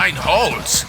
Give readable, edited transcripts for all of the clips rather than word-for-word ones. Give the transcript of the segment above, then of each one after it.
9 holes.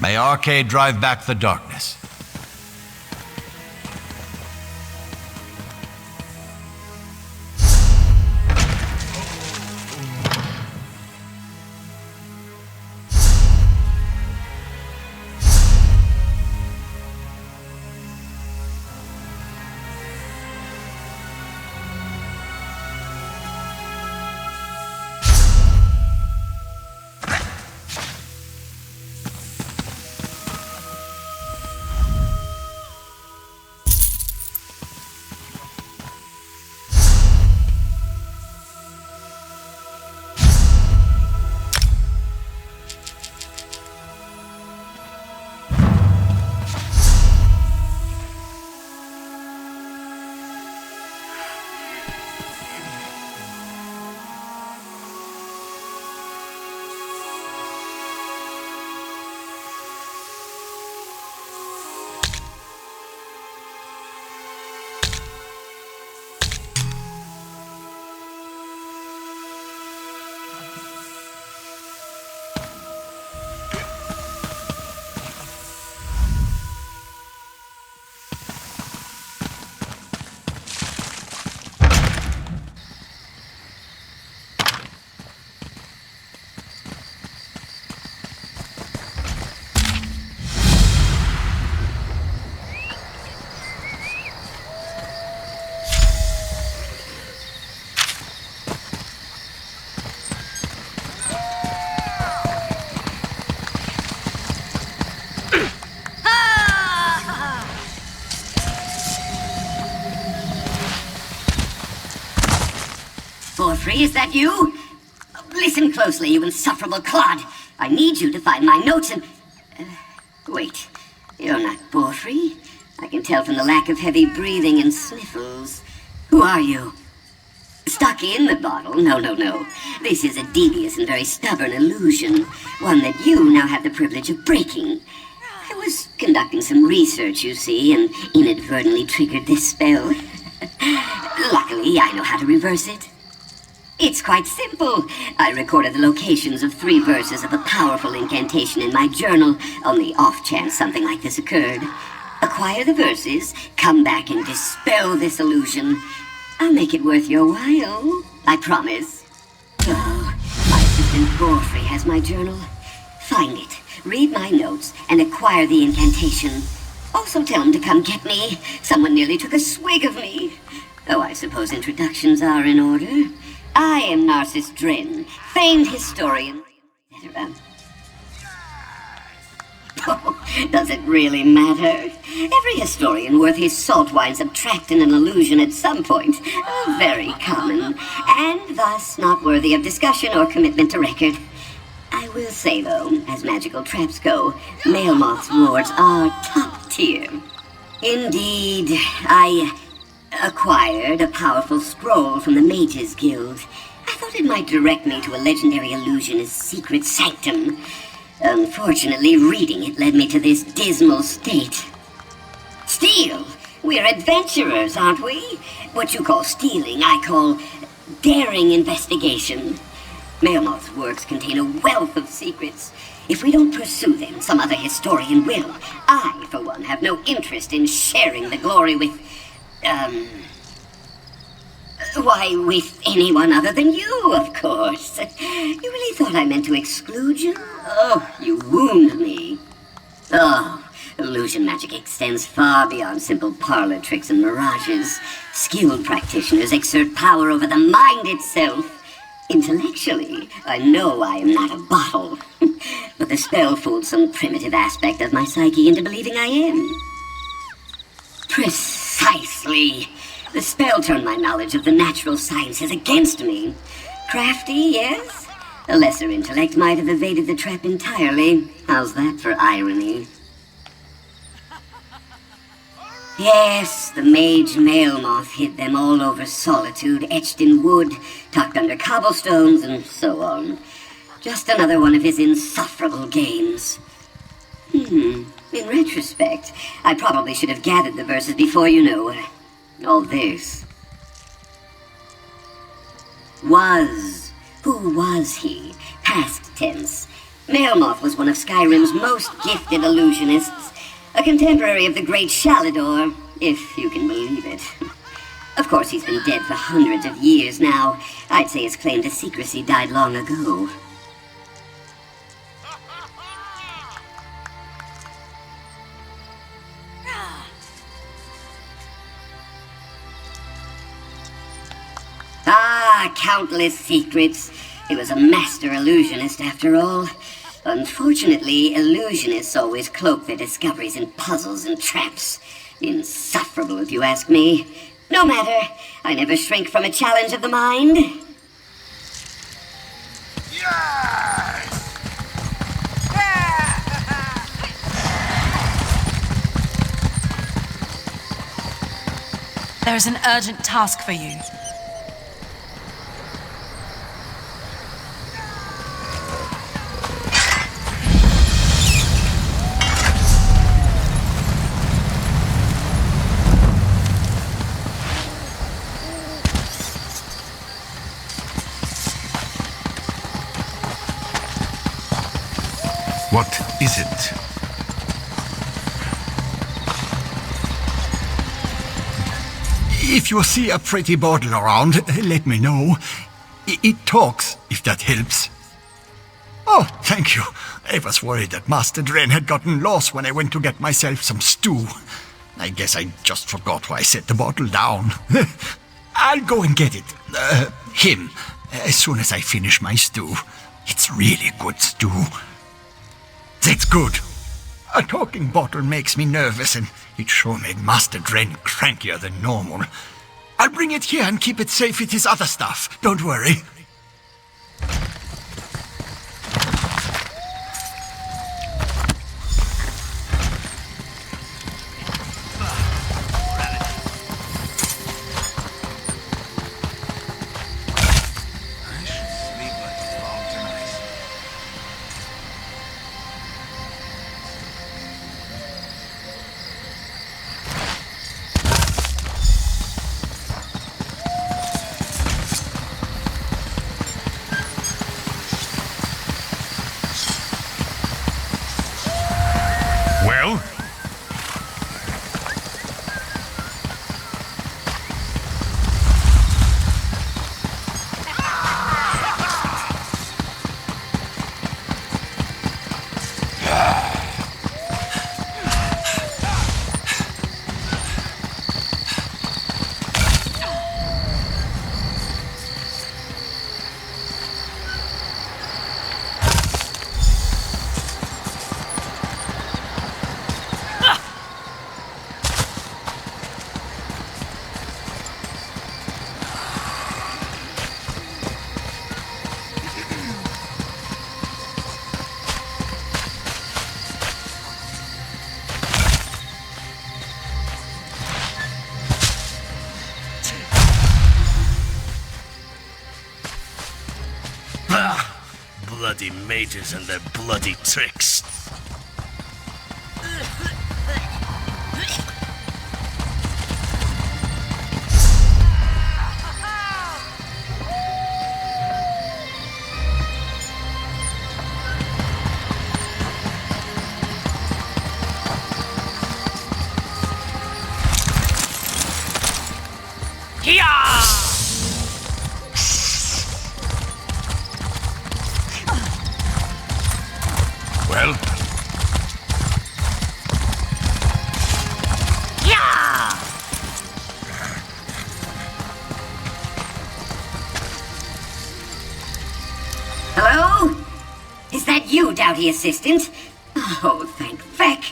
May arcade drive back the darkness. Borfrey, is that you? Listen closely, you insufferable clod. I need you to find my notes and... wait, you're not Borfrey. I can tell from the lack of heavy breathing and sniffles. Who are you? Stuck in the bottle? No. This is a devious and very stubborn illusion. One that you now have the privilege of breaking. I was conducting some research, you see, and inadvertently triggered this spell. Luckily, I know how to reverse it. It's quite simple. I recorded the locations of 3 verses of a powerful incantation in my journal on the off chance something like this occurred. Acquire the verses, come back and dispel this illusion. I'll make it worth your while, I promise. Oh, my assistant Borfrey has my journal. Find it, read my notes, and acquire the incantation. Also tell him to come get me. Someone nearly took a swig of me. Oh, I suppose introductions are in order. I am Narcissus Dren, famed historian, etc. Oh, does it really matter? Every historian worth his salt winds up trapped in an illusion at some point. Oh, very common, and thus not worthy of discussion or commitment to record. I will say, though, as magical traps go, Male Moth's wards are top tier. Indeed, I acquired a powerful scroll from the Mages Guild. I thought it might direct me to a legendary illusionist's secret sanctum. Unfortunately, reading it led me to this dismal state. Steal! We're adventurers, aren't we? What you call stealing, I call daring investigation. Meremoth's works contain a wealth of secrets. If we don't pursue them, some other historian will. I, for one, have no interest in sharing the glory with, with anyone other than you, of course. You really thought I meant to exclude you? Oh, you wound me. Oh, illusion magic extends far beyond simple parlor tricks and mirages. Skilled practitioners exert power over the mind itself. Intellectually, I know I am not a bottle. But the spell fooled some primitive aspect of my psyche into believing I am. Precisely. The spell turned my knowledge of the natural sciences against me. Crafty, yes? A lesser intellect might have evaded the trap entirely. How's that for irony? Yes, the mage mail moth hid them all over solitude, etched in wood, tucked under cobblestones, and so on. Just another one of his insufferable games. In retrospect, I probably should have gathered the verses before, all this. Was. Who was he? Past tense. Mailmoth was one of Skyrim's most gifted illusionists. A contemporary of the great Shalador, if you can believe it. Of course, he's been dead for hundreds of years now. I'd say his claim to secrecy died long ago. Ah, countless secrets. He was a master illusionist, after all. Unfortunately, illusionists always cloak their discoveries in puzzles and traps. Insufferable, if you ask me. No matter, I never shrink from a challenge of the mind. There is an urgent task for you. What is it? If you see a pretty bottle around, let me know. It talks, if that helps. Oh, thank you. I was worried that Master Dren had gotten lost when I went to get myself some stew. I guess I just forgot why I set the bottle down. I'll go and get it. Him, as soon as I finish my stew. It's really good stew. That's good. A talking bottle makes me nervous, and it sure made Master Dren crankier than normal. I'll bring it here and keep it safe with his other stuff. Don't worry. Bloody mages and their bloody tricks. doughty assistant. Oh, thank feck.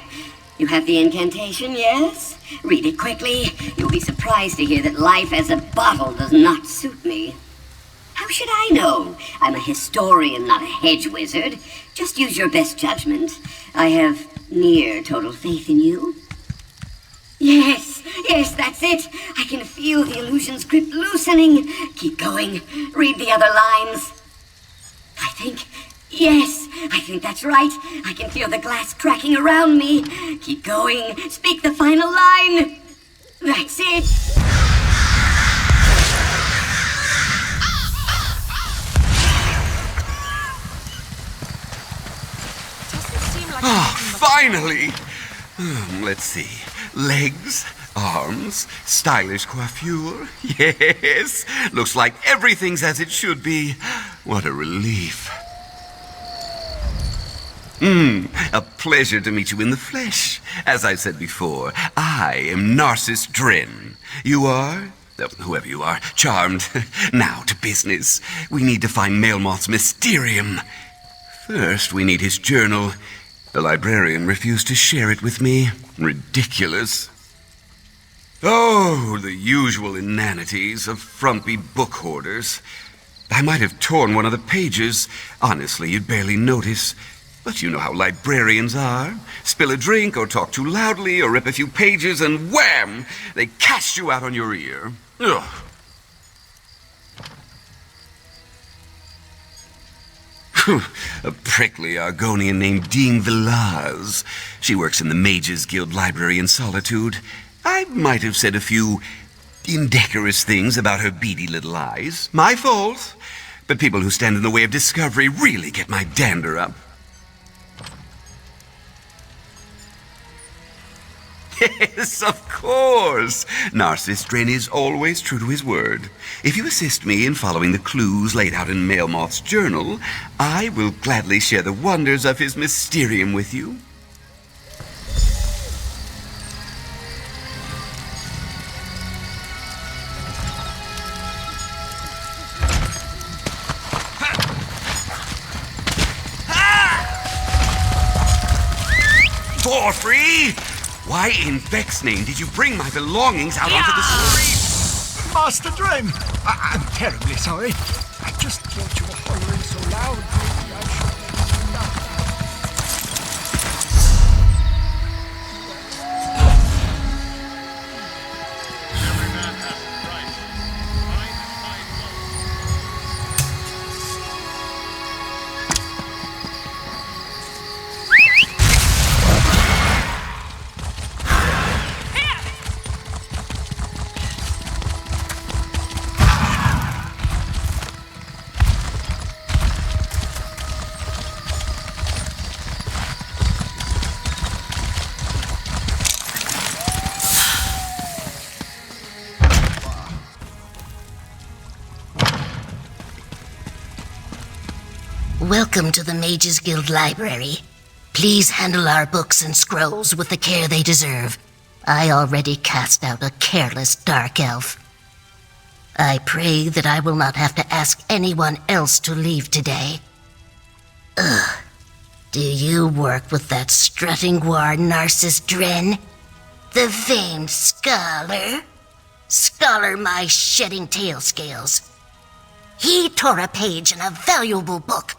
You have the incantation, yes? Read it quickly. You'll be surprised to hear that life as a bottle does not suit me. How should I know? I'm a historian, not a hedge wizard. Just use your best judgment. I have near total faith in you. Yes, that's it. I can feel the illusion's grip loosening. Keep going. Read the other lines. I think that's right. I can feel the glass cracking around me. Keep going. Speak the final line. That's it. Finally! Let's see. Legs, arms, stylish coiffure. Yes, looks like everything's as it should be. What a relief. A pleasure to meet you in the flesh. As I said before, I am Narcissus Dren. You are? Whoever you are, charmed. Now to business. We need to find Melmoth's Mysterium. First, we need his journal. The librarian refused to share it with me. Ridiculous. Oh, the usual inanities of frumpy book hoarders. I might have torn one of the pages. Honestly, you'd barely notice. But you know how librarians are. Spill a drink or talk too loudly or rip a few pages and wham! They cast you out on your ear. Ugh. A prickly Argonian named Dean Villaz. She works in the Mages Guild Library in Solitude. I might have said a few indecorous things about her beady little eyes. My fault. But people who stand in the way of discovery really get my dander up. Yes, of course. Narcissus Dren is always true to his word. If you assist me in following the clues laid out in Melmoth's journal, I will gladly share the wonders of his Mysterium with you. For free? Why in Beck's name did you bring my belongings out onto the street? Master Dren, I'm terribly sorry. I just thought you were hollering so loud. Maybe I should let you know. Welcome to the Mages Guild Library. Please handle our books and scrolls with the care they deserve. I already cast out a careless dark elf. I pray that I will not have to ask anyone else to leave today. Ugh. Do you work with that strutting war Narcissus Dren? The famed scholar? Scholar my shedding tail scales. He tore a page in a valuable book,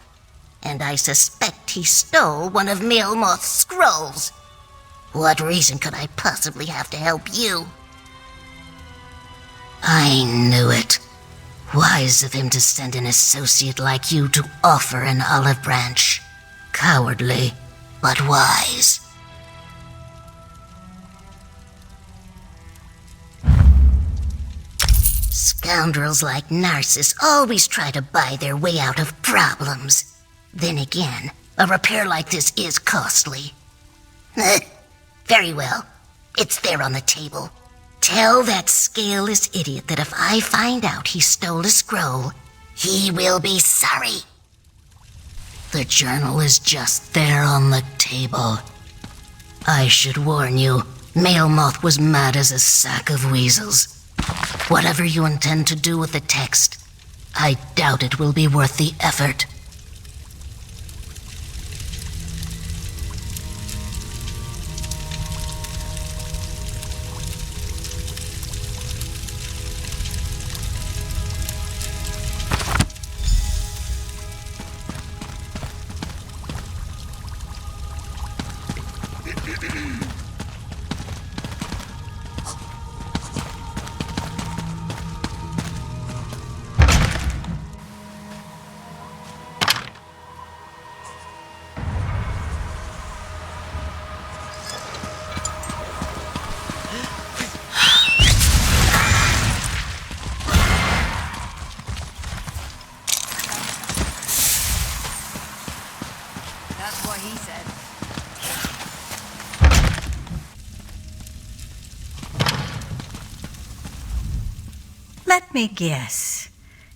and I suspect he stole one of Melmoth's scrolls. What reason could I possibly have to help you? I knew it. Wise of him to send an associate like you to offer an olive branch. Cowardly, but wise. Scoundrels like Narcissus always try to buy their way out of problems. Then again, a repair like this is costly. Very well. It's there on the table. Tell that scaleless idiot that if I find out he stole a scroll, he will be sorry. The journal is just there on the table. I should warn you, Melmoth was mad as a sack of weasels. Whatever you intend to do with the text, I doubt it will be worth the effort. Let me guess.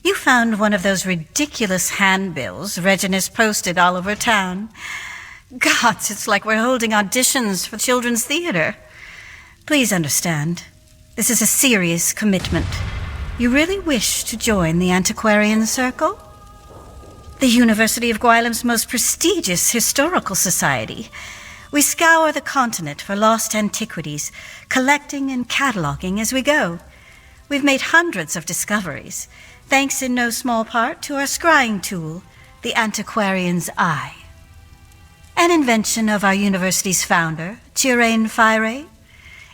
You found one of those ridiculous handbills Reginus posted all over town. Gods, it's like we're holding auditions for children's theater. Please understand, this is a serious commitment. You really wish to join the Antiquarian Circle? The University of Gwylem's most prestigious historical society. We scour the continent for lost antiquities, collecting and cataloging as we go. We've made hundreds of discoveries, thanks in no small part to our scrying tool, the Antiquarian's Eye. An invention of our university's founder, Fire.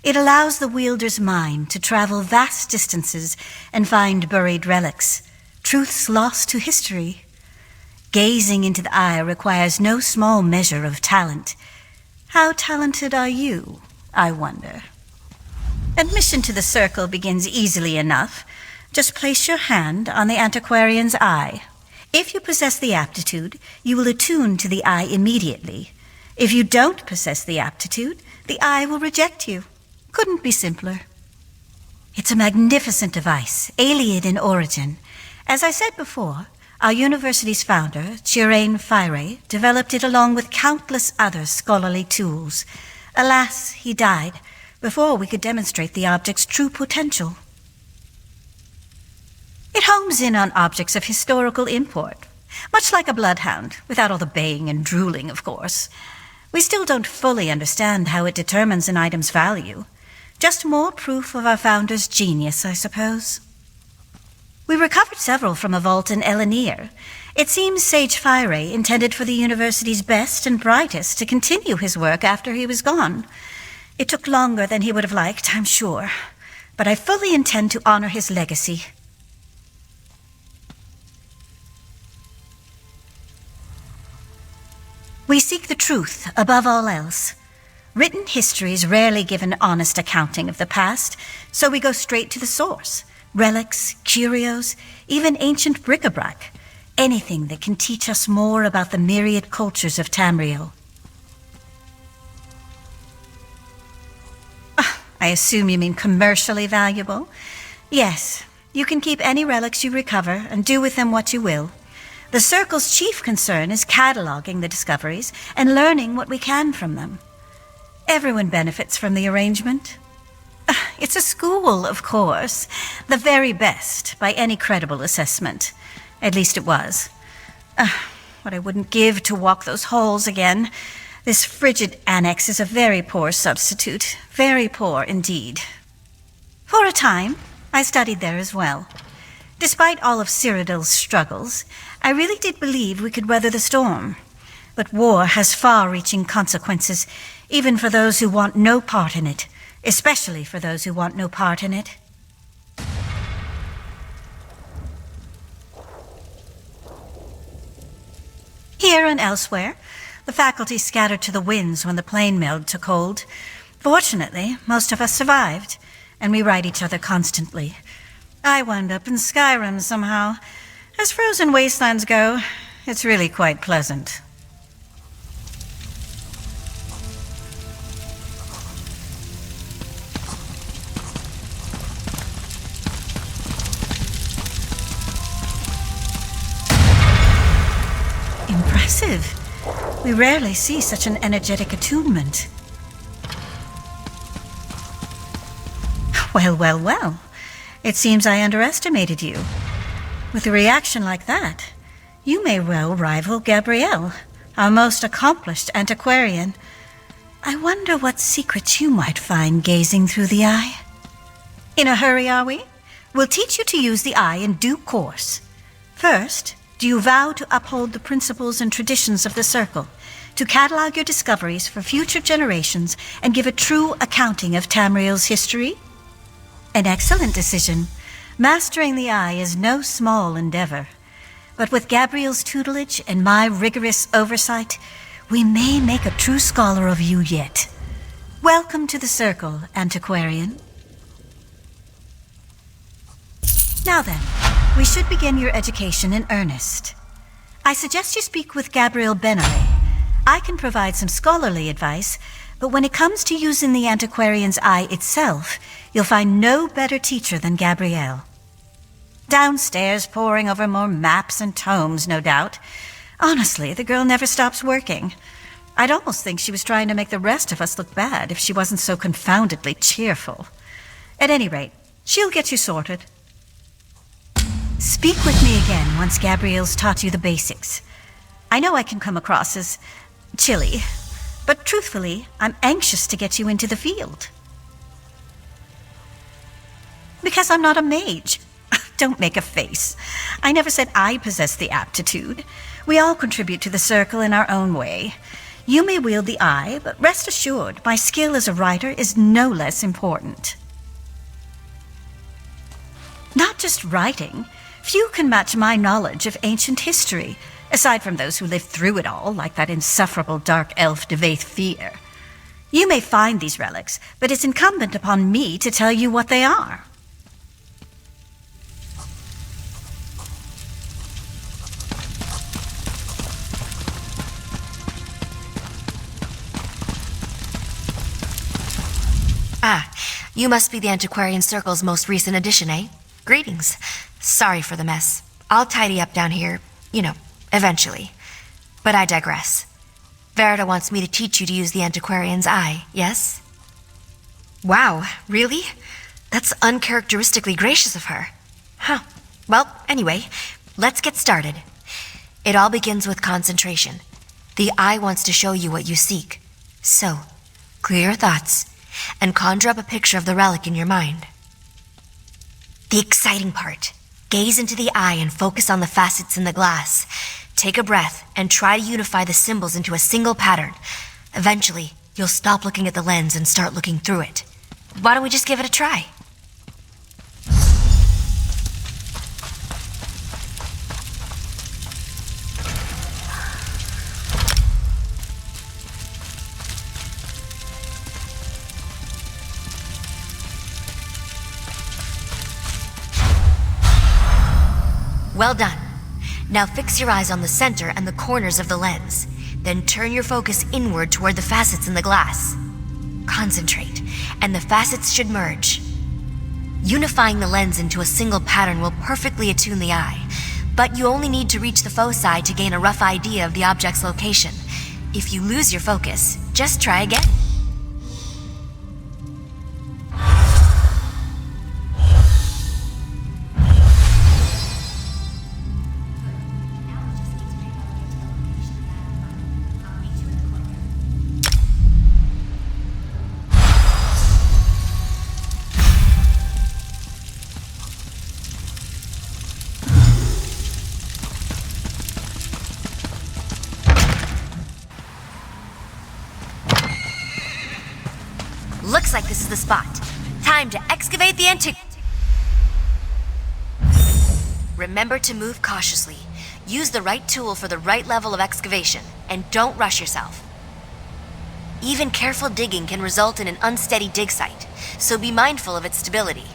It allows the wielder's mind to travel vast distances and find buried relics, truths lost to history. Gazing into the eye requires no small measure of talent. How talented are you, I wonder? Admission to the circle begins easily enough. Just place your hand on the Antiquarian's Eye. If you possess the aptitude, you will attune to the eye immediately. If you don't possess the aptitude, the eye will reject you. Couldn't be simpler. It's a magnificent device, alien in origin. As I said before, our university's founder, Fire, developed it along with countless other scholarly tools. Alas, he died before we could demonstrate the object's true potential. It homes in on objects of historical import, much like a bloodhound, without all the baying and drooling, of course. We still don't fully understand how it determines an item's value. Just more proof of our founder's genius, I suppose. We recovered several from a vault in Elenir. It seems Sage Fire intended for the university's best and brightest to continue his work after he was gone. It took longer than he would have liked, I'm sure, but I fully intend to honor his legacy. We seek the truth above all else. Written histories rarely give an honest accounting of the past, so we go straight to the source. Relics, curios, even ancient bric-a-brac. Anything that can teach us more about the myriad cultures of Tamriel. I assume you mean commercially valuable? Yes, you can keep any relics you recover and do with them what you will. The Circle's chief concern is cataloging the discoveries and learning what we can from them. Everyone benefits from the arrangement. It's a school, of course. The very best, by any credible assessment. At least it was. What I wouldn't give to walk those halls again. This frigid annex is a very poor substitute. Very poor indeed. For a time, I studied there as well. Despite all of Cyrodiil's struggles, I really did believe we could weather the storm. But war has far-reaching consequences, even for those who want no part in it. Especially for those who want no part in it. Here and elsewhere, the faculty scattered to the winds when the plane meld took hold. Fortunately, most of us survived, and we write each other constantly. I wound up in Skyrim somehow. As frozen wastelands go, it's really quite pleasant. Impressive. We rarely see such an energetic attunement. Well. It seems I underestimated you. With a reaction like that, you may well rival Gabrielle, our most accomplished antiquarian. I wonder what secrets you might find gazing through the eye. In a hurry, are we? We'll teach you to use the eye in due course. First, do you vow to uphold the principles and traditions of the Circle, to catalog your discoveries for future generations and give a true accounting of Tamriel's history? An excellent decision. Mastering the eye is no small endeavor. But with Gabrielle's tutelage and my rigorous oversight, we may make a true scholar of you yet. Welcome to the Circle, Antiquarian. Now then, we should begin your education in earnest. I suggest you speak with Gabrielle Benere. I can provide some scholarly advice, but when it comes to using the Antiquarian's Eye itself, you'll find no better teacher than Gabrielle. Downstairs, poring over more maps and tomes, no doubt. Honestly, the girl never stops working. I'd almost think she was trying to make the rest of us look bad if she wasn't so confoundedly cheerful. At any rate, she'll get you sorted. Speak with me again once Gabrielle's taught you the basics. I know I can come across as chilly, but truthfully, I'm anxious to get you into the field. Because I'm not a mage. Don't make a face. I never said I possess the aptitude. We all contribute to the circle in our own way. You may wield the eye, but rest assured, my skill as a writer is no less important. Not just writing. Few can match my knowledge of ancient history, aside from those who lived through it all, like that insufferable dark elf Devaith Fear. You may find these relics, but it's incumbent upon me to tell you what they are. Ah, you must be the Antiquarian Circle's most recent addition, eh? Greetings. Sorry for the mess. I'll tidy up down here, eventually. But I digress. Verda wants me to teach you to use the Antiquarian's eye, yes? Wow, really? That's uncharacteristically gracious of her. Huh. Well, anyway, let's get started. It all begins with concentration. The eye wants to show you what you seek. So, clear your thoughts and conjure up a picture of the relic in your mind. The exciting part. Gaze into the eye and focus on the facets in the glass. Take a breath and try to unify the symbols into a single pattern. Eventually, you'll stop looking at the lens and start looking through it. Why don't we just give it a try? Well done. Now fix your eyes on the center and the corners of the lens. Then turn your focus inward toward the facets in the glass. Concentrate, and the facets should merge. Unifying the lens into a single pattern will perfectly attune the eye, but you only need to reach the foci to gain a rough idea of the object's location. If you lose your focus, just try again. Looks like this is the spot. Time to excavate the Remember to move cautiously. Use the right tool for the right level of excavation, and don't rush yourself. Even careful digging can result in an unsteady dig site, so be mindful of its stability.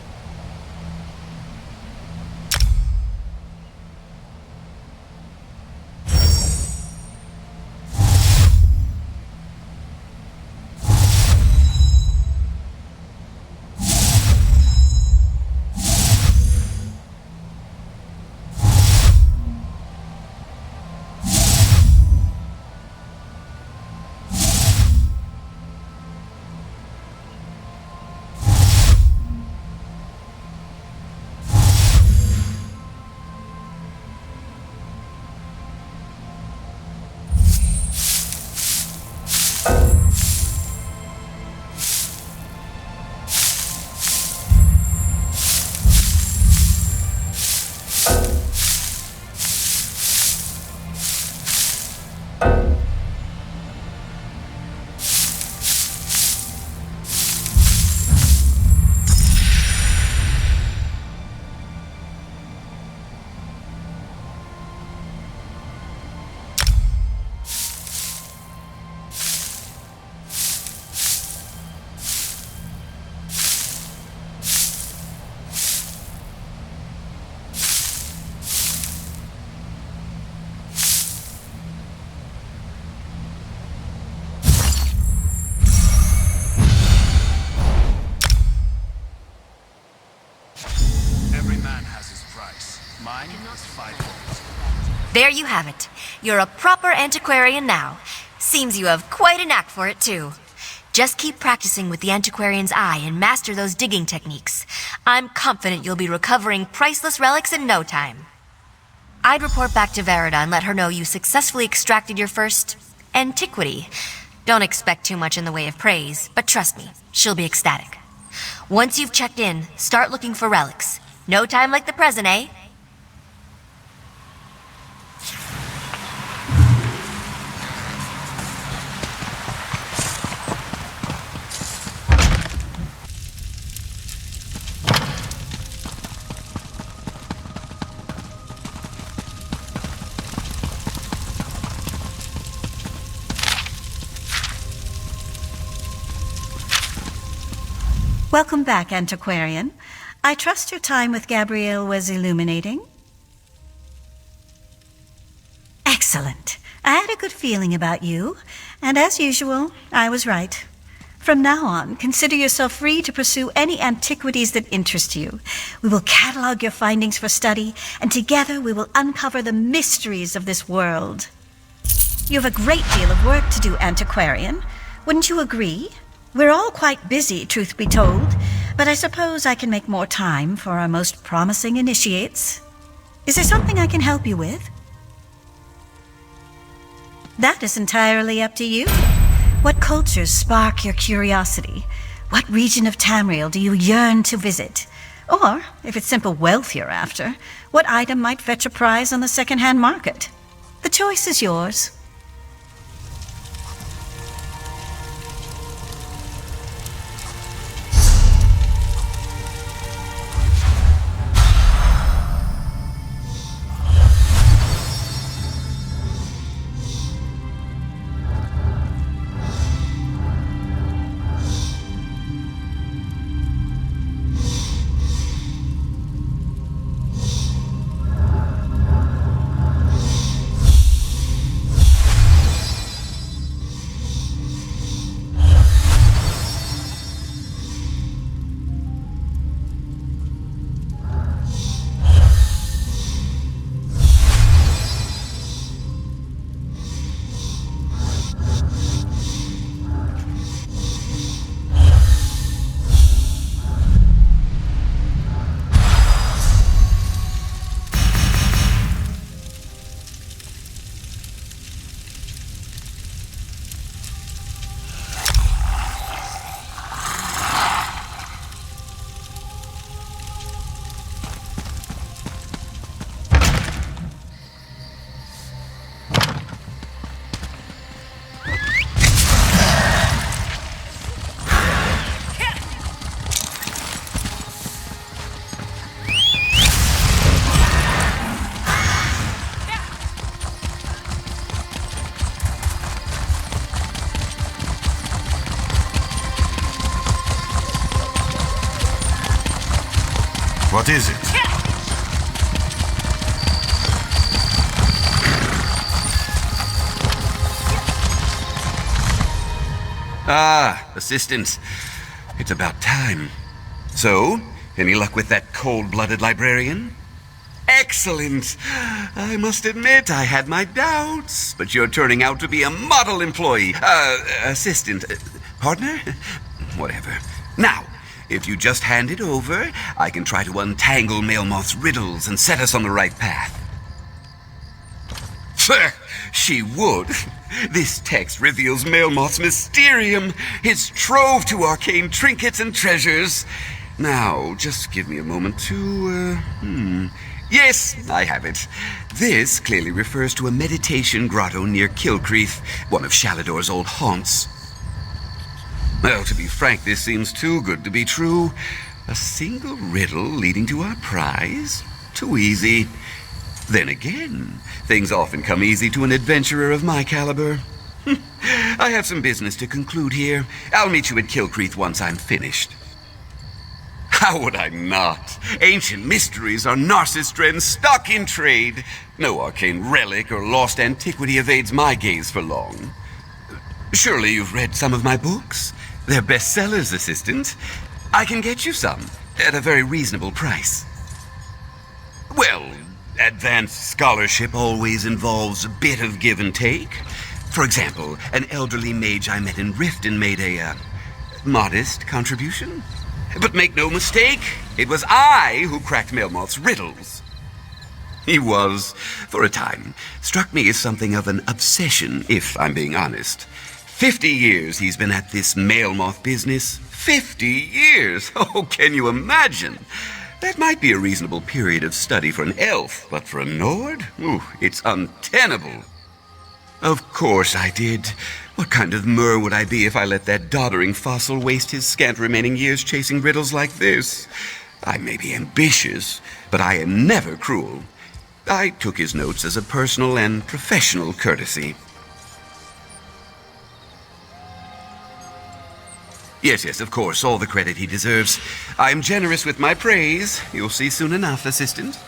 bucks. Mine is 5 volts. There you have it. You're a proper antiquarian now. Seems you have quite a knack for it, too. Just keep practicing with the antiquarian's eye and master those digging techniques. I'm confident you'll be recovering priceless relics in no time. I'd report back to Verida and let her know you successfully extracted your first antiquity. Don't expect too much in the way of praise, but trust me, she'll be ecstatic. Once you've checked in, start looking for relics. No time like the present, eh? Welcome back, Antiquarian. I trust your time with Gabrielle was illuminating. Excellent. I had a good feeling about you, and as usual, I was right. From now on, consider yourself free to pursue any antiquities that interest you. We will catalog your findings for study, and together we will uncover the mysteries of this world. You have a great deal of work to do, Antiquarian. Wouldn't you agree? We're all quite busy, truth be told, but I suppose I can make more time for our most promising initiates. Is there something I can help you with? That is entirely up to you. What cultures spark your curiosity? What region of Tamriel do you yearn to visit? Or, if it's simple wealth you're after, what item might fetch a prize on the second-hand market? The choice is yours. What is it? Ah, assistant. It's about time. So, any luck with that cold-blooded librarian? Excellent! I must admit, I had my doubts, but you're turning out to be a model employee. Assistant. Partner? Whatever. Now, if you just hand it over, I can try to untangle Mailmoth's riddles and set us on the right path. She would. This text reveals Mailmoth's mysterium, his trove to arcane trinkets and treasures. Now, just give me a moment to, Yes, I have it. This clearly refers to a meditation grotto near Kilcreath, one of Shalador's old haunts. Well, to be frank, this seems too good to be true. A single riddle leading to our prize? Too easy. Then again, things often come easy to an adventurer of my caliber. I have some business to conclude here. I'll meet you at Kilcreath once I'm finished. How would I not? Ancient mysteries are Narcissus Dren's stock in trade. No arcane relic or lost antiquity evades my gaze for long. Surely you've read some of my books? They're bestsellers, assistant. I can get you some, at a very reasonable price. Well, advanced scholarship always involves a bit of give and take. For example, an elderly mage I met in Riften made a, modest contribution. But make no mistake, it was I who cracked Melmoth's riddles. He was, for a time, struck me as something of an obsession, if I'm being honest. 50 years he's been at this Melmoth business. 50 years! Oh, can you imagine? That might be a reasonable period of study for an elf, but for a Nord? Ooh, it's untenable. Of course I did. What kind of Mer would I be if I let that doddering fossil waste his scant remaining years chasing riddles like this? I may be ambitious, but I am never cruel. I took his notes as a personal and professional courtesy. Yes, of course, all the credit he deserves. I'm generous with my praise. You'll see soon enough, assistant.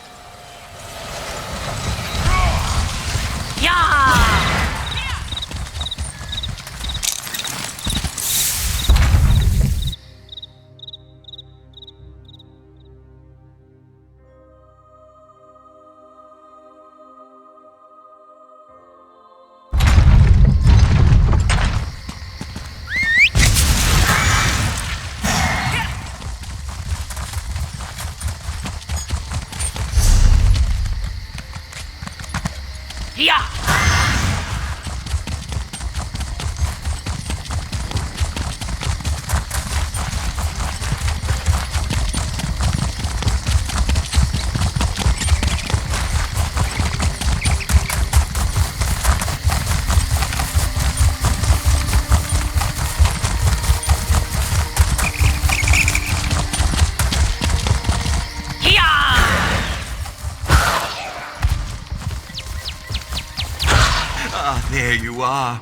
There you are.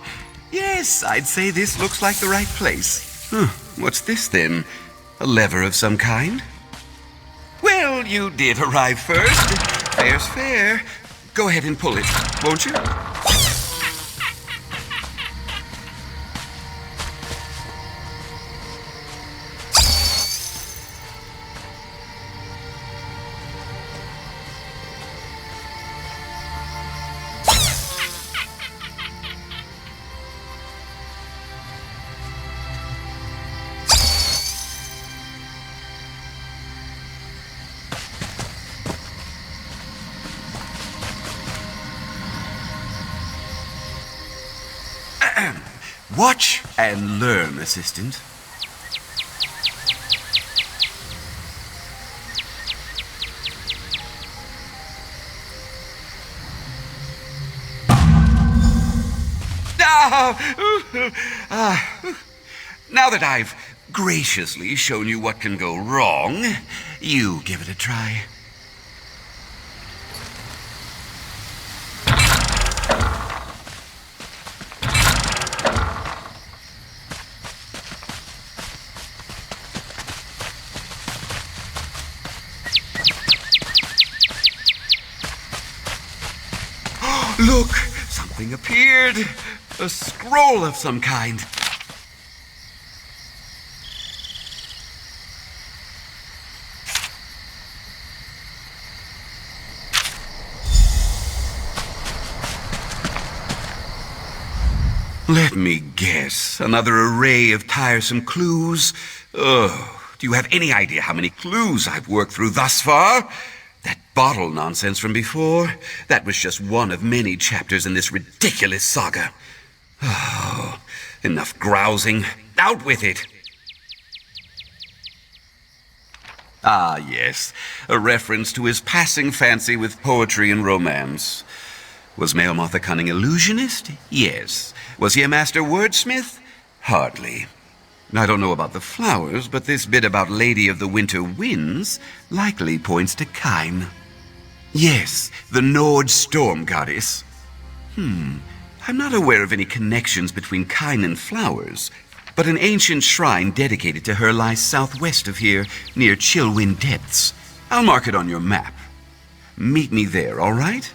Yes, I'd say this looks like the right place. What's this then? A lever of some kind? Well, you did arrive first. Fair's fair. Go ahead and pull it, won't you? Watch and learn, assistant. Now that I've graciously shown you what can go wrong, you give it a try. Look! Something appeared! A scroll of some kind. Let me guess. Another array of tiresome clues? Oh, do you have any idea how many clues I've worked through thus far? That bottle nonsense from before, that was just one of many chapters in this ridiculous saga. Oh, enough grousing. Out with it. Ah, yes. A reference to his passing fancy with poetry and romance. Was Melmoth a cunning illusionist? Yes. Was he a master wordsmith? Hardly. I don't know about the flowers, but this bit about Lady of the Winter Winds likely points to Kine. Yes, the Nord storm goddess. I'm not aware of any connections between Kine and flowers, but an ancient shrine dedicated to her lies southwest of here, near Chillwind Depths. I'll mark it on your map. Meet me there, all right?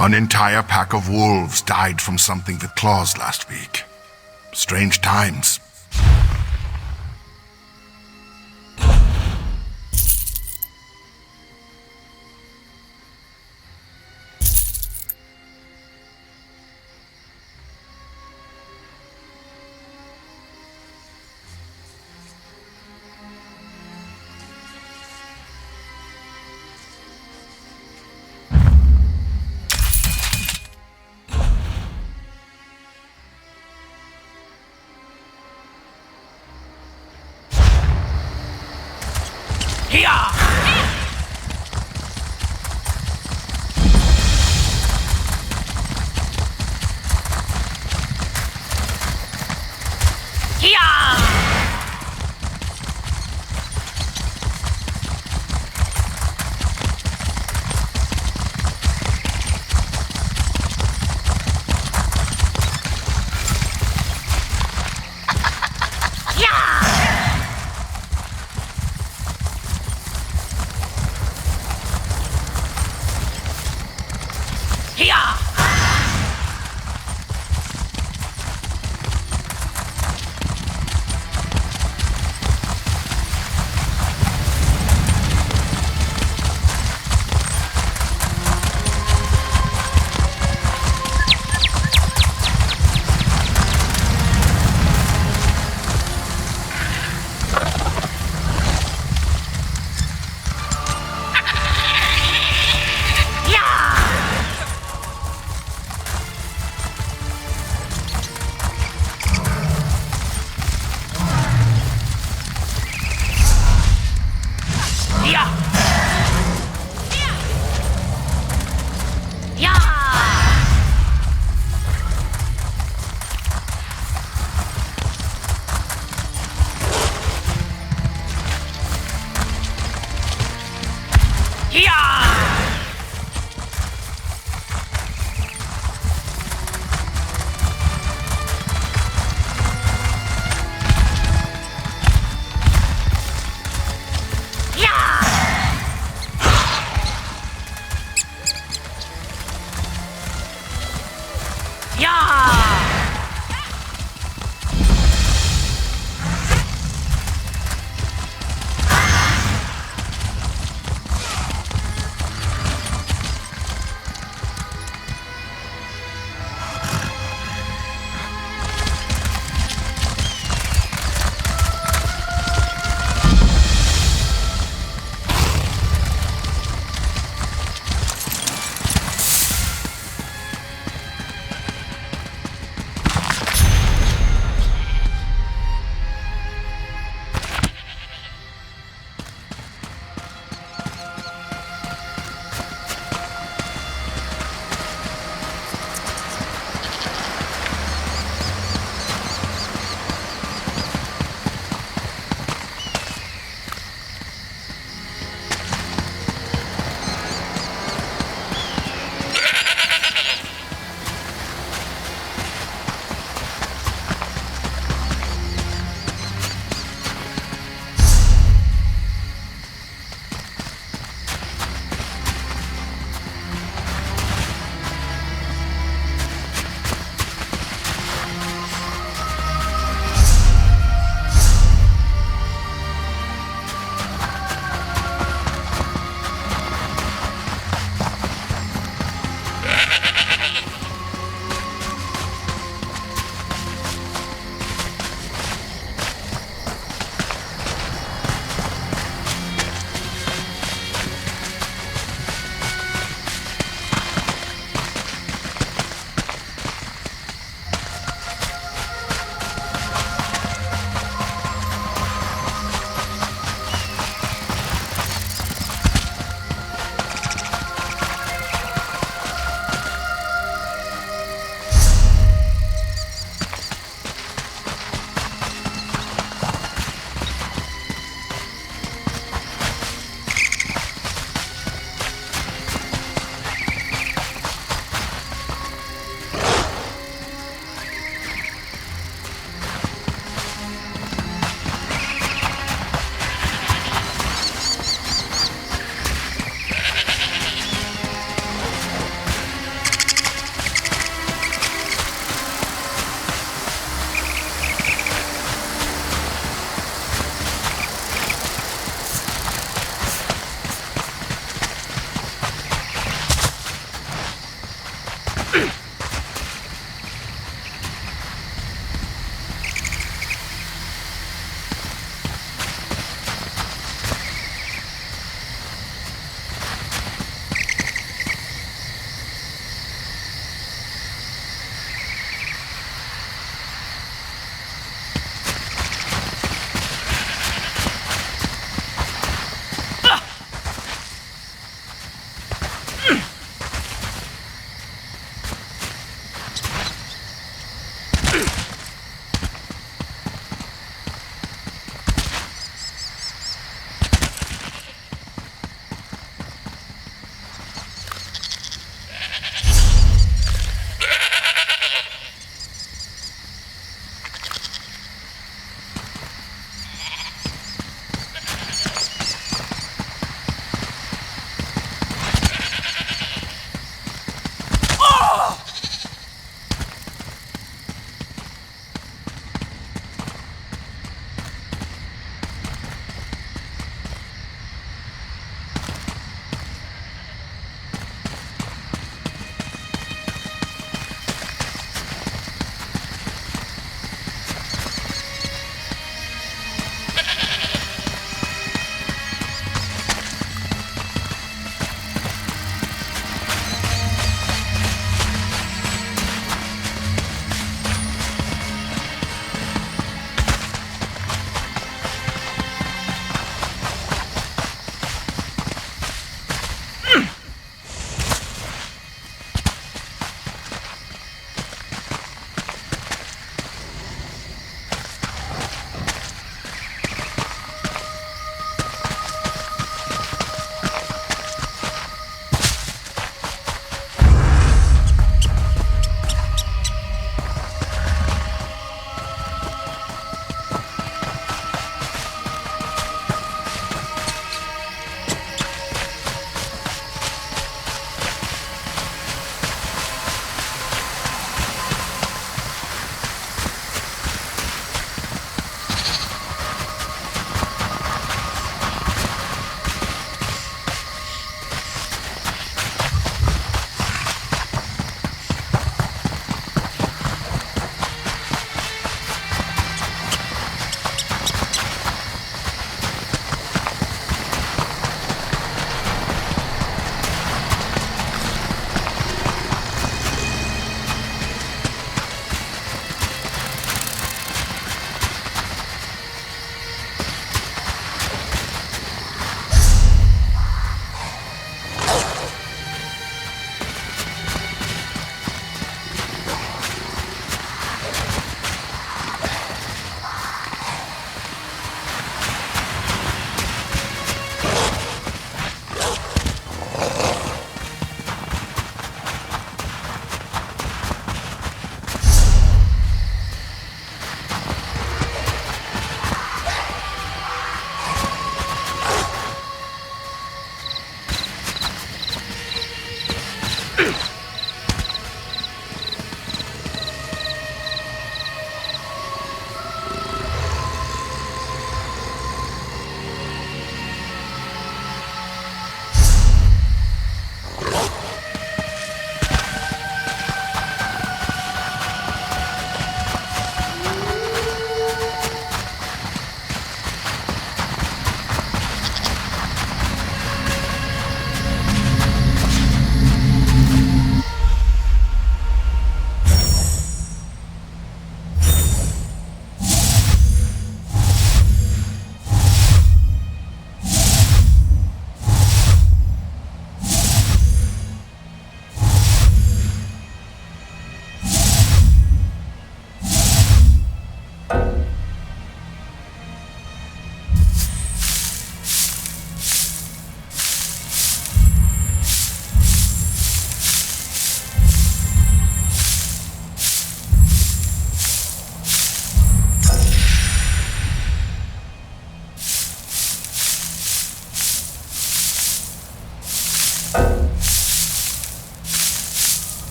An entire pack of wolves died from something with claws last week. Strange times.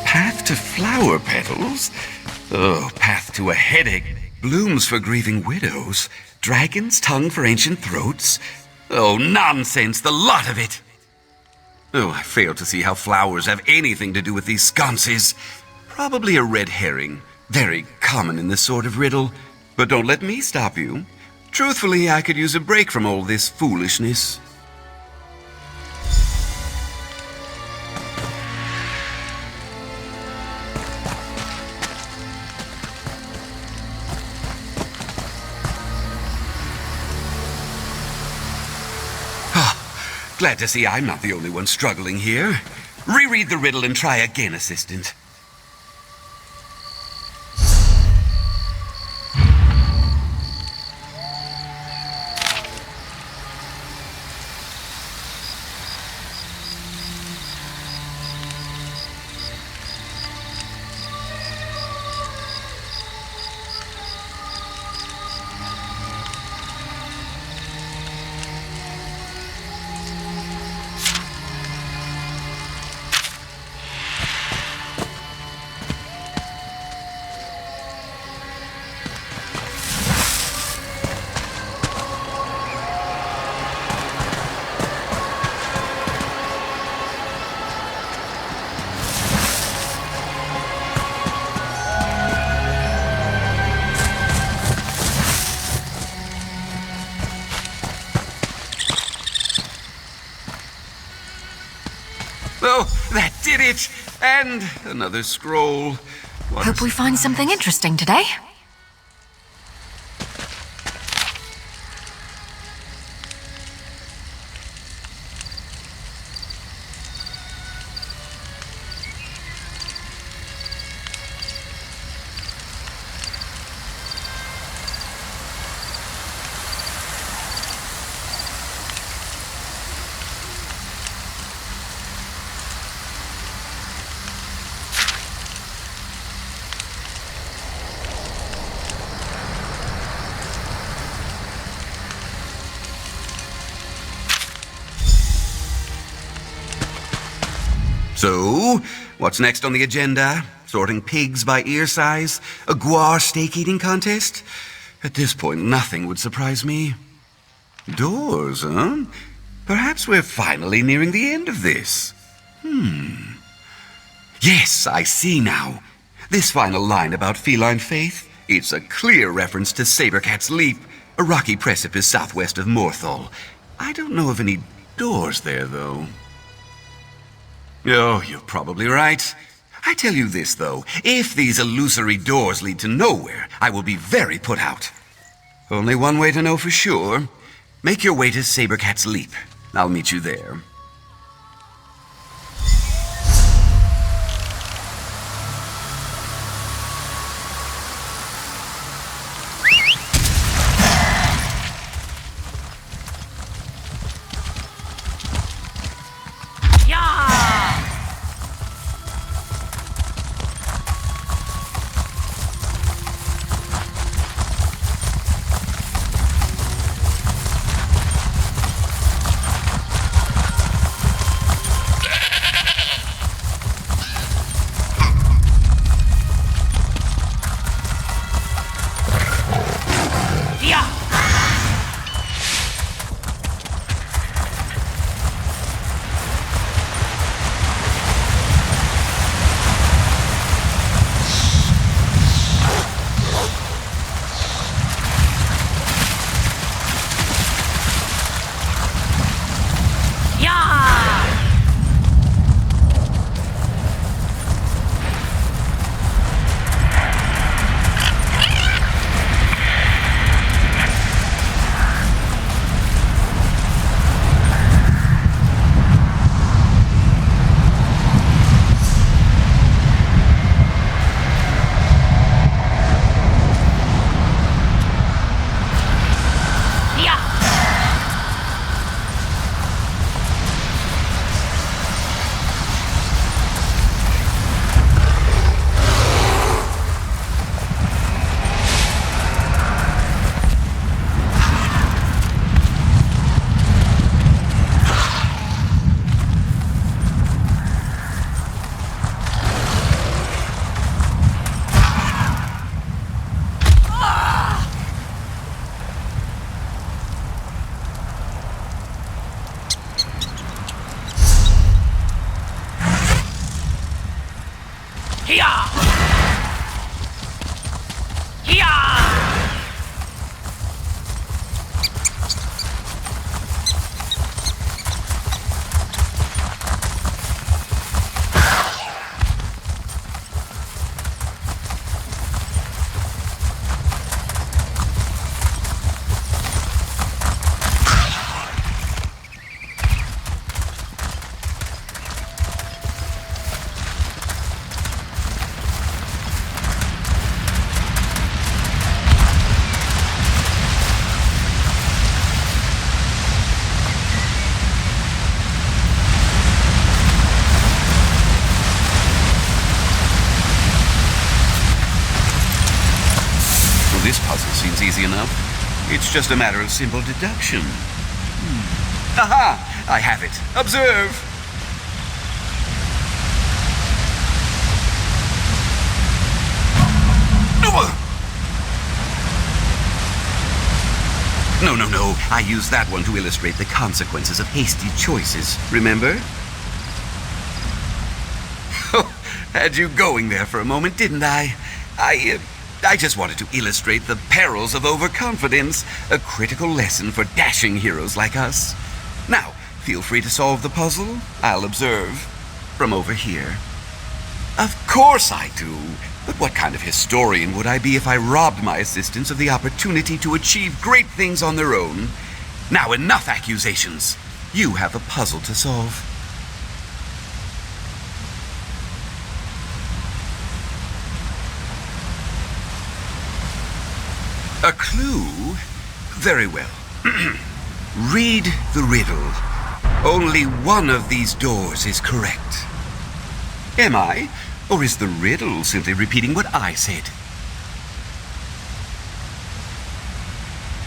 Path to flower petals? Oh, path to a headache. Blooms for grieving widows. Dragon's tongue for ancient throats. Oh, nonsense, the lot of it. Oh, I fail to see how flowers have anything to do with these sconces. Probably a red herring. Very common in this sort of riddle. But don't let me stop you. Truthfully, I could use a break from all this foolishness. Glad to see I'm not the only one struggling here. Reread the riddle and try again, assistant. Oh, that did it! And another scroll. Hope we find something interesting today. So, what's next on the agenda? Sorting pigs by ear size? A guar steak eating contest? At this point, nothing would surprise me. Doors, huh? Perhaps we're finally nearing the end of this. Yes, I see now. This final line about feline faith, it's a clear reference to Sabercat's Leap, a rocky precipice southwest of Morthal. I don't know of any doors there, though. Oh, you're probably right. I tell you this, though. If these illusory doors lead to nowhere, I will be very put out. Only one way to know for sure. Make your way to Sabercat's Leap. I'll meet you there. enough. It's just a matter of simple deduction. Aha! I have it. Observe! No. I used that one to illustrate the consequences of hasty choices, remember? Had you going there for a moment, didn't I? I just wanted to illustrate the perils of overconfidence, a critical lesson for dashing heroes like us. Now, feel free to solve the puzzle. I'll observe from over here. Of course I do. But what kind of historian would I be if I robbed my assistants of the opportunity to achieve great things on their own? Now, enough accusations. You have a puzzle to solve. A clue? Very well. Read the riddle. Only one of these doors is correct. Am I? Or is the riddle simply repeating what I said?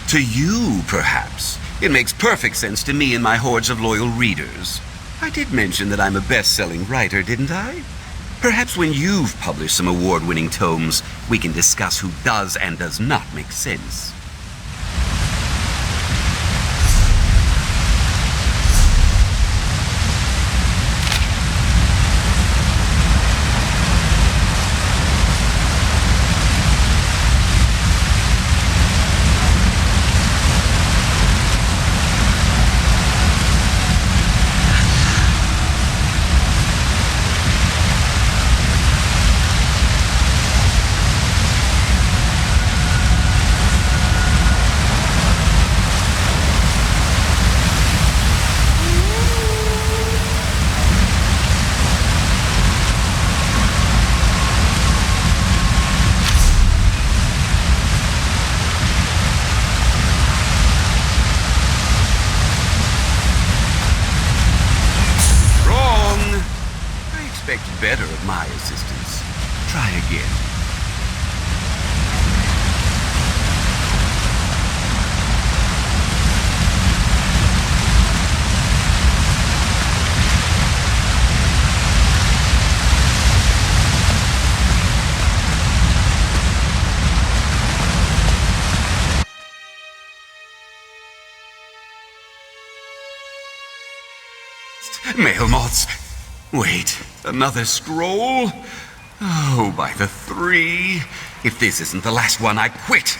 To you, perhaps. It makes perfect sense to me and my hordes of loyal readers. I did mention that I'm a best-selling writer, didn't I? Perhaps when you've published some award-winning tomes, we can discuss who does and does not make sense. Better of my assistance. Try again. Mail moths. Wait, another scroll? Oh, by the 3. If this isn't the last one, I quit.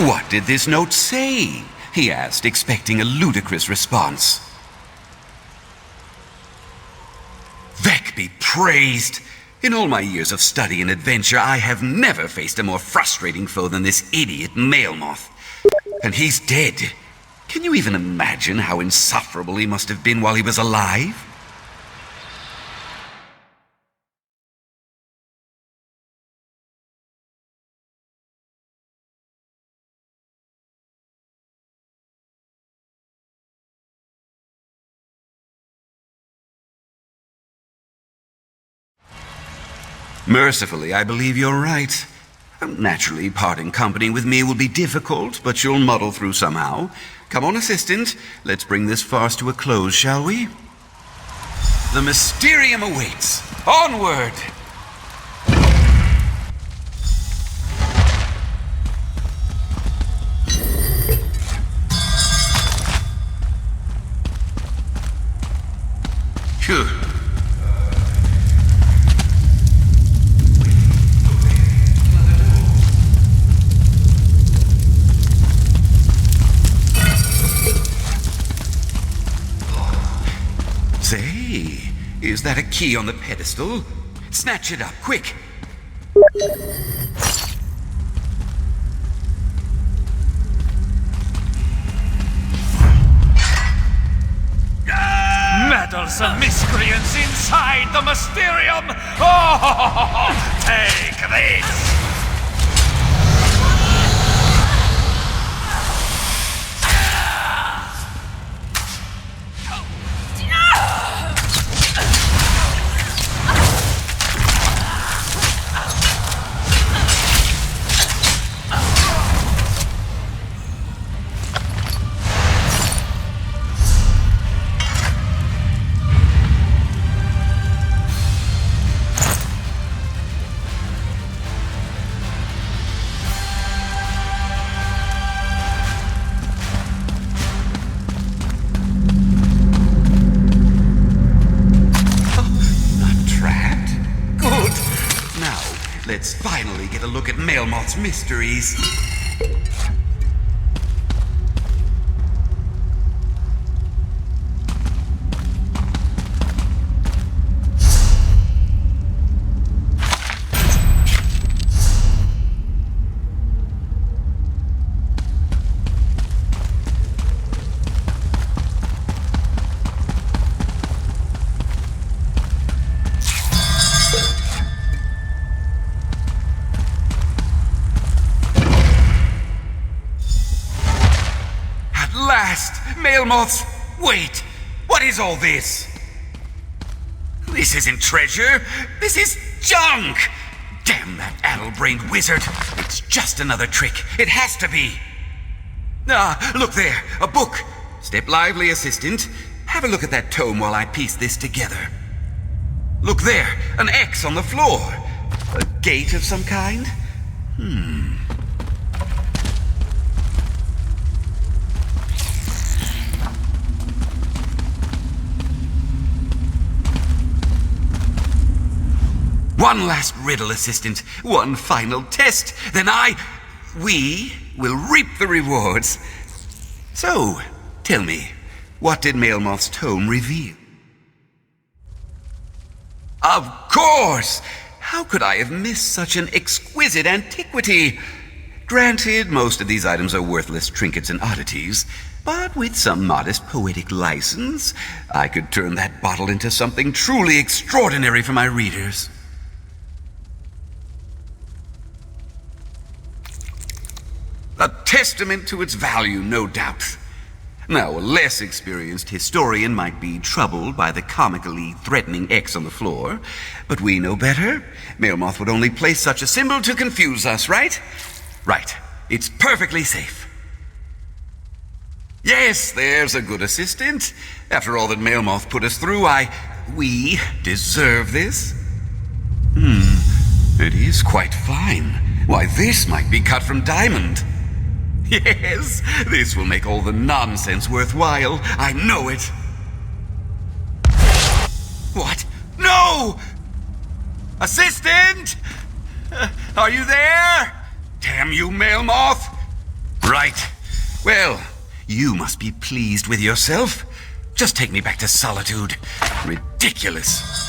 What did this note say? He asked, expecting a ludicrous response. Vec be praised! In all my years of study and adventure, I have never faced a more frustrating foe than this idiot mail moth. And he's dead. Can you even imagine how insufferable he must have been while he was alive? Mercifully, I believe you're right. Naturally, parting company with me will be difficult, but you'll muddle through somehow. Come on, assistant. Let's bring this farce to a close, shall we? The Mysterium awaits. Onward! Phew. Say, is that a key on the pedestal? Snatch it up, quick! There's a miscreants inside the Mysterium! Oh, take this! Let's finally get a look at Melmoth's mysteries. Melmoth's... Wait! What is all this? This isn't treasure! This is junk! Damn that addle-brained wizard! It's just another trick. It has to be! Ah, look there! A book! Step lively, assistant. Have a look at that tome while I piece this together. Look there! An X on the floor! A gate of some kind? One last riddle, assistant. One final test. Then we will reap the rewards. So, tell me, what did Melmoth's tome reveal? Of course! How could I have missed such an exquisite antiquity? Granted, most of these items are worthless trinkets and oddities, but with some modest poetic license, I could turn that bottle into something truly extraordinary for my readers. A testament to its value, no doubt. Now, a less experienced historian might be troubled by the comically threatening X on the floor, but we know better. Melmoth would only place such a symbol to confuse us, right? Right. It's perfectly safe. Yes, there's a good assistant. After all that Melmoth put us through, we deserve this. It is quite fine. Why, this might be cut from diamond. Yes, this will make all the nonsense worthwhile. I know it. What? No! Assistant! Are you there? Damn you, Melmoth! Right. Well, you must be pleased with yourself. Just take me back to solitude. Ridiculous.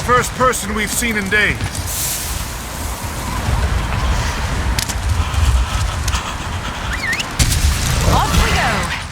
first person we've seen in days. Off we go.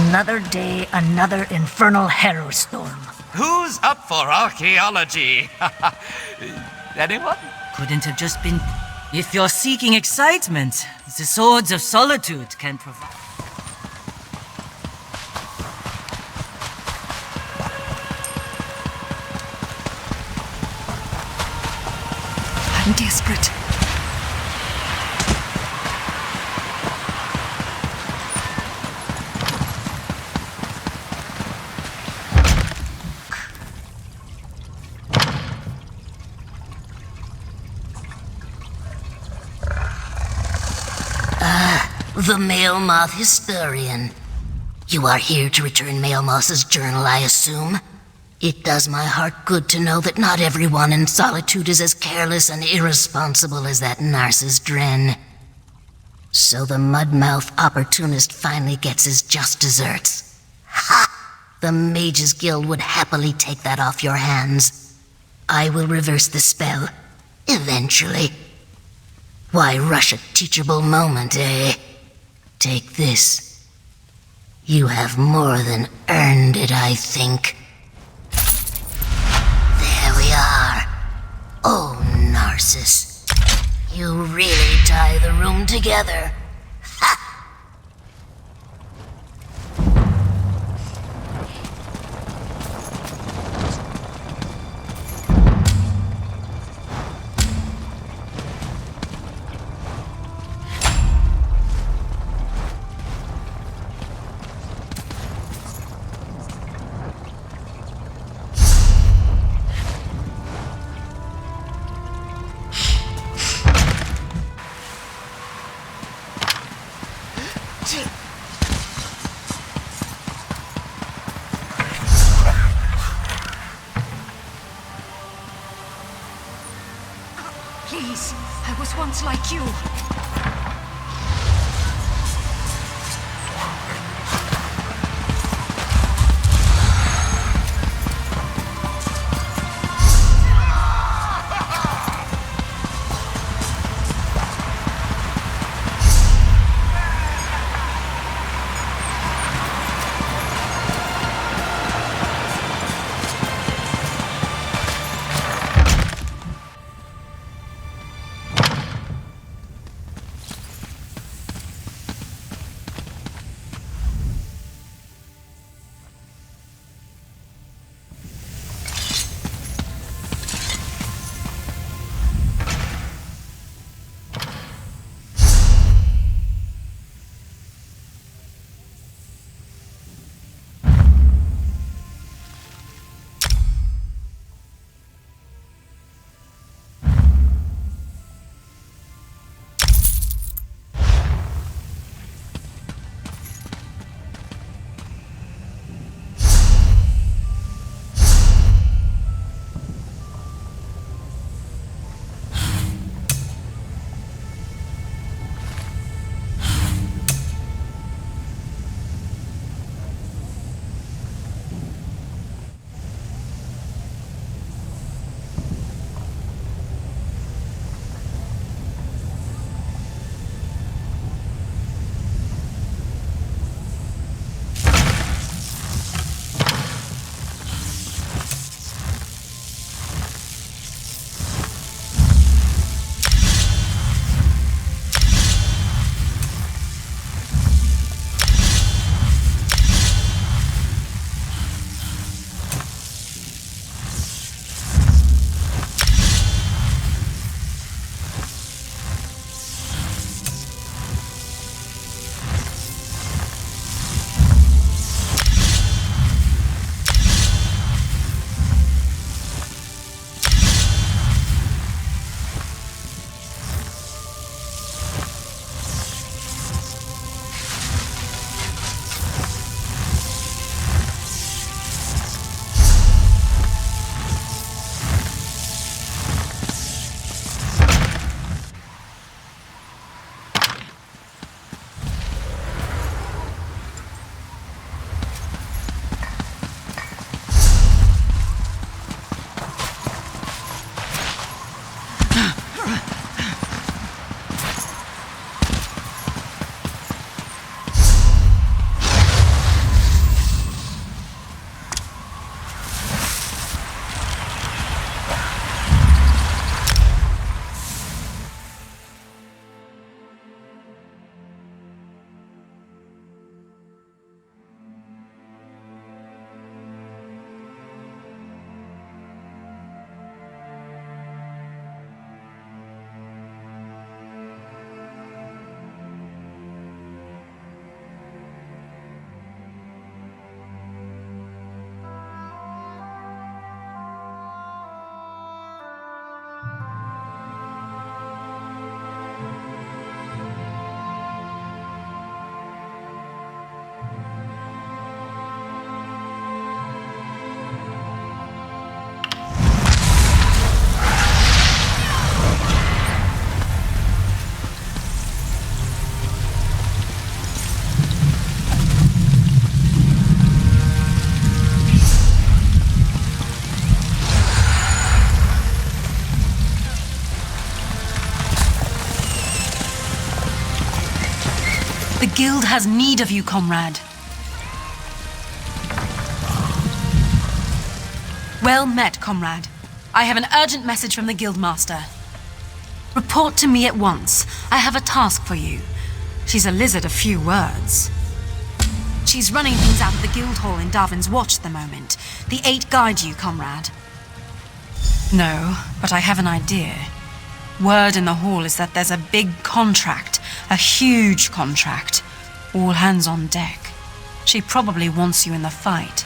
Another day, another infernal harrow storm. Who's up for archaeology? Anyone? Couldn't have just been... If you're seeking excitement, the Swords of Solitude can provide... I'm desperate. The Male Moth Historian. You are here to return Male Moth's journal, I assume? It does my heart good to know that not everyone in Solitude is as careless and irresponsible as that Narcissus Dren. So the mudmouth opportunist finally gets his just desserts. Ha! The Mages Guild would happily take that off your hands. I will reverse the spell. Eventually. Why rush a teachable moment, eh? Take this. You have more than earned it, I think. There we are. Oh, Narcissus. You really tie the room together. Ha! Please, I was once like you. The guild has need of you, comrade. Well met, comrade. I have an urgent message from the guildmaster. Report to me at once. I have a task for you. She's a lizard of few words. She's running things out of the guild hall in Darwin's Watch at the moment. The 8 guide you, comrade. No, but I have an idea. Word in the hall is that there's a big contract, a huge contract. All hands on deck. She probably wants you in the fight.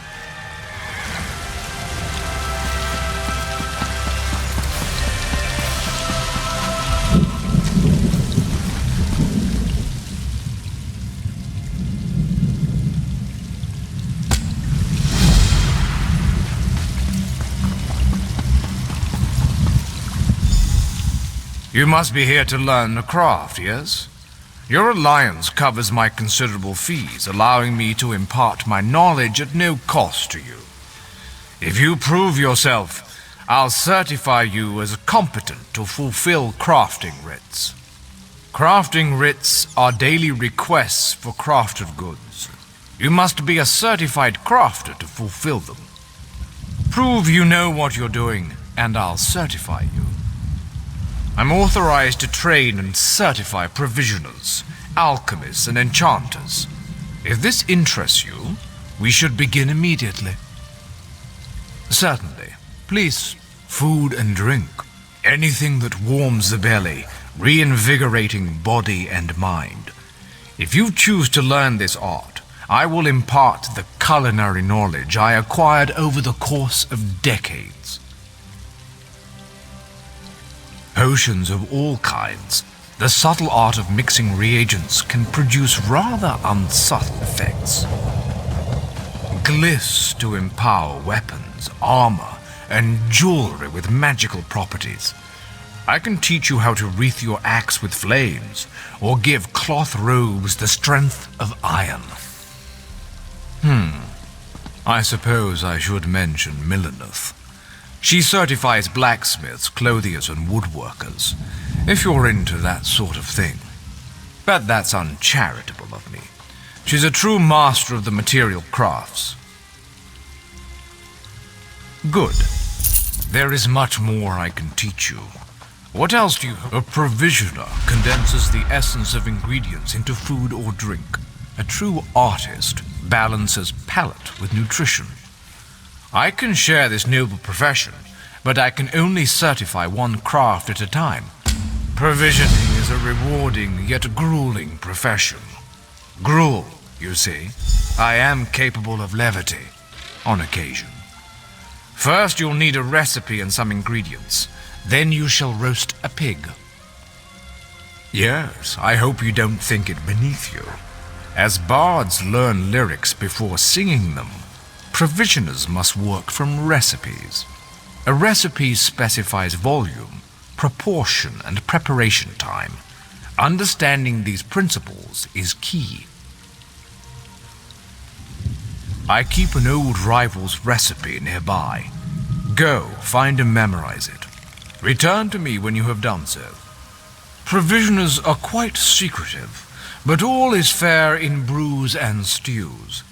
You must be here to learn the craft, yes? Your alliance covers my considerable fees, allowing me to impart my knowledge at no cost to you. If you prove yourself, I'll certify you as competent to fulfill crafting writs. Crafting writs are daily requests for crafted goods. You must be a certified crafter to fulfill them. Prove you know what you're doing, and I'll certify you. I'm authorized to train and certify provisioners, alchemists, and enchanters. If this interests you, we should begin immediately. Certainly. Please, food and drink. Anything that warms the belly, reinvigorating body and mind. If you choose to learn this art, I will impart the culinary knowledge I acquired over the course of decades. Potions of all kinds, the subtle art of mixing reagents can produce rather unsubtle effects. Glyphs to empower weapons, armor, and jewelry with magical properties. I can teach you how to wreath your axe with flames, or give cloth robes the strength of iron. I suppose I should mention Milleneth. She certifies blacksmiths, clothiers, and woodworkers, if you're into that sort of thing. But that's uncharitable of me. She's a true master of the material crafts. Good. There is much more I can teach you. What else do you... A provisioner condenses the essence of ingredients into food or drink. A true artist balances palate with nutrition. I can share this noble profession, but I can only certify one craft at a time. Provisioning is a rewarding yet grueling profession. Gruel, you see. I am capable of levity, on occasion. First, you'll need a recipe and some ingredients. Then you shall roast a pig. Yes, I hope you don't think it beneath you. As bards learn lyrics before singing them, provisioners must work from recipes. A recipe specifies volume, proportion, and preparation time. Understanding these principles is key. I keep an old rival's recipe nearby. Go, find and memorize it. Return to me when you have done so. Provisioners are quite secretive, but all is fair in brews and stews.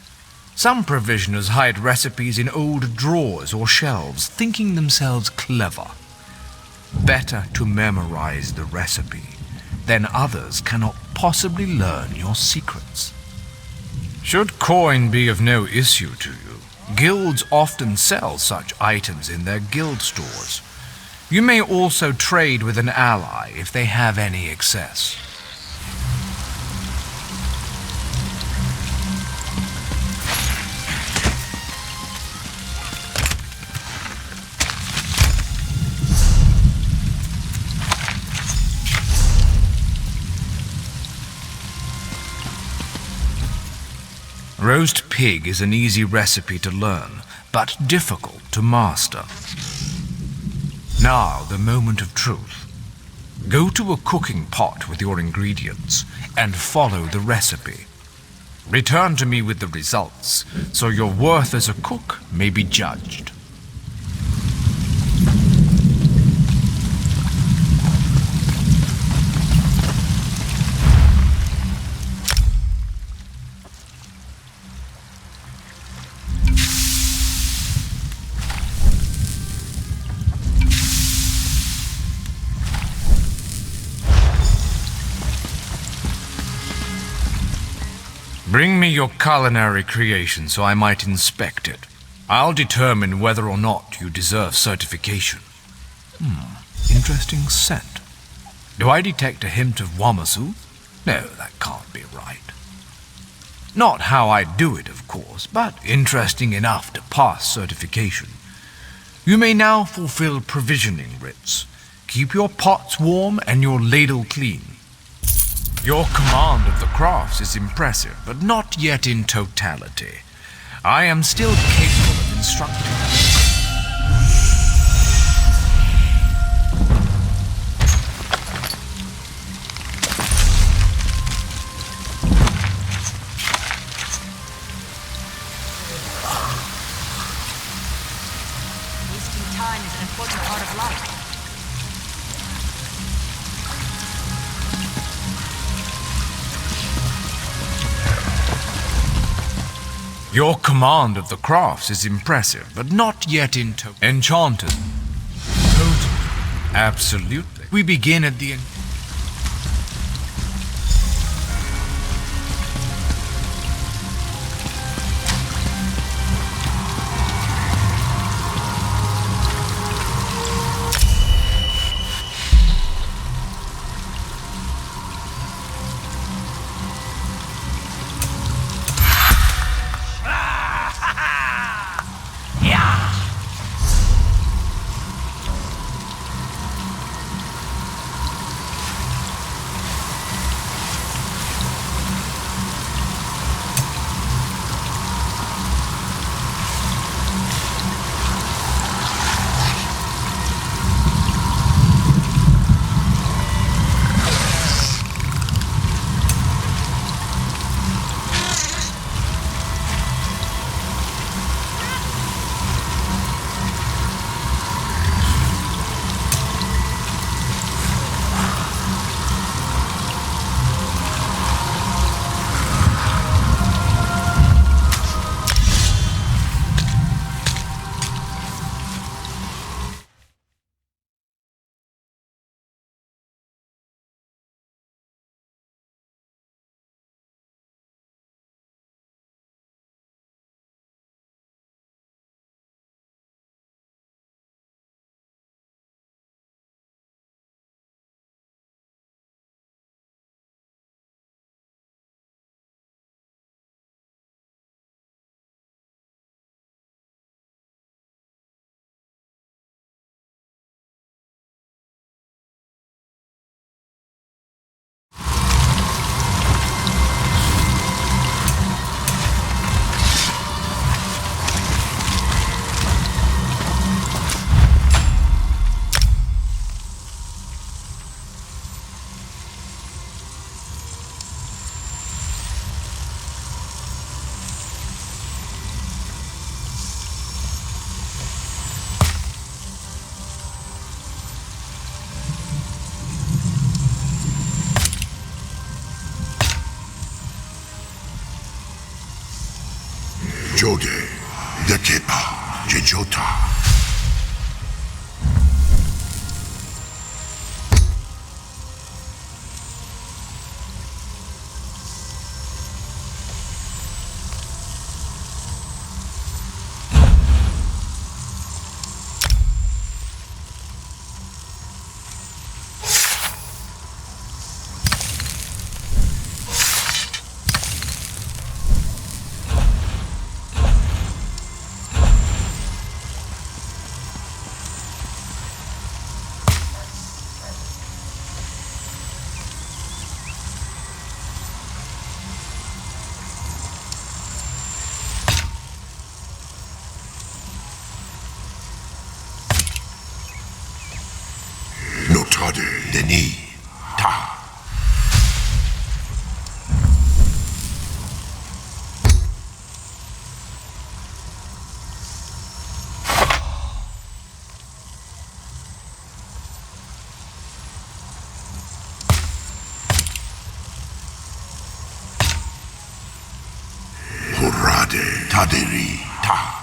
Some provisioners hide recipes in old drawers or shelves, thinking themselves clever. Better to memorize the recipe, then others cannot possibly learn your secrets. Should coin be of no issue to you, guilds often sell such items in their guild stores. You may also trade with an ally if they have any excess. Roast pig is an easy recipe to learn, but difficult to master. Now, the moment of truth. Go to a cooking pot with your ingredients and follow the recipe. Return to me with the results, so your worth as a cook may be judged. Bring me your culinary creation so I might inspect it. I'll determine whether or not you deserve certification. Interesting scent. Do I detect a hint of Wamasu? No, that can't be right. Not how I do it, of course, but interesting enough to pass certification. You may now fulfill provisioning writs. Keep your pots warm and your ladle clean. Your command of the crafts is impressive, but not yet in totality. I am still capable of instructing. time is an important part of life. Your command of the crafts is impressive, but not yet enchanted. Totally. Absolutely. We begin at the end. Jode, Dekepa, Jejota. Notade, Deni, Ta. Hurrade, Taderi, Ta.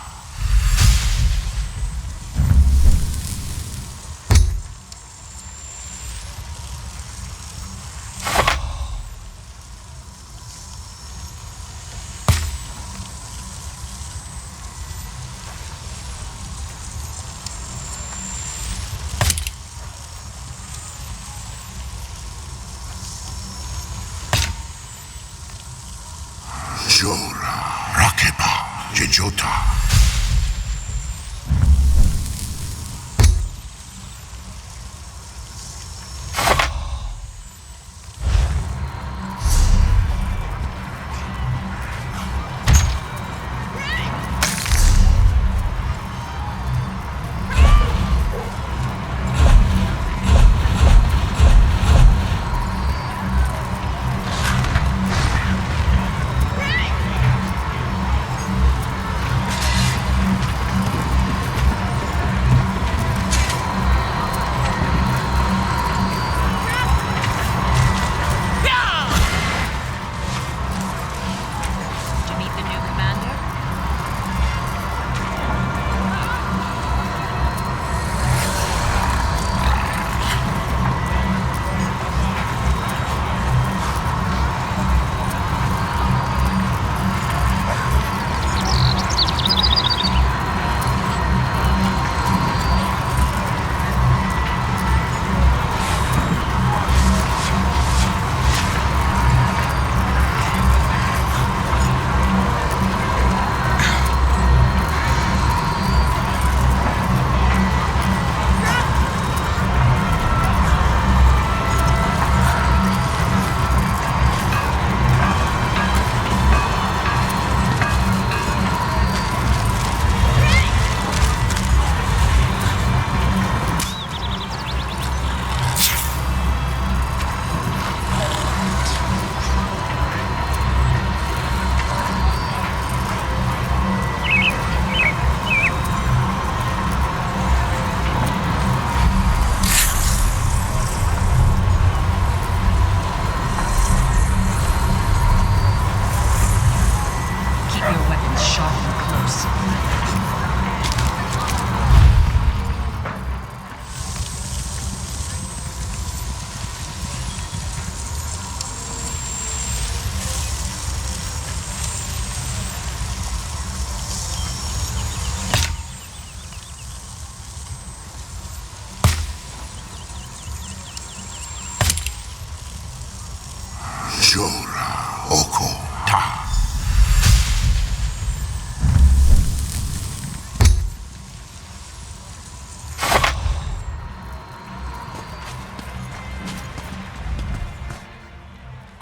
Jora, Rakepa, Jejota.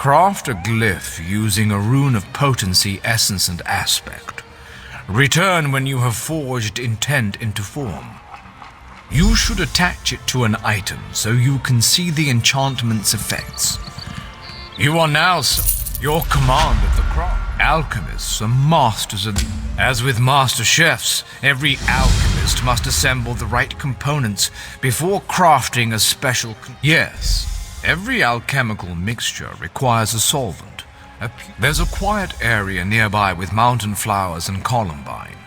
Craft a glyph using a rune of potency, essence, and aspect. Return when you have forged intent into form. You should attach it to an item so you can see the enchantment's effects. You are now your command of the craft. Alchemists are masters of... As with master chefs, every alchemist must assemble the right components before crafting a special... Yes, every alchemical mixture requires a solvent. There's a quiet area nearby with mountain flowers and columbine.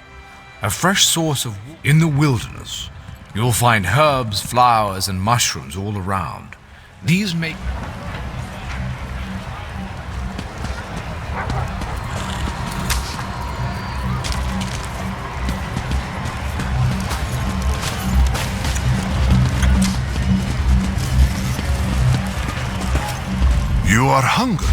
A fresh source of... In the wilderness, you'll find herbs, flowers, and mushrooms all around. These make... You are hungry.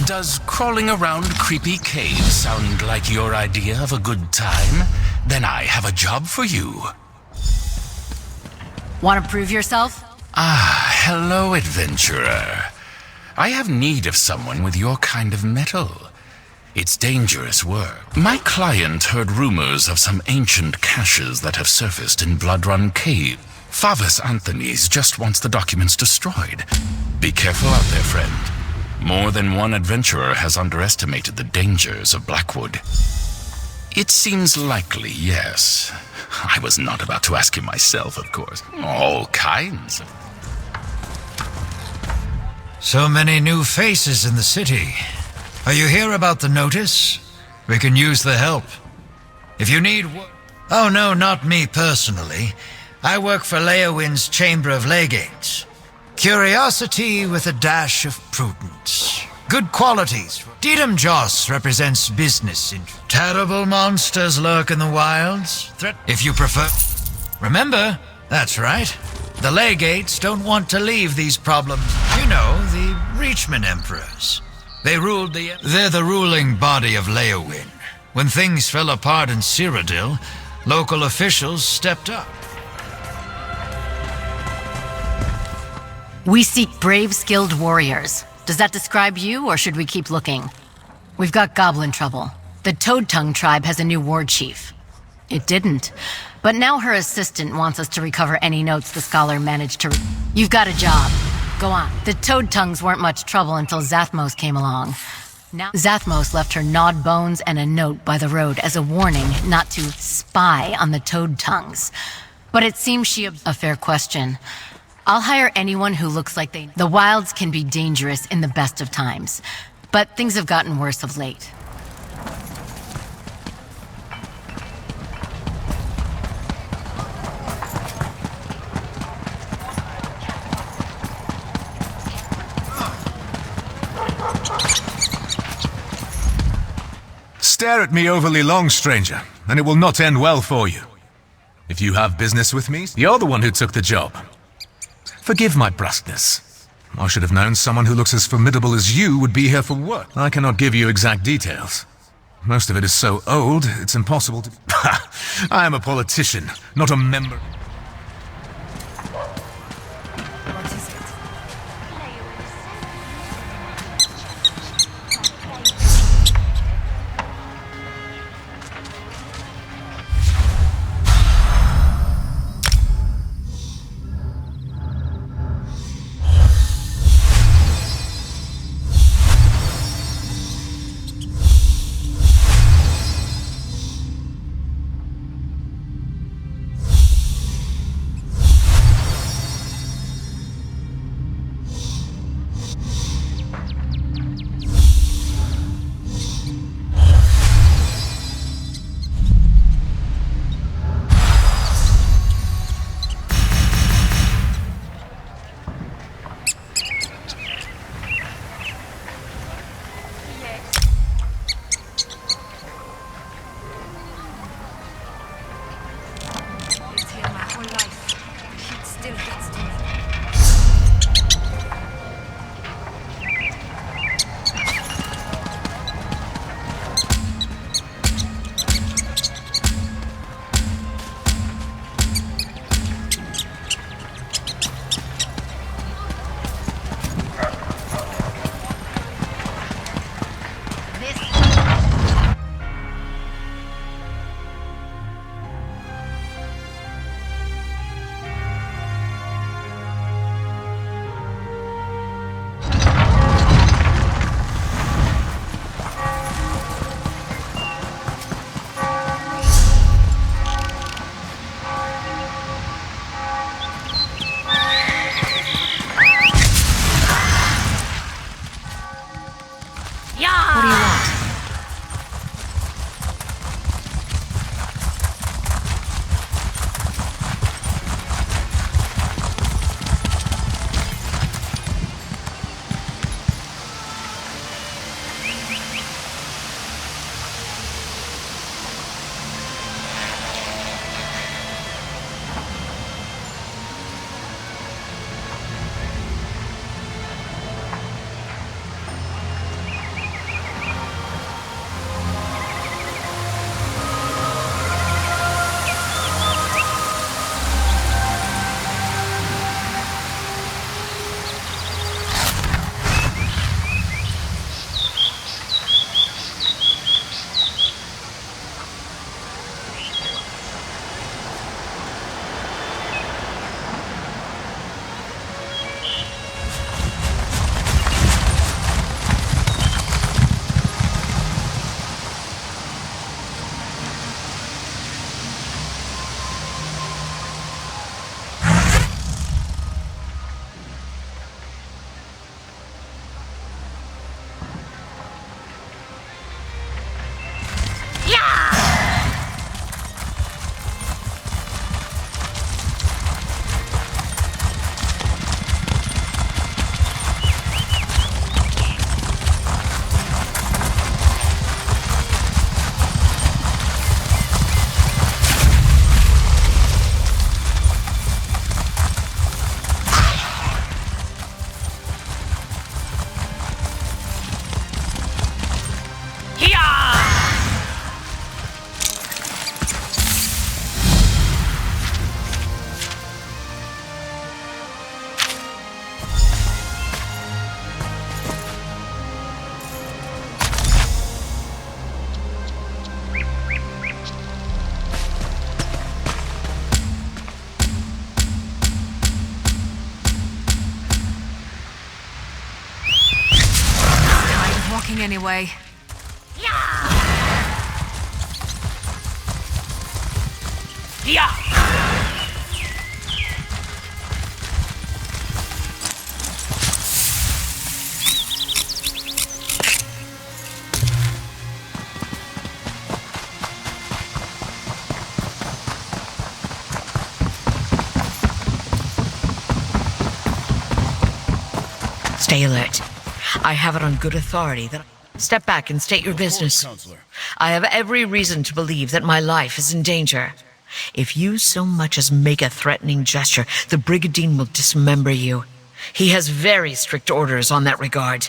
Does crawling around creepy caves sound like your idea of a good time? Then I have a job for you. Want to prove yourself? Ah, hello, adventurer. I have need of someone with your kind of metal. It's dangerous work. My client heard rumors of some ancient caches that have surfaced in Bloodrun Cave. Favus Anthony's just wants the documents destroyed. Be careful out there, friend. More than one adventurer has underestimated the dangers of Blackwood. It seems likely, yes. I was not about to ask him myself, of course. All kinds. So many new faces in the city. Are you here about the notice? We can use the help. If you need... Oh no, not me personally. I work for Leowin's Chamber of Legates. Curiosity with a dash of prudence. Good qualities. Dedam Joss represents business. Terrible monsters lurk in the wilds. If you prefer... Remember, that's right. The Legates don't want to leave these problems. You know, the Reachman Emperors. They ruled the... They're the ruling body of Leowin. When things fell apart in Cyrodiil, local officials stepped up. We seek brave, skilled warriors. Does that describe you, or should we keep looking? We've got goblin trouble. The Toad Tongue tribe has a new ward chief. It didn't. But now her assistant wants us to recover any notes the scholar managed to... You've got a job. Go on. The Toad Tongues weren't much trouble until Zathmos came along. Now Zathmos left her gnawed bones and a note by the road as a warning not to spy on the Toad Tongues. But it seems she... A fair question. I'll hire anyone who looks like they... The wilds can be dangerous in the best of times, but things have gotten worse of late. Stare at me overly long, stranger, and it will not end well for you. If you have business with me, you're the one who took the job. Forgive my brusqueness. I should have known someone who looks as formidable as you would be here for work. I cannot give you exact details. Most of it is so old, it's impossible to... I am a politician, not a member. anyway. Stay alert. I have it on good authority that... Step back and state your business. I have every reason to believe that my life is in danger. If you so much as make a threatening gesture, the Brigandine will dismember you. He has very strict orders on that regard.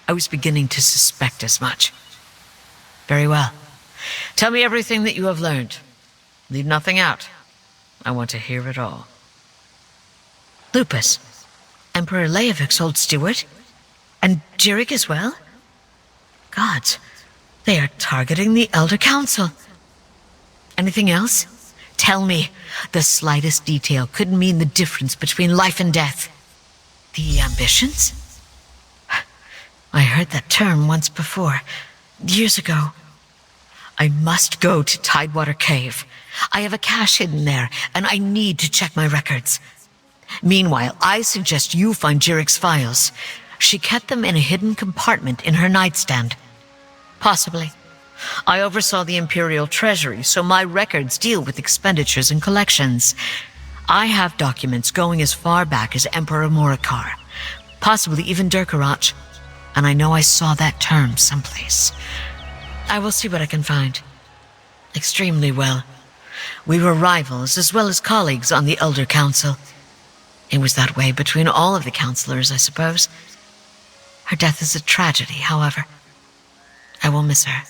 I was beginning to suspect as much. Very well. Tell me everything that you have learned. Leave nothing out. I want to hear it all. Lupus, Emperor Leovik's old steward? And Jirik as well? Gods, they are targeting the Elder Council. Anything else? Tell me. The slightest detail could mean the difference between life and death. The ambitions? I heard that term once before, years ago. I must go to Tidewater Cave. I have a cache hidden there, and I need to check my records. Meanwhile, I suggest you find Jirik's files. She kept them in a hidden compartment in her nightstand. Possibly. I oversaw the Imperial Treasury, so my records deal with expenditures and collections. I have documents going as far back as Emperor Morikar, possibly even Durkarach, and I know I saw that term someplace. I will see what I can find. Extremely well. We were rivals as well as colleagues on the Elder Council. It was that way between all of the counselors, I suppose. Her death is a tragedy, however. I will miss her.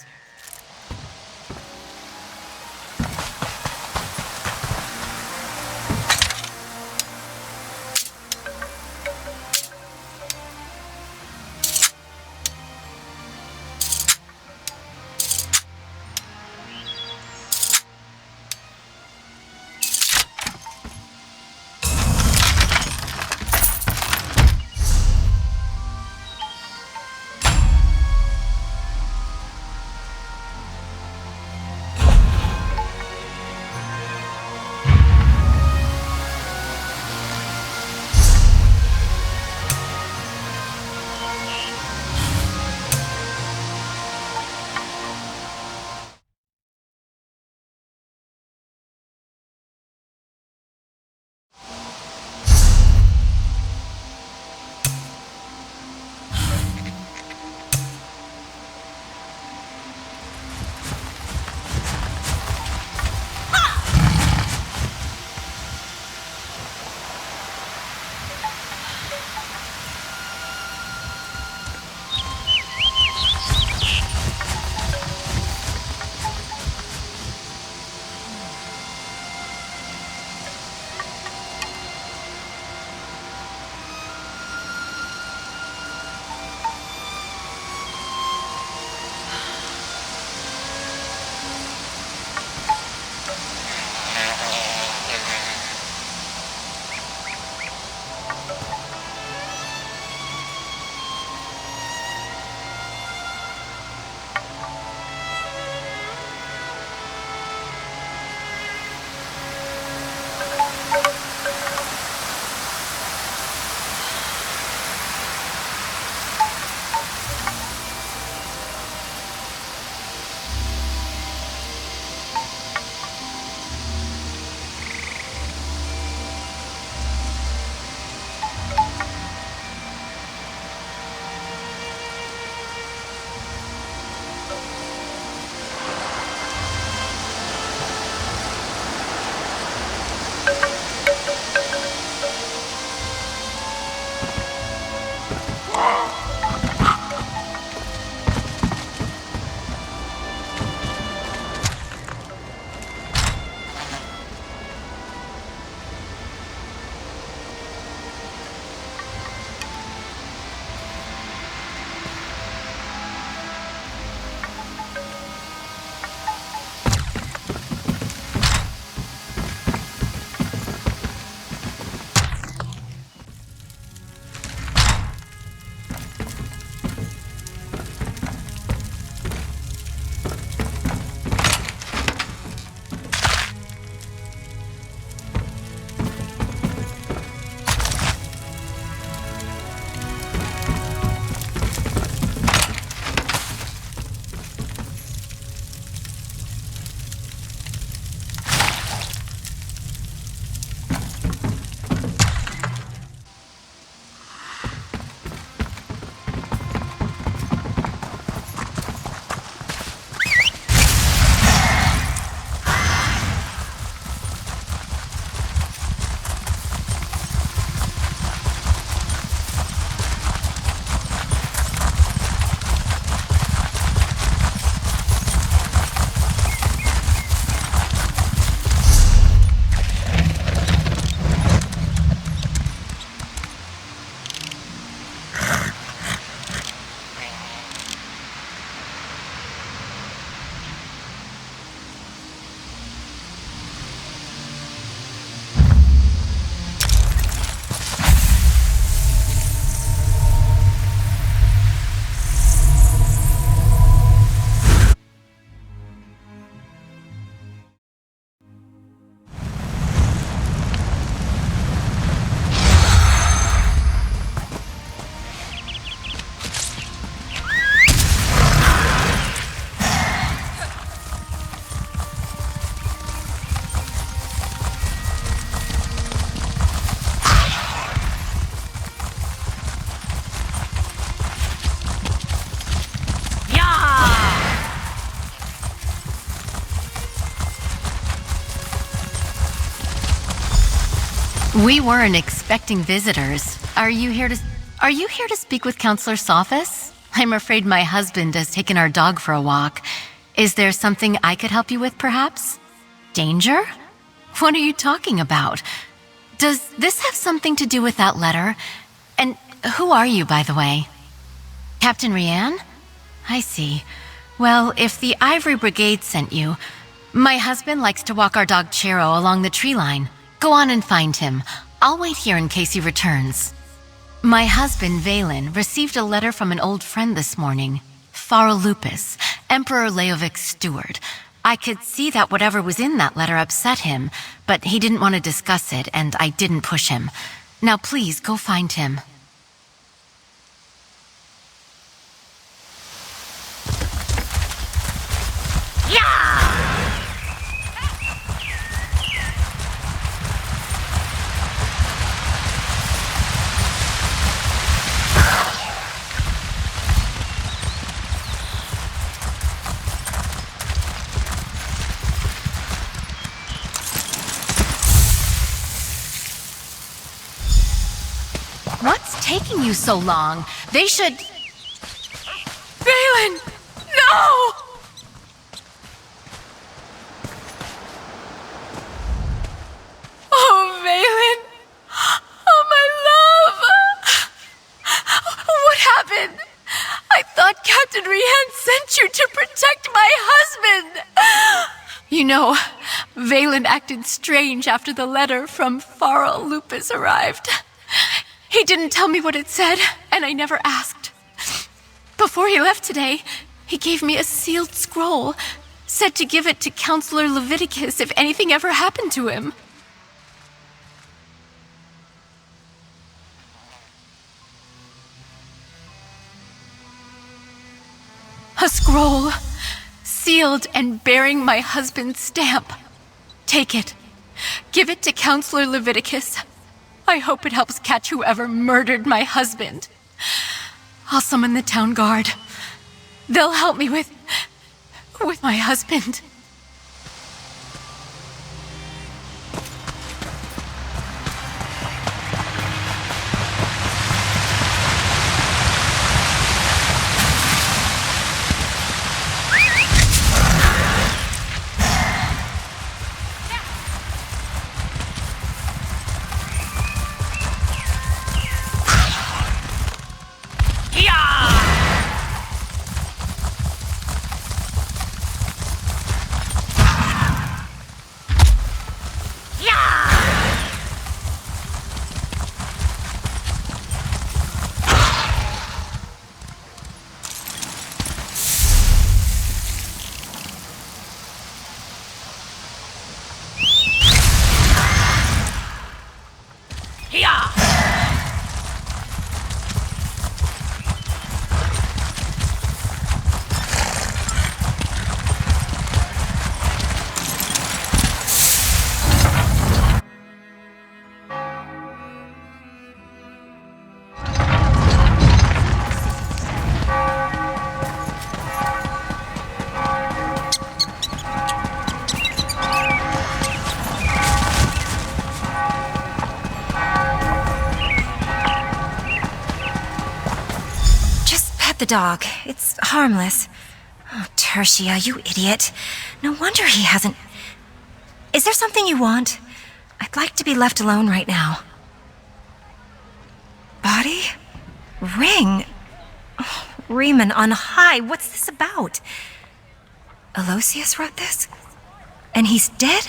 We weren't expecting visitors. Are you here to speak with Counselor Sophis? I'm afraid my husband has taken our dog for a walk. Is there something I could help you with, perhaps? Danger? What are you talking about? Does this have something to do with that letter? And who are you, by the way? Captain Rianne? I see. Well, if the Ivory Brigade sent you, my husband likes to walk our dog Chero along the tree line. Go on and find him. I'll wait here in case he returns. My husband, Valen, received a letter from an old friend this morning. Phara Lupus, Emperor Leovic's steward. I could see that whatever was in that letter upset him, but he didn't want to discuss it, and I didn't push him. Now please, go find him. What's taking you so long? They should... Valen! No! Oh, Valen! Oh, my love! What happened? I thought Captain Rianne sent you to protect my husband! You know, Valen acted strange after the letter from Phara Lupus arrived. He didn't tell me what it said, and I never asked. Before he left today, he gave me a sealed scroll, said to give it to Counselor Leviticus if anything ever happened to him. A scroll, sealed and bearing my husband's stamp. Take it. Give it to Counselor Leviticus. I hope it helps catch whoever murdered my husband. I'll summon the town guard. They'll help me with my husband. The dog. It's harmless. Oh, Tertia, you idiot. No wonder he hasn't... Is there something you want? I'd like to be left alone right now. Body? Ring? Oh, Riemann on high. What's this about? Aloysius wrote this? And he's dead?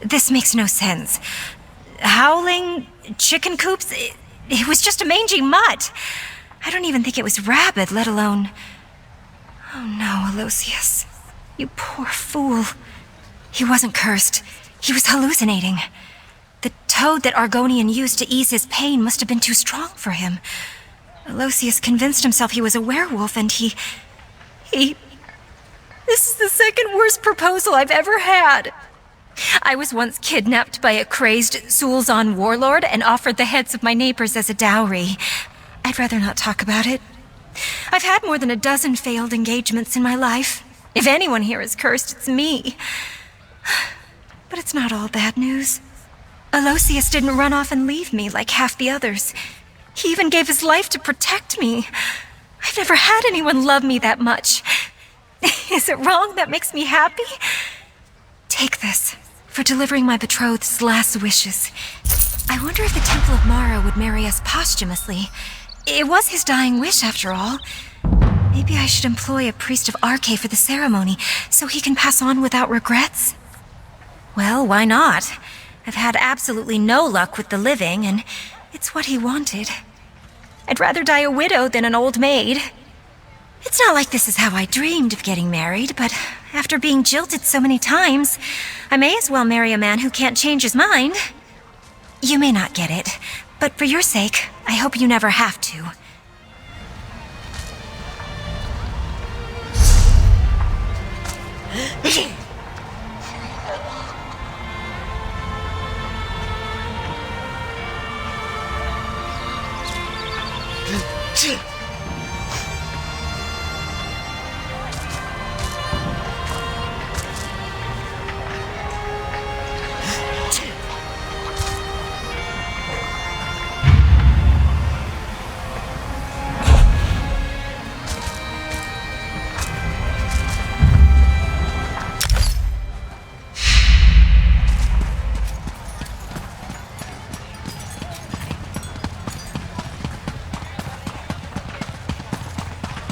This makes no sense. Howling? Chicken coops? It was just a mangy mutt. I don't even think it was rabid, let alone... Oh no, Aloysius. You poor fool. He wasn't cursed. He was hallucinating. The toad that Argonian used to ease his pain must have been too strong for him. Aloysius convinced himself he was a werewolf, and he... This is the second worst proposal I've ever had. I was once kidnapped by a crazed Zulzan warlord and offered the heads of my neighbors as a dowry. I'd rather not talk about it. I've had more than a dozen failed engagements in my life. If anyone here is cursed, it's me. But it's not all bad news. Aloysius didn't run off and leave me like half the others. He even gave his life to protect me. I've never had anyone love me that much. Is it wrong that makes me happy? Take this, for delivering my betrothed's last wishes. I wonder if the Temple of Mara would marry us posthumously. It was his dying wish, after all. Maybe I should employ a priest of Arche for the ceremony, so he can pass on without regrets? Well, why not? I've had absolutely no luck with the living, and it's what he wanted. I'd rather die a widow than an old maid. It's not like this is how I dreamed of getting married, but after being jilted so many times, I may as well marry a man who can't change his mind. You may not get it, but for your sake, I hope you never have to.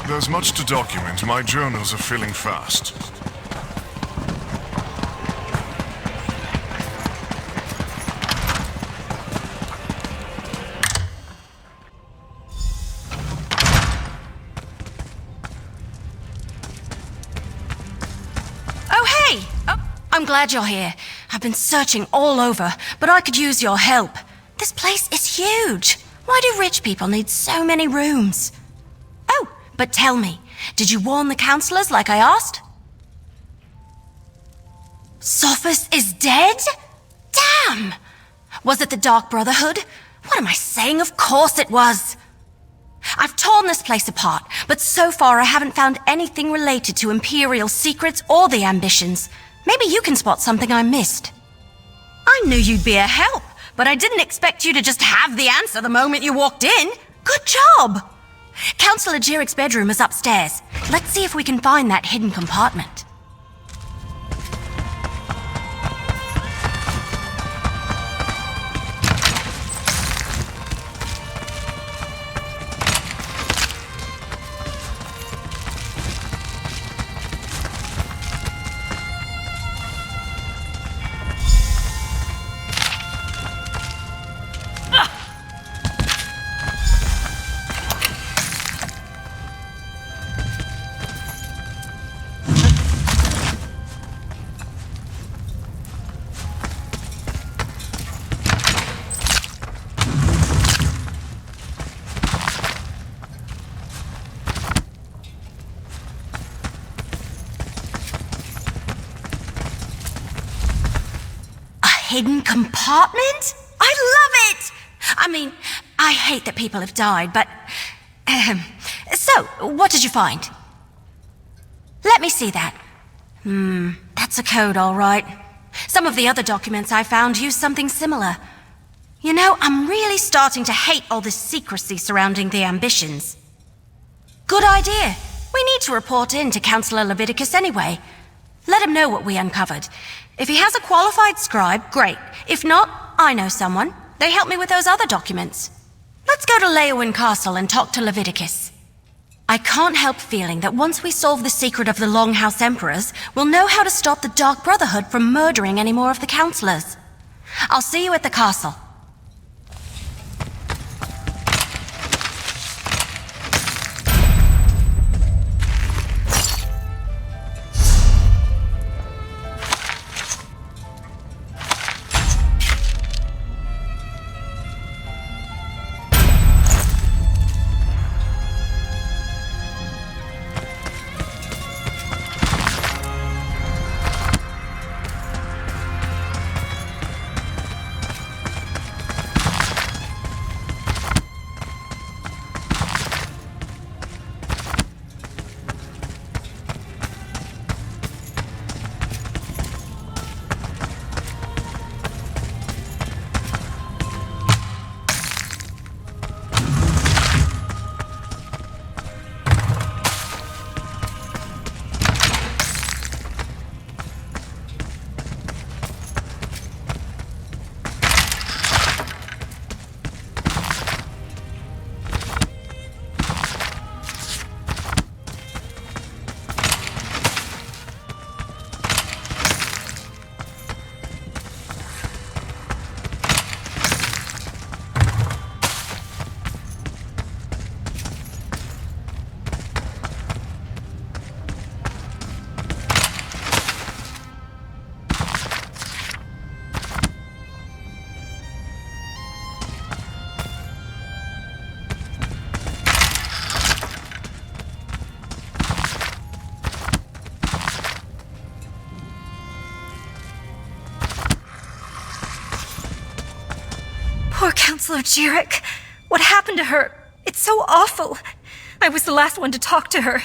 There's much to document. My journals are filling fast. Oh, hey! Oh, I'm glad you're here. I've been searching all over, but I could use your help. This place is huge. Why do rich people need so many rooms? Oh, but tell me, did you warn the counselors like I asked? Sophus is dead? Damn! Was it the Dark Brotherhood? What am I saying? Of course it was. I've torn this place apart, but so far I haven't found anything related to Imperial secrets or the ambitions. Maybe you can spot something I missed. I knew you'd be a help, but I didn't expect you to just have the answer the moment you walked in. Good job! Counselor Jirik's bedroom is upstairs. Let's see if we can find that hidden compartment. Hidden compartment? I love it! I mean, I hate that people have died, but... So, what did you find? Let me see that. That's a code, all right. Some of the other documents I found use something similar. You know, I'm really starting to hate all this secrecy surrounding the ambitions. Good idea. We need to report in to Counselor Leviticus anyway. Let him know what we uncovered. If he has a qualified scribe, great. If not, I know someone. They helped me with those other documents. Let's go to Leowyn Castle and talk to Leviticus. I can't help feeling that once we solve the secret of the Longhouse Emperors, we'll know how to stop the Dark Brotherhood from murdering any more of the counselors. I'll see you at the castle. Counselor Jirik. What happened to her? It's so awful. I was the last one to talk to her.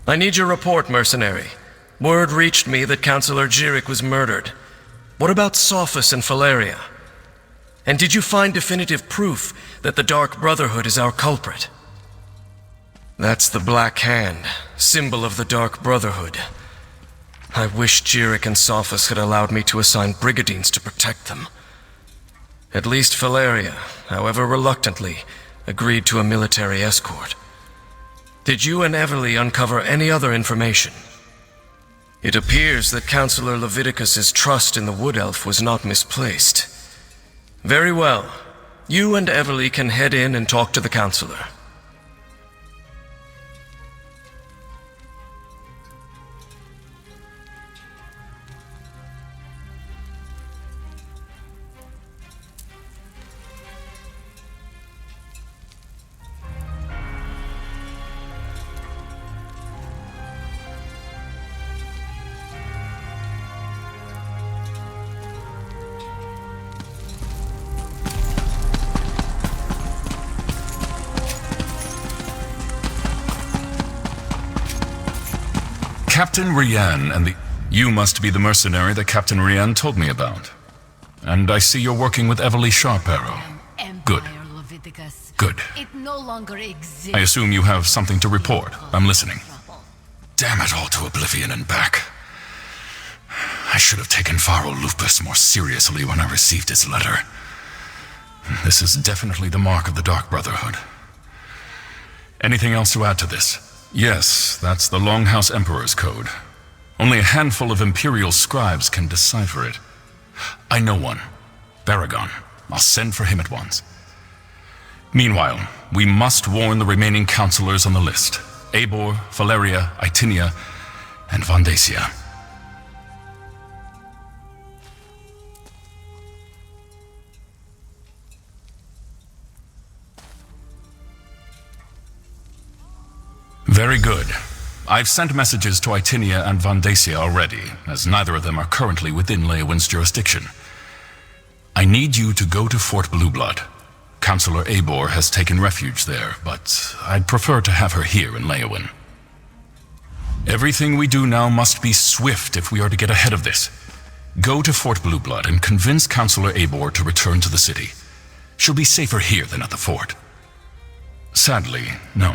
I need your report, mercenary. Word reached me that Counselor Jirik was murdered. What about Sophus and Valeria? And did you find definitive proof that the Dark Brotherhood is our culprit? That's the Black Hand, symbol of the Dark Brotherhood. I wish Jirik and Sophus had allowed me to assign brigadines to protect them. At least Valeria, however reluctantly, agreed to a military escort. Did you and Everly uncover any other information? It appears that Counselor Leviticus's trust in the Wood Elf was not misplaced. Very well. You and Everly can head in and talk to the Counselor. Captain Rian and the... You must be the mercenary that Captain Rian told me about. And I see you're working with Everly Sharparrow. Good. Good. It no longer exists. I assume you have something to report. I'm listening. Damn it all to oblivion and back. I should have taken Pharaoh Lupus more seriously when I received his letter. This is definitely the mark of the Dark Brotherhood. Anything else to add to this? Yes, that's the Longhouse Emperor's code. Only a handful of Imperial scribes can decipher it. I know one. Baragon. I'll send for him at once. Meanwhile, we must warn the remaining counselors on the list. Eibor, Valeria, Itinia, and Vandacia. Very good. I've sent messages to Itinia and Vandacia already, as neither of them are currently within Leowin's jurisdiction. I need you to go to Fort Blueblood. Counselor Eibor has taken refuge there, but I'd prefer to have her here in Leowin. Everything we do now must be swift if we are to get ahead of this. Go to Fort Blueblood and convince Counselor Eibor to return to the city. She'll be safer here than at the fort. Sadly, no.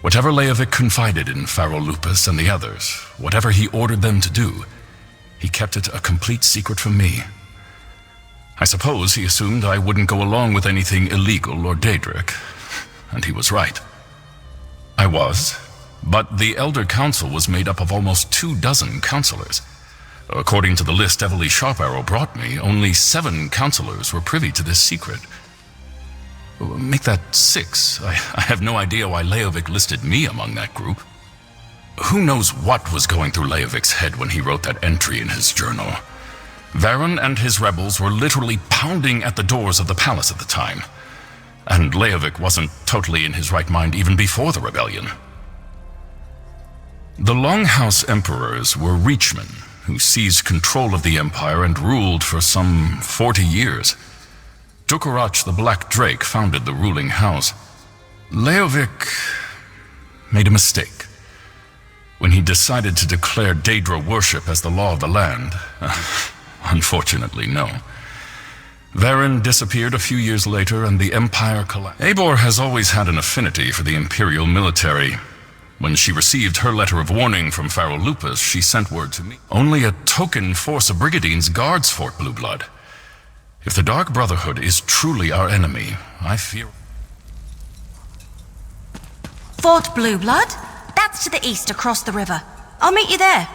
Whatever Leovic confided in Pharaoh Lupus and the others, whatever he ordered them to do, he kept it a complete secret from me. I suppose he assumed I wouldn't go along with anything illegal or Daedric, and he was right. I was, but the Elder Council was made up of almost 24 counselors. According to the list Everly Sharparrow brought me, only 7 counselors were privy to this secret. Make that 6. I have no idea why Leovic listed me among that group. Who knows what was going through Leovic's head when he wrote that entry in his journal? Varen and his rebels were literally pounding at the doors of the palace at the time. And Leovic wasn't totally in his right mind even before the rebellion. The Longhouse Emperors were Reachmen, who seized control of the Empire and ruled for some 40 years. Dukarach the Black Drake founded the ruling house. Leovic made a mistake. When he decided to declare Daedra worship as the law of the land, unfortunately, no. Varen disappeared a few years later and the Empire collapsed. Eibor has always had an affinity for the Imperial military. When she received her letter of warning from Pharaoh Lupus, she sent word to me. Only a token force of Brigadines guards Fort Blue Blood. If the Dark Brotherhood is truly our enemy, I fear... Fort Blue Blood? That's to the east across the river. I'll meet you there.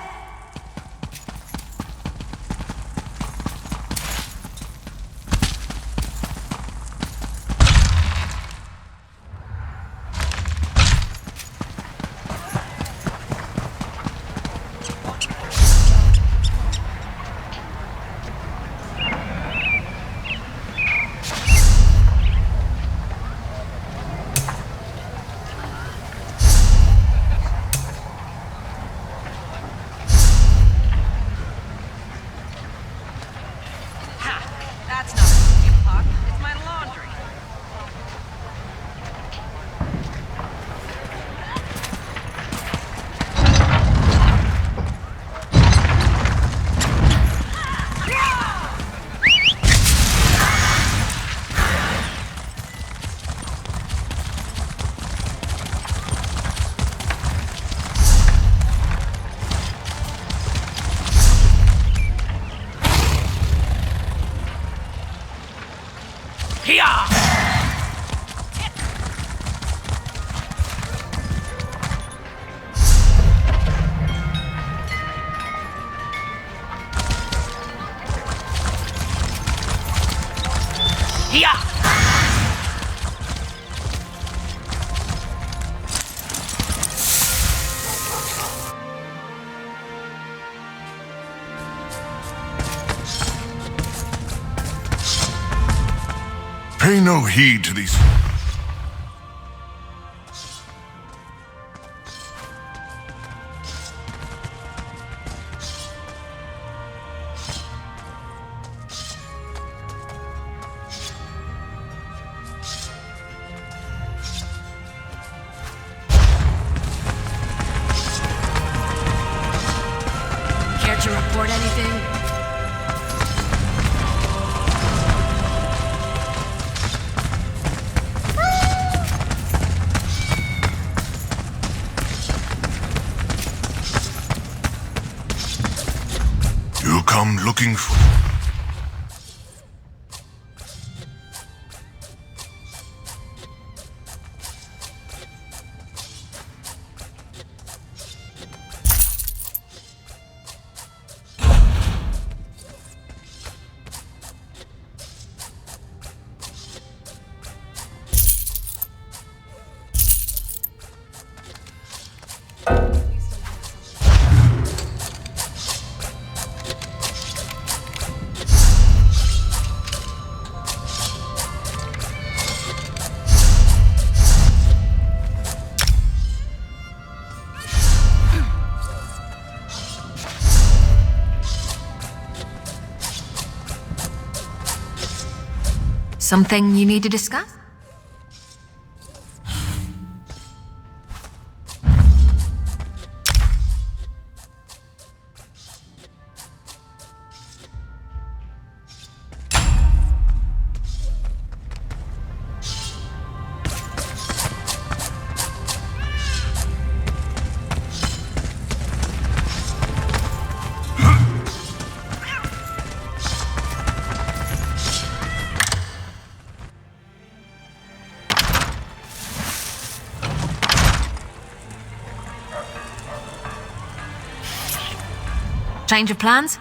Pay no heed to these... Care to report anything? You come looking for... Something you need to discuss? Change of plans?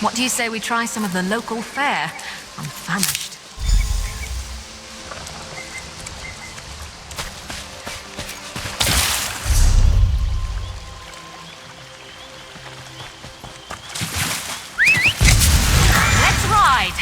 What do you say we try some of the local fare? I'm famished. Let's ride!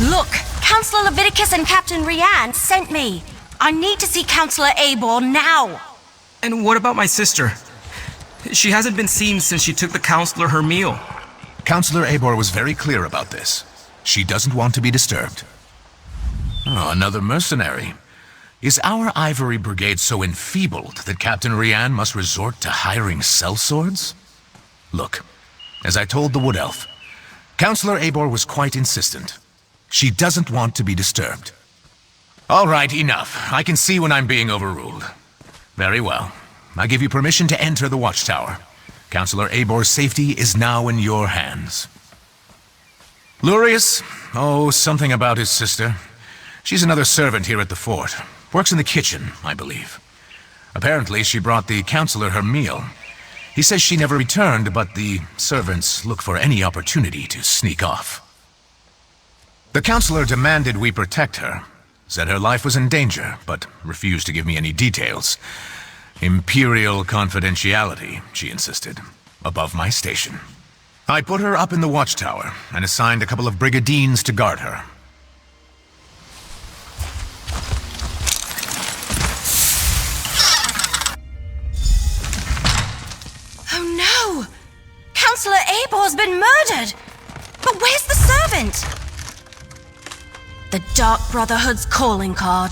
Look! Counselor Leviticus and Captain Rianne sent me! I need to see Counselor Abor now! And what about my sister? She hasn't been seen since she took the counselor her meal. Counselor Abor was very clear about this. She doesn't want to be disturbed. Oh, another mercenary. Is our Ivory Brigade so enfeebled that Captain Rianne must resort to hiring sellswords? Look, as I told the Wood Elf, Counselor Abor was quite insistent. She doesn't want to be disturbed. All right, enough. I can see when I'm being overruled. Very well. I give you permission to enter the watchtower. Counselor Abor's safety is now in your hands. Lurius? Oh, something about his sister. She's another servant here at the fort. Works in the kitchen, I believe. Apparently, she brought the counselor her meal. He says she never returned, but the servants look for any opportunity to sneak off. The counselor demanded we protect her, said her life was in danger, but refused to give me any details. Imperial confidentiality, she insisted, above my station. I put her up in the watchtower and assigned a couple of brigadines to guard her. Oh no! Counselor Abor's been murdered! But where's the servant? The Dark Brotherhood's calling card.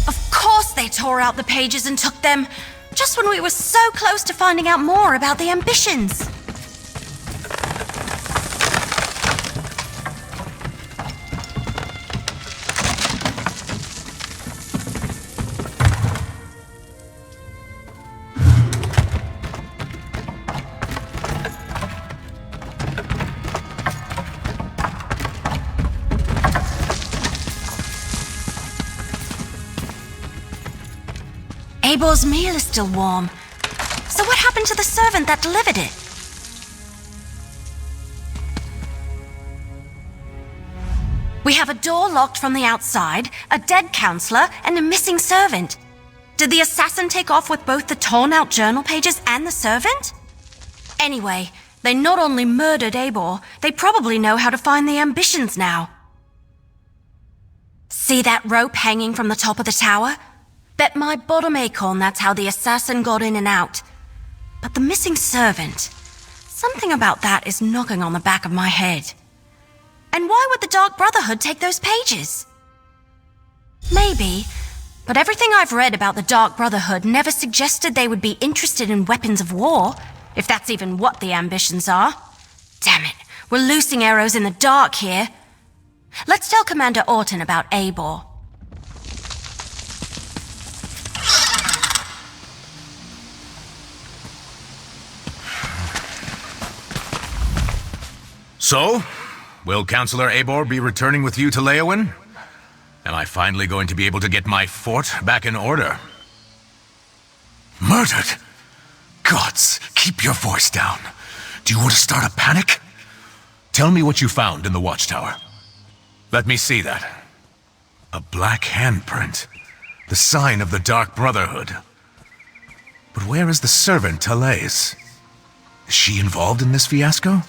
Of course they tore out the pages and took them, just when we were so close to finding out more about the ambitions. Abor's meal is still warm. So what happened to the servant that delivered it? We have a door locked from the outside, a dead counselor, and a missing servant. Did the assassin take off with both the torn-out journal pages and the servant? Anyway, they not only murdered Abor, they probably know how to find the ambitions now. See that rope hanging from the top of the tower? Bet my bottom acorn that's how the assassin got in and out. But the missing servant, something about that is knocking on the back of my head. And why would the Dark Brotherhood take those pages? Maybe, but everything I've read about the Dark Brotherhood never suggested they would be interested in weapons of war, if that's even what the ambitions are. Damn it, we're loosing arrows in the dark here. Let's tell Commander Orton about Abor. So, will Counselor Abor be returning with you to Leowin? Am I finally going to be able to get my fort back in order? Murdered? Gods, keep your voice down. Do you want to start a panic? Tell me what you found in the watchtower. Let me see that. A black handprint. The sign of the Dark Brotherhood. But where is the servant, Playz? Is she involved in this fiasco?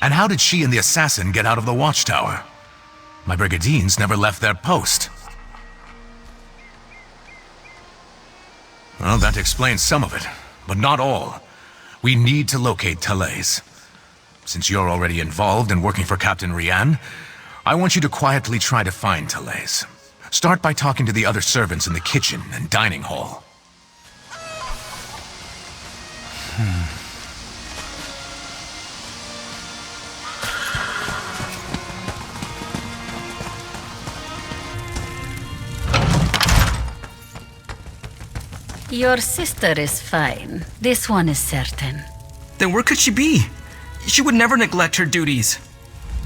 And how did she and the assassin get out of the watchtower? My brigandines never left their post. Well, that explains some of it, but not all. We need to locate Playz. Since you're already involved and working for Captain Rian, I want you to quietly try to find Playz. Start by talking to the other servants in the kitchen and dining hall. Your sister is fine. This one is certain. Then where could she be? She would never neglect her duties.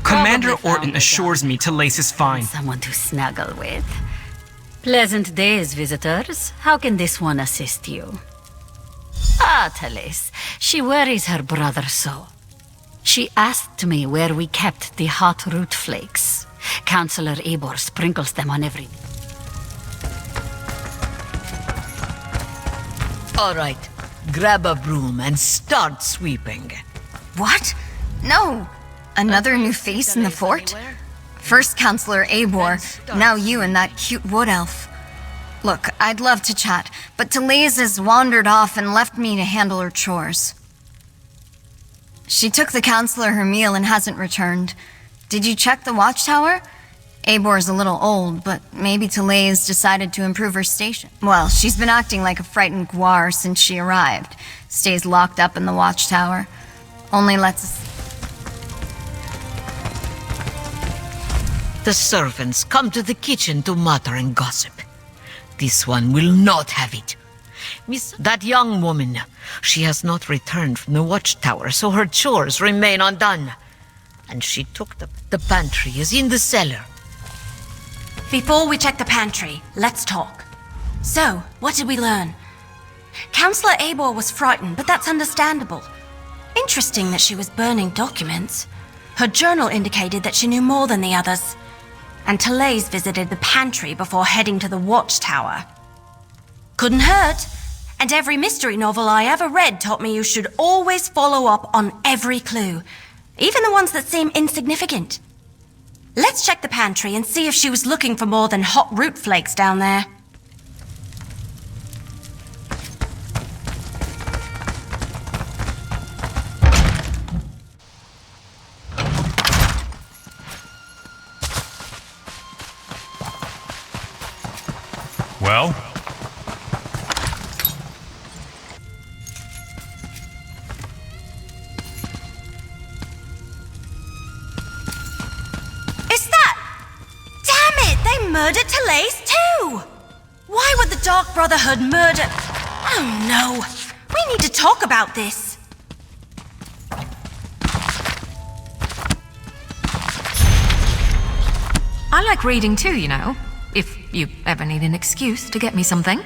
Commander Orton assures me Playz is fine. Someone to snuggle with. Pleasant days, visitors. How can this one assist you? Ah, Playz. She worries her brother so. She asked me where we kept the hot root flakes. Counselor Eibor sprinkles them on every... All right, grab a broom and start sweeping. What? No! Another new face in the fort? First Counselor Eibor, now you and that cute wood elf. Look, I'd love to chat, but Playz has wandered off and left me to handle her chores. She took the counselor her meal and hasn't returned. Did you check the watchtower? Eibor's a little old, but maybe Playz decided to improve her station. Well, she's been acting like a frightened guar since she arrived. Stays locked up in the watchtower. Only lets us... The servants come to the kitchen to mutter and gossip. This one will not have it. That young woman, she has not returned from the watchtower, so her chores remain undone. And she took the pantry is in the cellar. Before we check the pantry, let's talk. So, what did we learn? Counselor Eibor was frightened, but that's understandable. Interesting that she was burning documents. Her journal indicated that she knew more than the others. And Playz visited the pantry before heading to the watchtower. Couldn't hurt. And every mystery novel I ever read taught me you should always follow up on every clue, even the ones that seem insignificant. Let's check the pantry and see if she was looking for more than hot root flakes down there. Well? Murdered Playz too! Why would the Dark Brotherhood murder... Oh no! We need to talk about this! I like reading too, you know. If you ever need an excuse to get me something.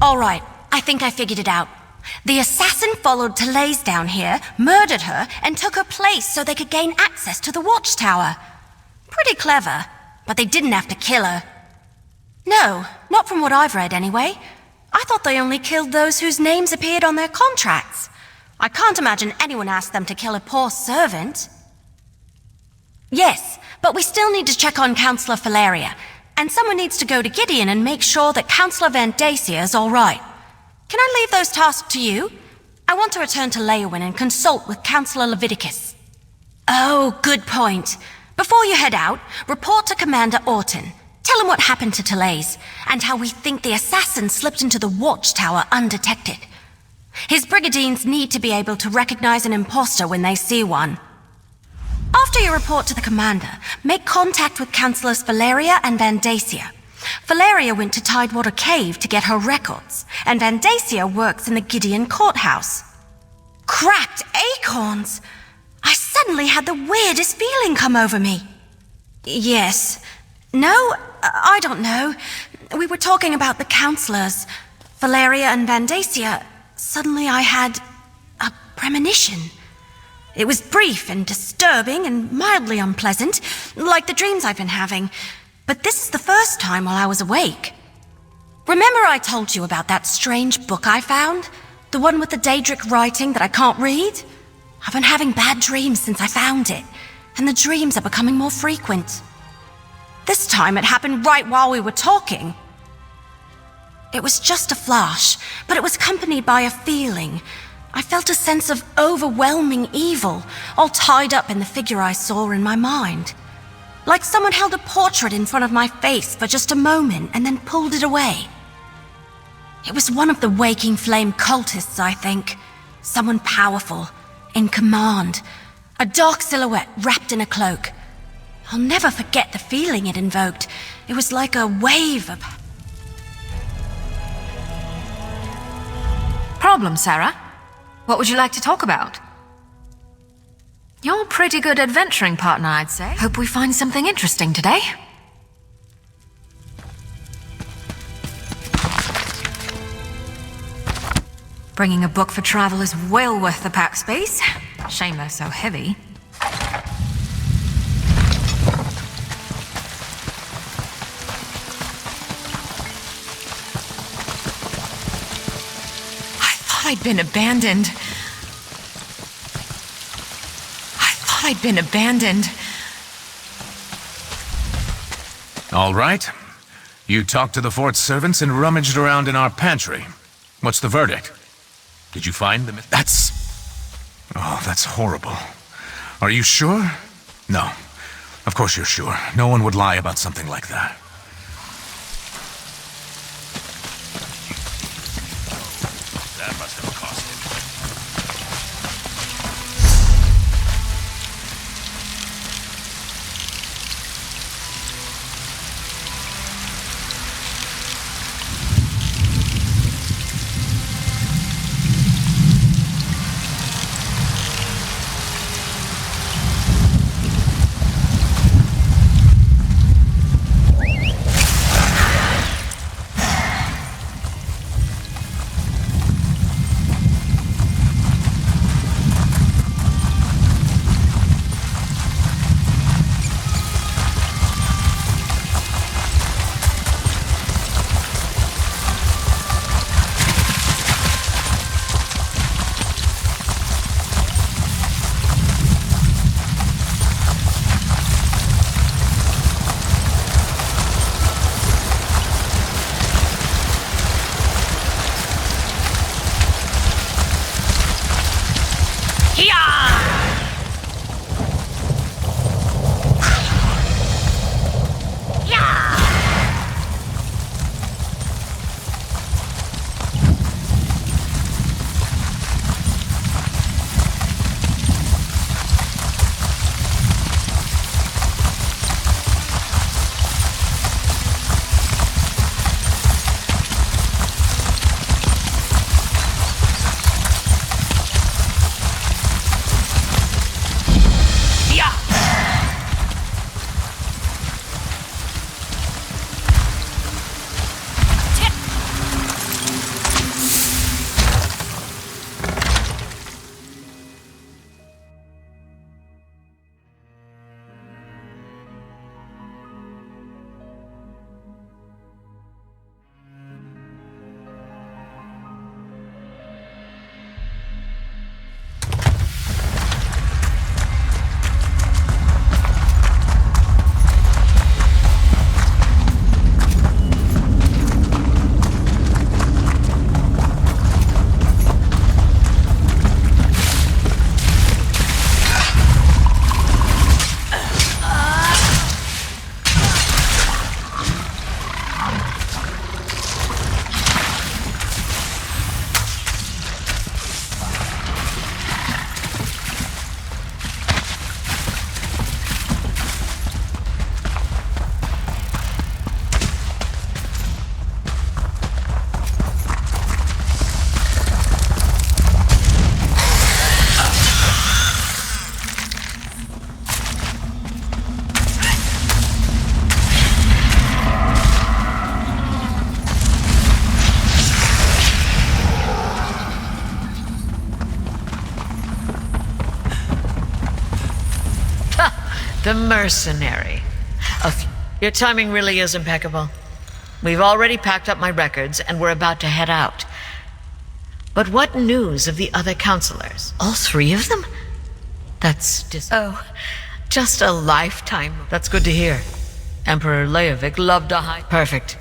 Alright, I think I figured it out. The assassin followed Playz down here, murdered her, and took her place so they could gain access to the watchtower. Pretty clever, but they didn't have to kill her. No, not from what I've read anyway. I thought they only killed those whose names appeared on their contracts. I can't imagine anyone asked them to kill a poor servant. Yes, but we still need to check on Counselor Valeria, and someone needs to go to Gideon and make sure that Counselor Vandacia is all right. Can I leave those tasks to you? I want to return to Leowyn and consult with Counselor Leviticus. Oh, good point. Before you head out, report to Commander Orton. Tell him what happened to Playz, and how we think the assassin slipped into the watchtower undetected. His brigandines need to be able to recognize an imposter when they see one. After you report to the commander, make contact with Counselors Valeria and Vandacia. Valeria went to Tidewater Cave to get her records, and Vandacia works in the Gideon courthouse. Cracked acorns! I suddenly had the weirdest feeling come over me. Yes. No, I don't know. We were talking about the counselors. Valeria and Vandacia, suddenly I had a premonition. It was brief and disturbing and mildly unpleasant, like the dreams I've been having. But this is the first time while I was awake. Remember I told you about that strange book I found? The one with the Daedric writing that I can't read? I've been having bad dreams since I found it, and the dreams are becoming more frequent. This time it happened right while we were talking. It was just a flash, but it was accompanied by a feeling. I felt a sense of overwhelming evil, all tied up in the figure I saw in my mind. Like someone held a portrait in front of my face for just a moment and then pulled it away. It was one of the Waking Flame cultists, I think. Someone powerful, in command. A dark silhouette wrapped in a cloak. I'll never forget the feeling it invoked. It was like a wave of... Problem, Sarah? What would you like to talk about? You're a pretty good adventuring partner, I'd say. Hope we find something interesting today. Bringing a book for travel is well worth the pack space. Shame they're so heavy. I'd been abandoned. I thought I'd been abandoned. All right. You talked to the fort's servants and rummaged around in our pantry. What's the verdict? Did you find the... Oh, that's horrible. Are you sure? No. Of course you're sure. No one would lie about something like that. That must have cost him. the mercenary. Your timing really is impeccable. We've already packed up my records, and we're about to head out. But what news of the other counselors? All 3 of them? That's just a lifetime. That's good to hear. Emperor Leovic loved a high... Perfect.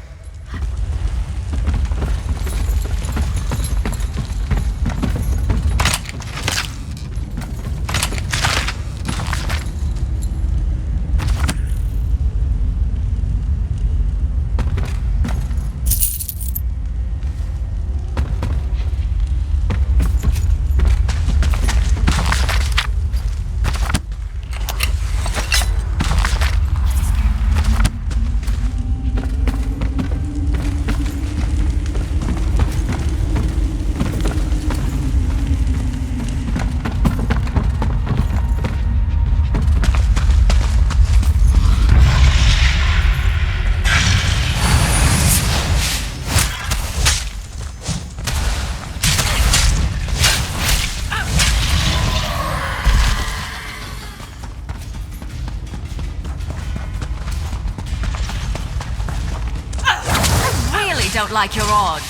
Don't like your odds.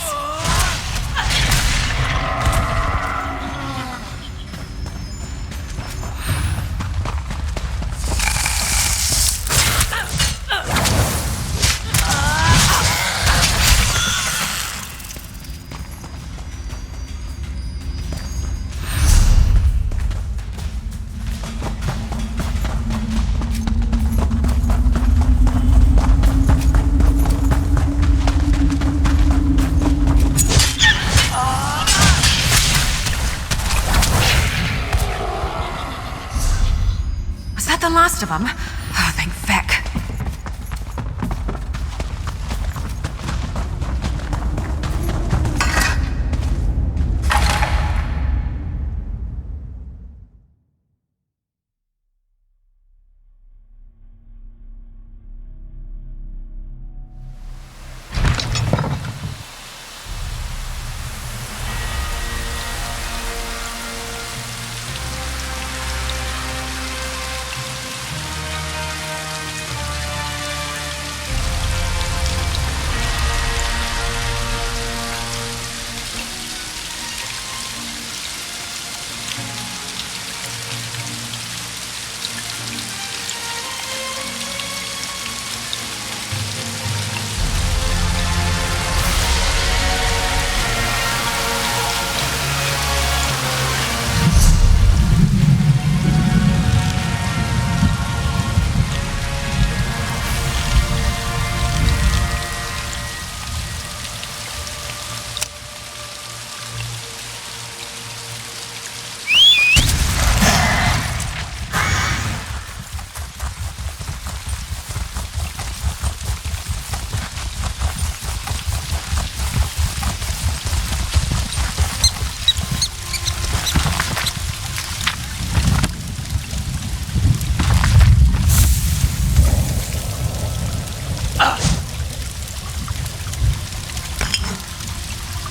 The last of them? Oh, thank feck.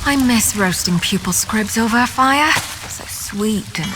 I miss roasting pupil scribs over a fire. So sweet and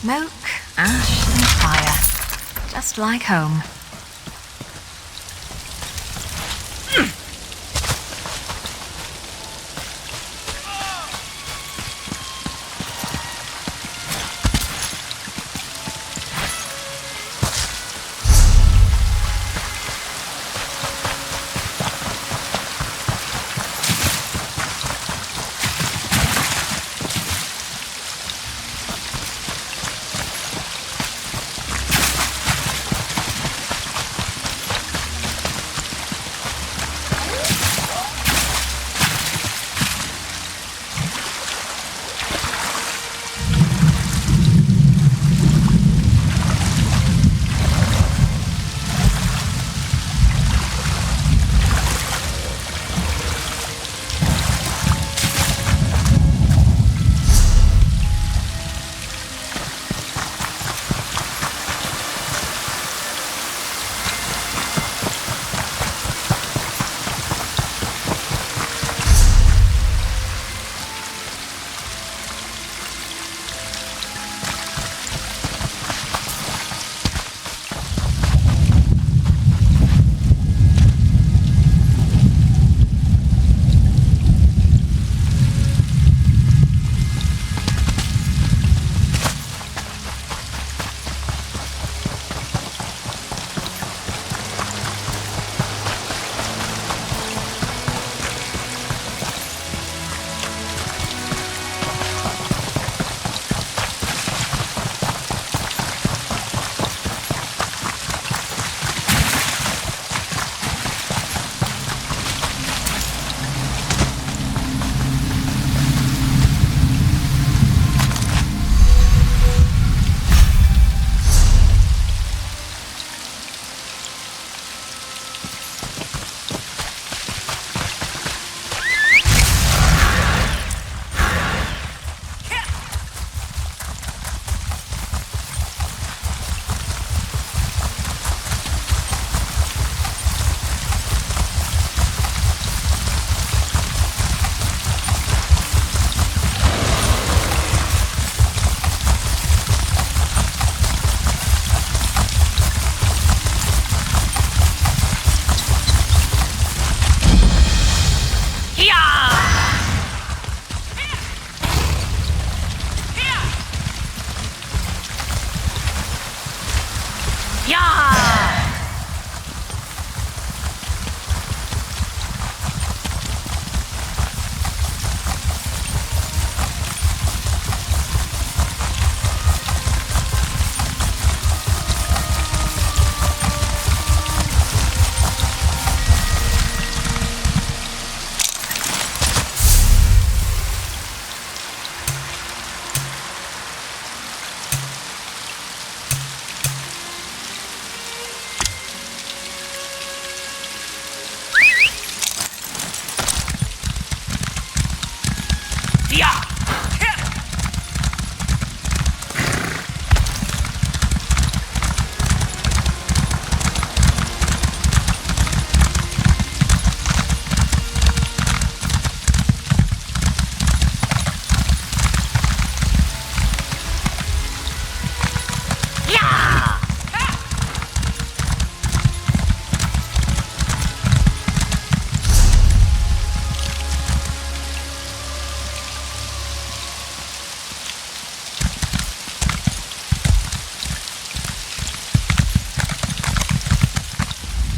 Smoke, ash, and fire. Just like home.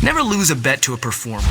Never lose a bet to a performer.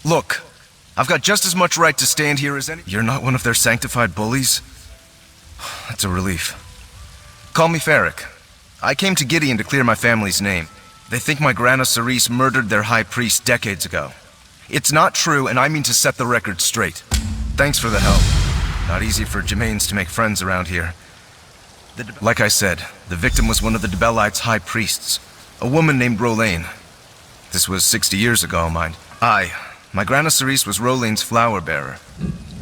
Look, I've got just as much right to stand here as any... You're not one of their sanctified bullies? That's a relief. Call me Ferric. I came to Gideon to clear my family's name. They think my Grana Cerise murdered their high priest decades ago. It's not true, and I mean to set the record straight. Thanks for the help. Not easy for Gemains to make friends around here. Like I said, the victim was one of the Debellites' high priests, a woman named Rolaine. This was 60 years ago, mind. My Grana Cerise was Rolane's flower bearer.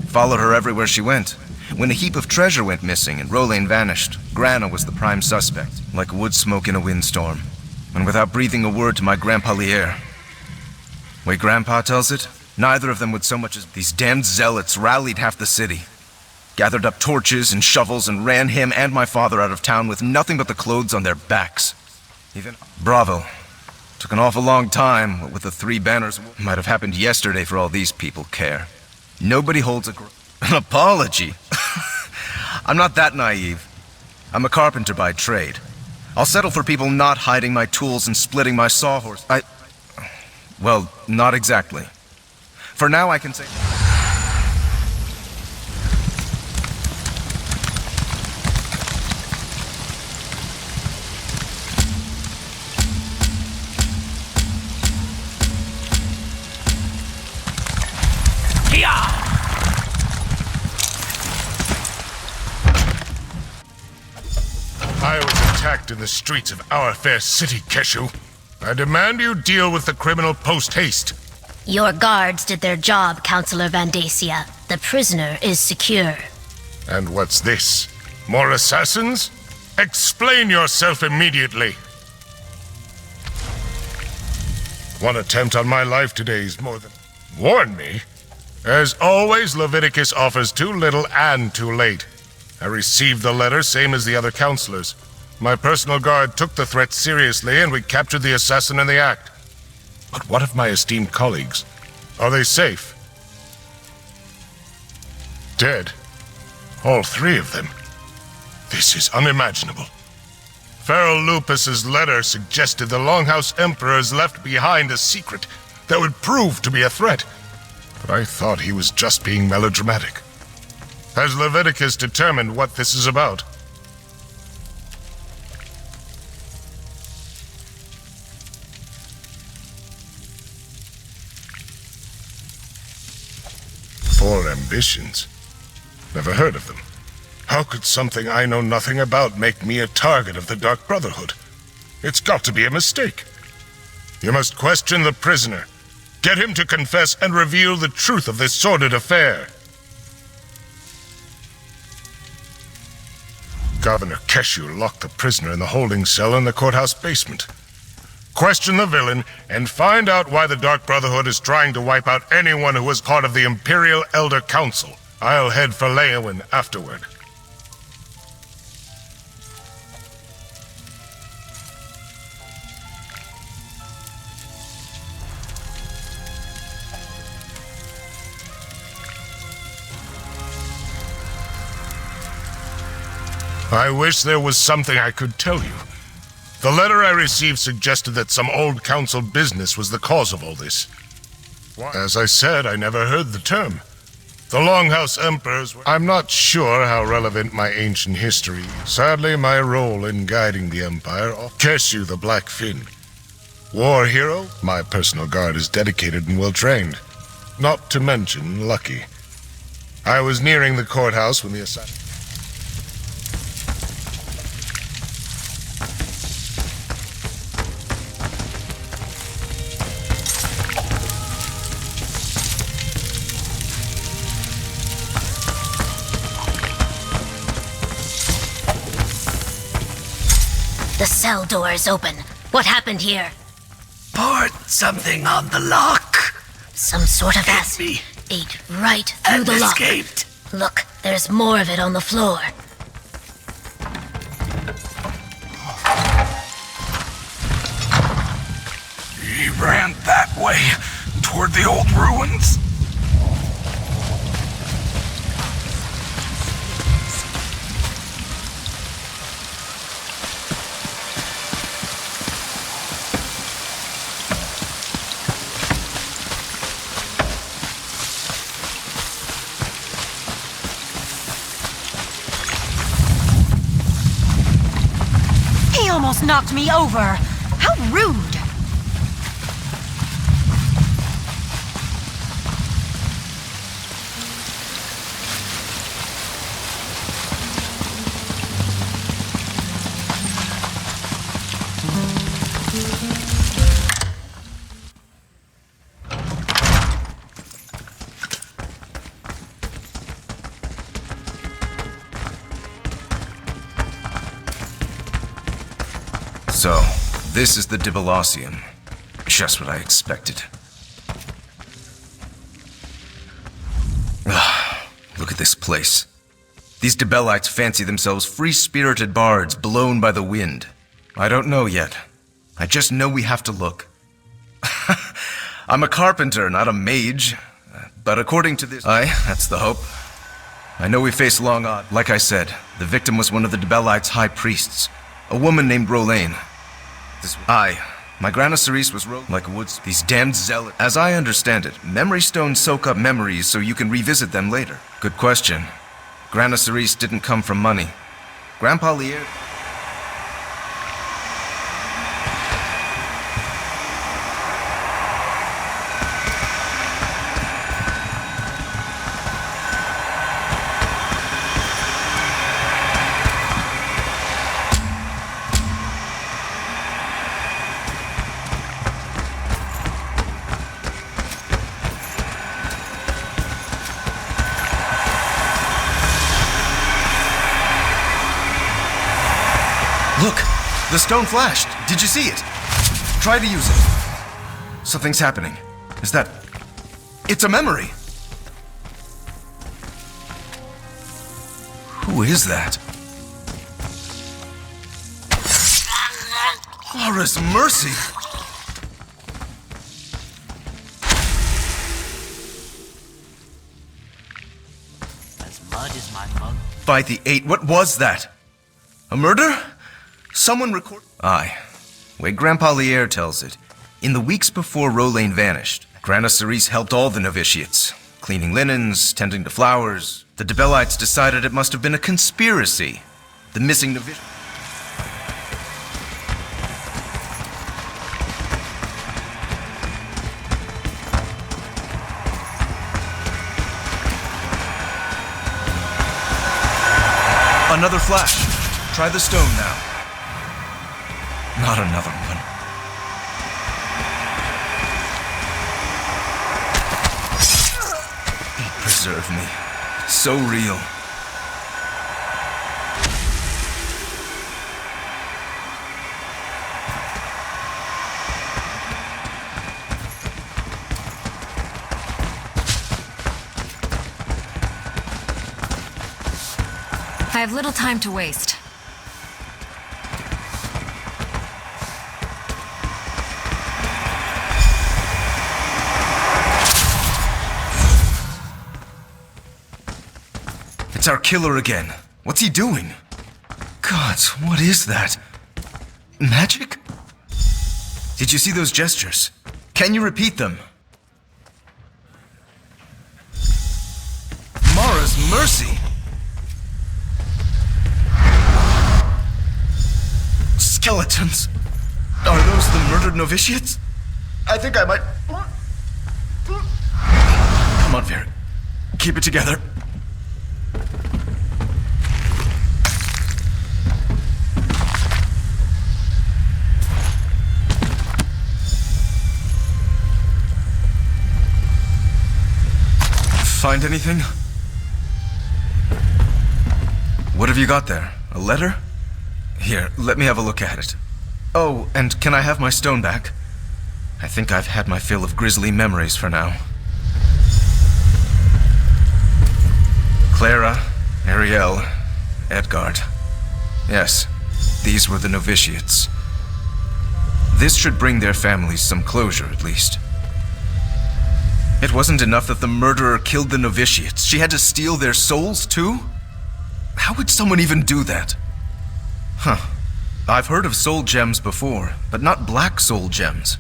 Followed her everywhere she went. When a heap of treasure went missing and Rolaine vanished, Grana was the prime suspect, like wood smoke in a windstorm. And without breathing a word to my Grandpa Lier. Way Grandpa tells it, neither of them would so much as... These damned zealots rallied half the city. Gathered up torches and shovels and ran him and my father out of town with nothing but the clothes on their backs. Even... Bravo. Took an awful long time, what with the 3 banners. Might have happened yesterday for all these people care. Nobody holds an apology. I'm not that naive. I'm a carpenter by trade. I'll settle for people not hiding my tools and splitting my sawhorse. Well, not exactly. For now I can say... I was attacked in the streets of our fair city, Keshu. I demand you deal with the criminal post-haste. Your guards did their job, Counselor Vandacia. The prisoner is secure. And what's this? More assassins? Explain yourself immediately. One attempt on my life today is more than... Warn me? As always, Leviticus offers too little and too late. I received the letter, same as the other counselors. My personal guard took the threat seriously, and we captured the assassin in the act. But what of my esteemed colleagues? Are they safe? Dead? All 3 of them? This is unimaginable. Pharaoh Lupus's letter suggested the Longhouse Emperors left behind a secret that would prove to be a threat. But I thought he was just being melodramatic. Has Leviticus determined what this is about? Four ambitions? Never heard of them. How could something I know nothing about make me a target of the Dark Brotherhood? It's got to be a mistake. You must question the prisoner. Get him to confess and reveal the truth of this sordid affair. Governor Keshu locked the prisoner in the holding cell in the courthouse basement. Question the villain and find out why the Dark Brotherhood is trying to wipe out anyone who was part of the Imperial Elder Council. I'll head for Leowin afterward. I wish there was something I could tell you. The letter I received suggested that some old council business was the cause of all this. As I said, I never heard the term. The Longhouse Emperors were... I'm not sure how relevant my ancient history is. Sadly, my role in guiding the Empire... Keshu the Black Fin. War hero? My personal guard is dedicated and well-trained. Not to mention lucky. I was nearing the courthouse when the assassin... The cell door is open. What happened here? Poured something on the lock. Some sort of acid ate right through the lock. Escaped. Look, there's more of it on the floor. He ran that way, toward the old ruins. almost knocked me over. How rude! So, this is the Dibelosium. Just what I expected. Look at this place. These Dibellites fancy themselves free-spirited bards blown by the wind. I don't know yet. I just know we have to look. I'm a carpenter, not a mage. But according to this... that's the hope. I know we face long odds. Like I said, the victim was one of the Dibellites' high priests. A woman named Rolaine. My Grana Cerise was like woods. These damned zealots. As I understand it, memory stones soak up memories so you can revisit them later. Good question. Grana Cerise didn't come from money. Grandpa Lier... Look! The stone flashed! Did you see it? Try to use it. Something's happening. Is that... It's a memory! Who is that? Horus Mercy! As mud as my mug. By the 8, what was that? A murder? Someone record... Aye. Way Grandpa Lier tells it. In the weeks before Rolaine vanished, Grana Cerise helped all the novitiates. Cleaning linens, tending to flowers. The Dibellites decided it must have been a conspiracy. The missing novitiate... Another flash. Try the stone now. Not another one. It preserved me. So real. I have little time to waste. It's our killer again. What's he doing? Gods, what is that? Magic? Did you see those gestures? Can you repeat them? Mara's mercy! Skeletons! Are those the murdered novitiates? I think I might... Come on, Varric. Keep it together. Find anything? What have you got there? A letter? Here, let me have a look at it. Oh, and can I have my stone back? I think I've had my fill of grisly memories for now. Clara, Ariel, Edgard. Yes, these were the novitiates. This should bring their families some closure, at least. It wasn't enough that the murderer killed the novitiates. She had to steal their souls, too? How would someone even do that? Huh. I've heard of soul gems before, but not black soul gems.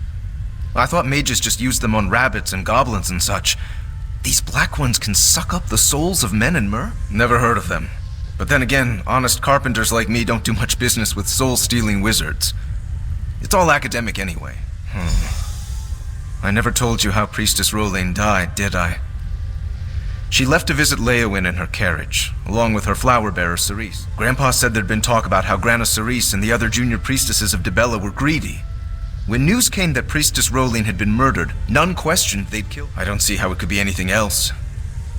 I thought mages just used them on rabbits and goblins and such. These black ones can suck up the souls of men and mer? Never heard of them. But then again, honest carpenters like me don't do much business with soul-stealing wizards. It's all academic anyway. I never told you how Priestess Rowlane died, did I? She left to visit Leowyn in her carriage, along with her flower bearer Cerise. Grandpa said there'd been talk about how Grana Cerise and the other junior priestesses of Dibella were greedy. When news came that Priestess Rowlane had been murdered, none questioned they'd killed her. I don't see how it could be anything else.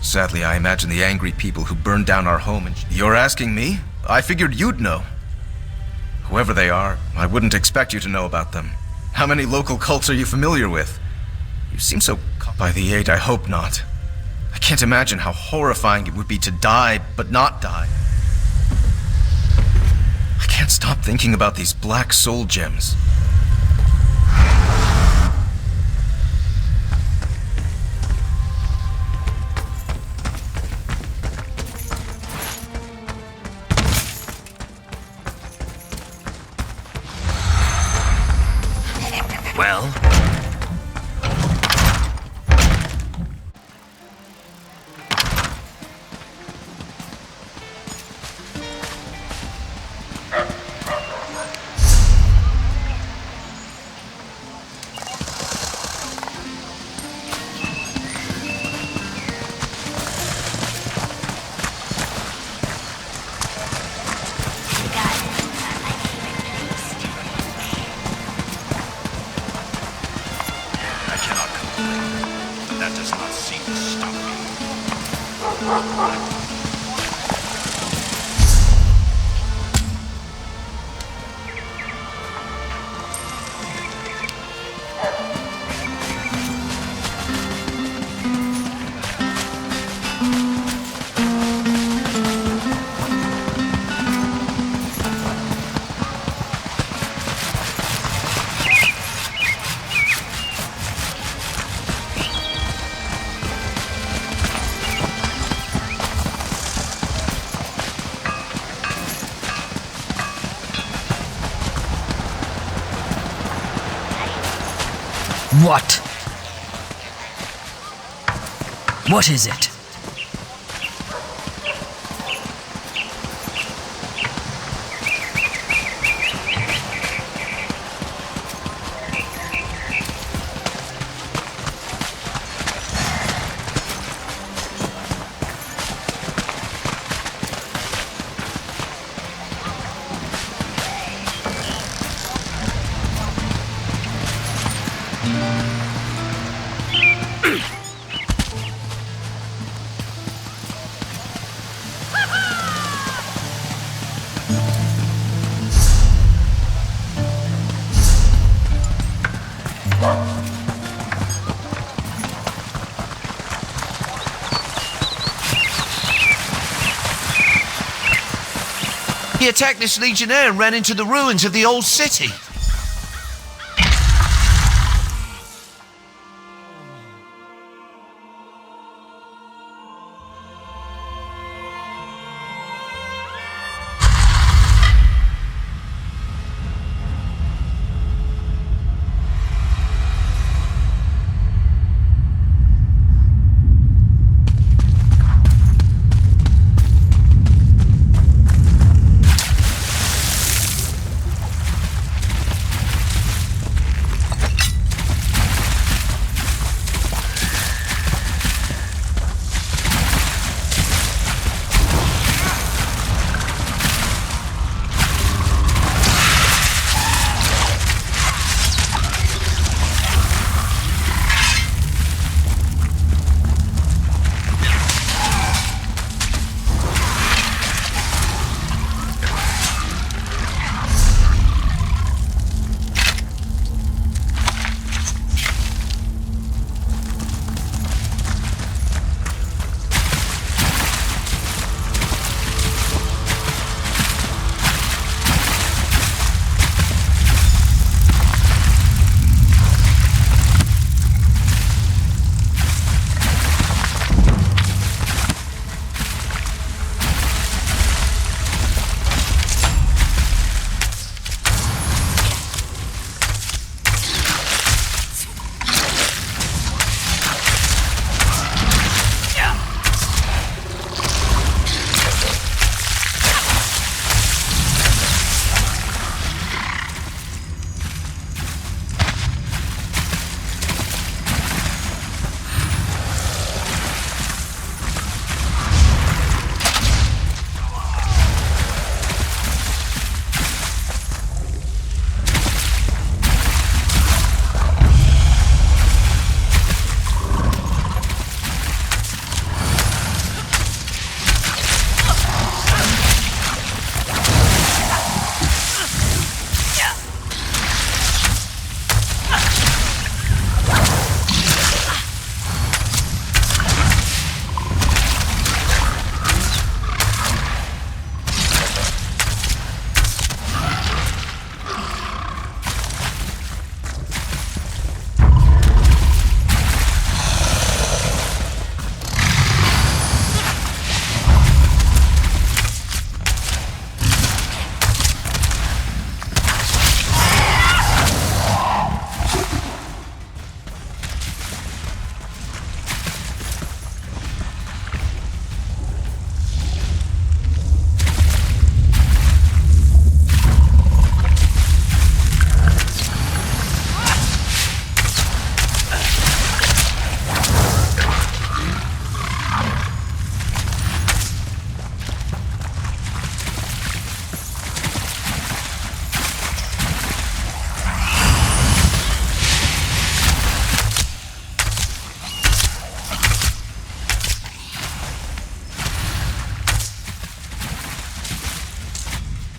Sadly, I imagine the angry people who burned down our home and... You're asking me? I figured you'd know. Whoever they are, I wouldn't expect you to know about them. How many local cults are you familiar with? You seem so... By the 8, I hope not. I can't imagine how horrifying it would be to die, but not die. I can't stop thinking about these black soul gems. Well? What? What is it? He attacked this legionnaire and ran into the ruins of the old city.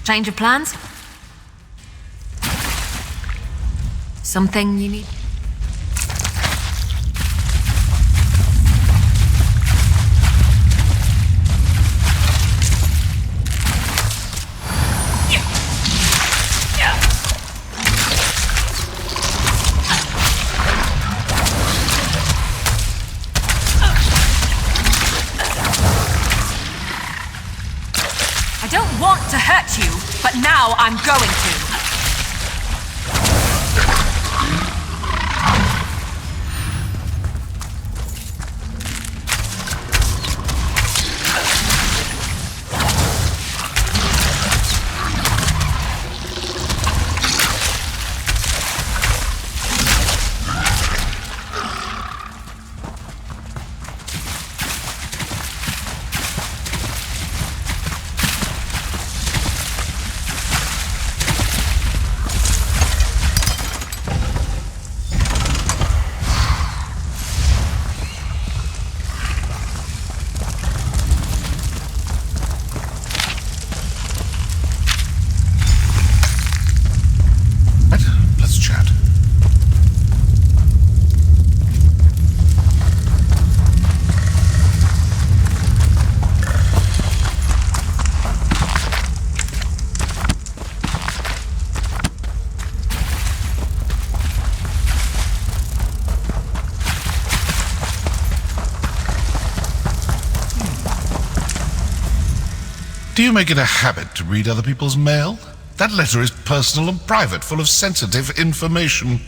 Change of plans? Something you need? I don't want to hurt you, but now I'm going to. Do you make it a habit to read other people's mail? That letter is personal and private, full of sensitive information.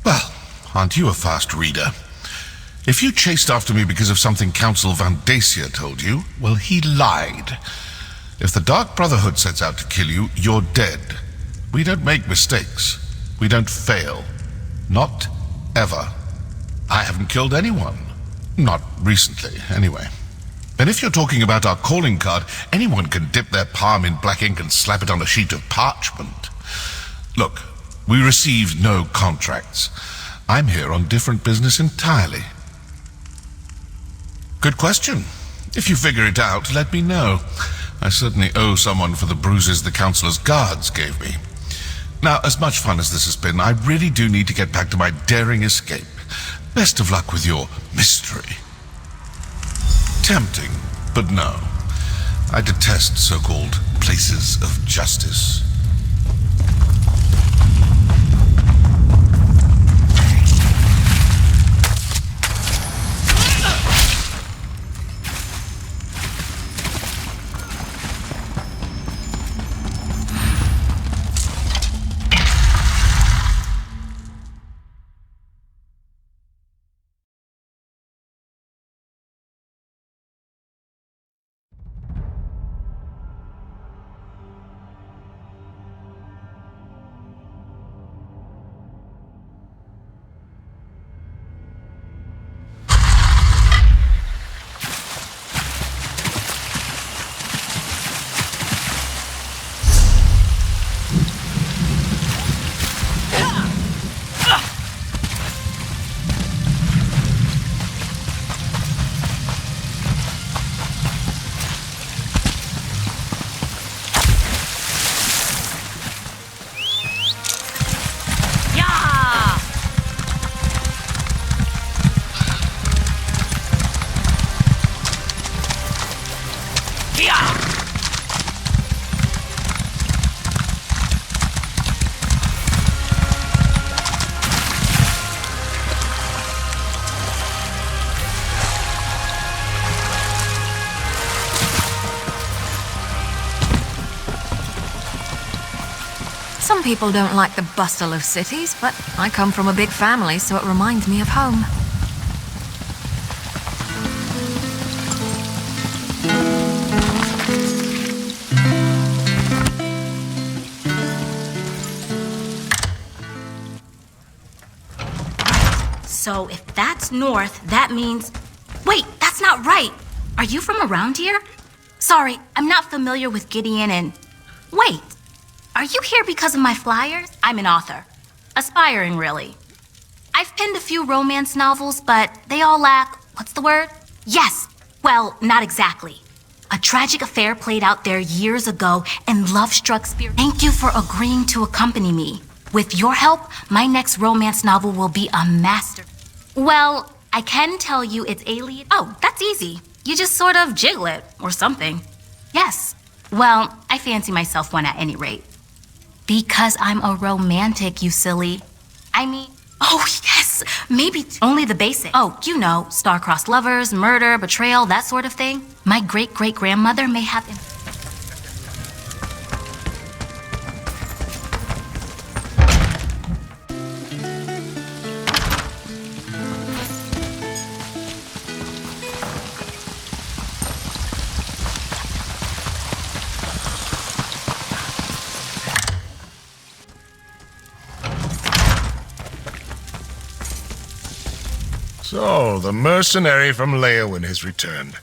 Well, aren't you a fast reader? If you chased after me because of something Council Van Dacia told you, well, he lied. If the Dark Brotherhood sets out to kill you, you're dead. We don't make mistakes. We don't fail. Not ever. I haven't killed anyone. Not recently, anyway. And if you're talking about our calling card, anyone can dip their palm in black ink and slap it on a sheet of parchment. Look, we received no contracts. I'm here on different business entirely. Good question. If you figure it out, let me know. I certainly owe someone for the bruises the Councilor's guards gave me. Now, as much fun as this has been, I really do need to get back to my daring escape. Best of luck with your mystery. Tempting, but no. I detest so-called places of justice. Some people don't like the bustle of cities, but I come from a big family, so it reminds me of home. So if that's north, that means... Wait, that's not right! Are you from around here? Sorry, I'm not familiar with Gideon and... Wait, are you here because of my flyers? I'm an author. Aspiring, really. I've penned a few romance novels, but they all lack... What's the word? Yes! Well, not exactly. A tragic affair played out there years ago, and love struck spirit. Thank you for agreeing to accompany me. With your help, my next romance novel will be a master. Well, I can tell you it's alien. Oh, that's easy. You just sort of jiggle it, or something. Yes. Well, I fancy myself one at any rate. Because I'm a romantic, you silly. I mean, oh yes, maybe only the basic. Oh, you know, star-crossed lovers, murder, betrayal, that sort of thing. My great-great-grandmother may have... So, the mercenary from Leowin has returned.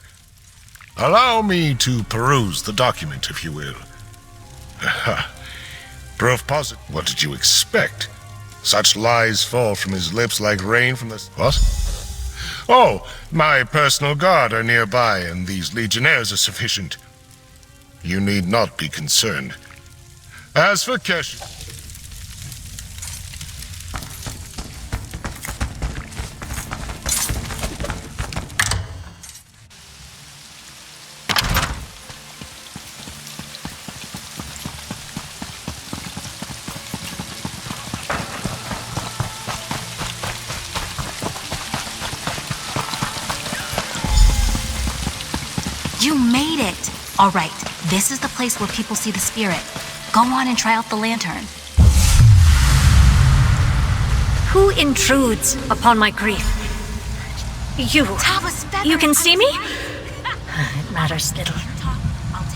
Allow me to peruse the document, if you will. Proof positive. What did you expect? Such lies fall from his lips like rain from the... What? Oh, my personal guard are nearby, and these legionnaires are sufficient. You need not be concerned. As for Kesh... You made it! All right, this is the place where people see the spirit. Go on and try out the lantern. Who intrudes upon my grief? You. You can see me? It matters little.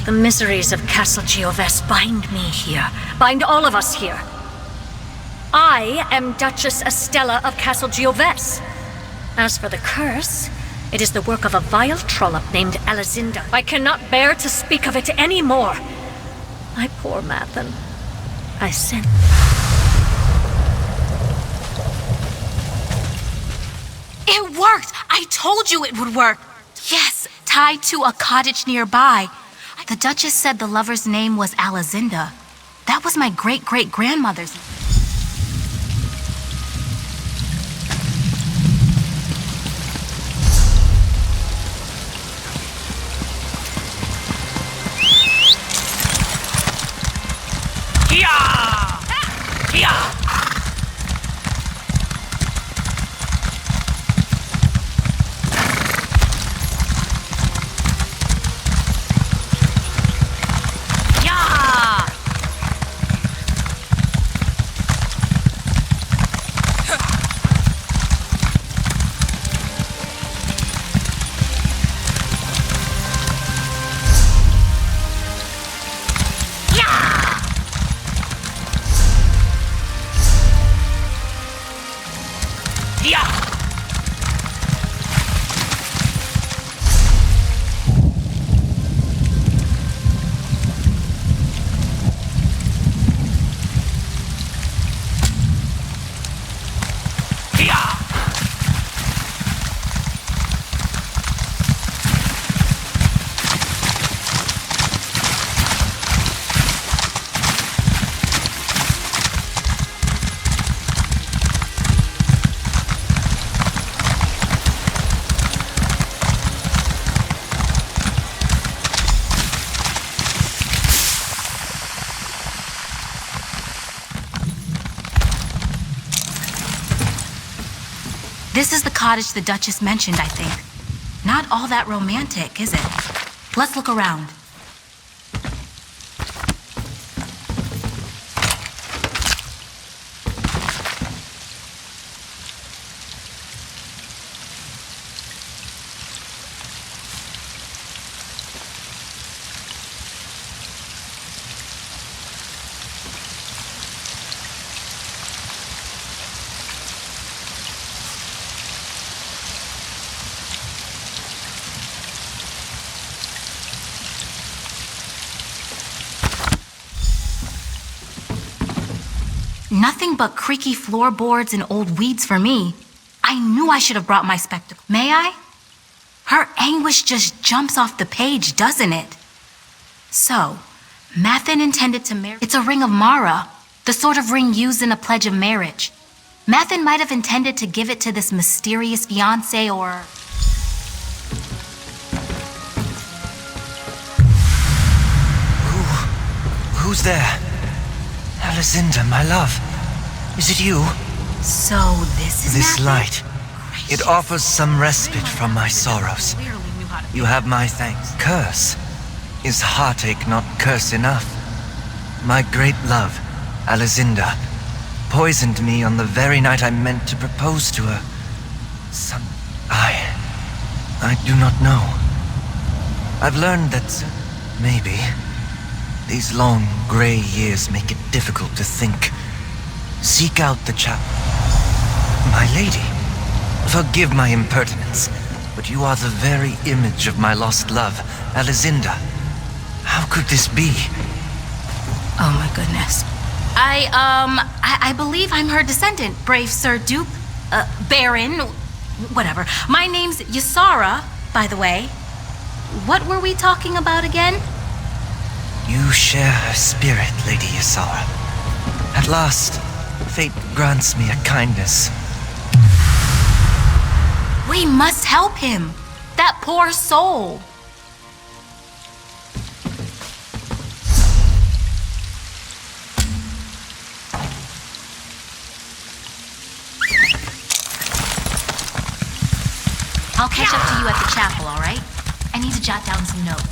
The miseries of Castle Geoves bind me here, bind all of us here. I am Duchess Estella of Castle Geoves. As for the curse, it is the work of a vile trollop named Alazinda. I cannot bear to speak of it anymore. My poor Mathen. I sent... It worked! I told you it would work! Yes, tied to a cottage nearby. The Duchess said the lover's name was Alazinda. That was my great-great-grandmother's. This is the cottage the Duchess mentioned, I think. Not all that romantic, is it? Let's look around. Nothing but creaky floorboards and old weeds for me. I knew I should have brought my spectacles. May I? Her anguish just jumps off the page, doesn't it? So, Mathen intended to marry. It's a ring of Mara, the sort of ring used in a pledge of marriage. Mathen might have intended to give it to this mysterious fiancé or... Who's there? Alicinda, my love. Is it you? So this is This Mathen? light. It offers some respite from my sorrows. You have my thanks. Curse. Is heartache not curse enough? My great love, Alicinda, poisoned me on the very night I meant to propose to her. I do not know. I've learned that maybe these long gray years make it difficult to think. Seek out the My lady, forgive my impertinence, but you are the very image of my lost love, Alicinda. How could this be? Oh my goodness. I believe I'm her descendant, brave Sir Duke, Baron, whatever. My name's Ysara, by the way. What were we talking about again? You share her spirit, Lady Ysara. At last, fate grants me a kindness. We must help him. That poor soul. I'll catch up to you at the chapel, all right? I need to jot down some notes.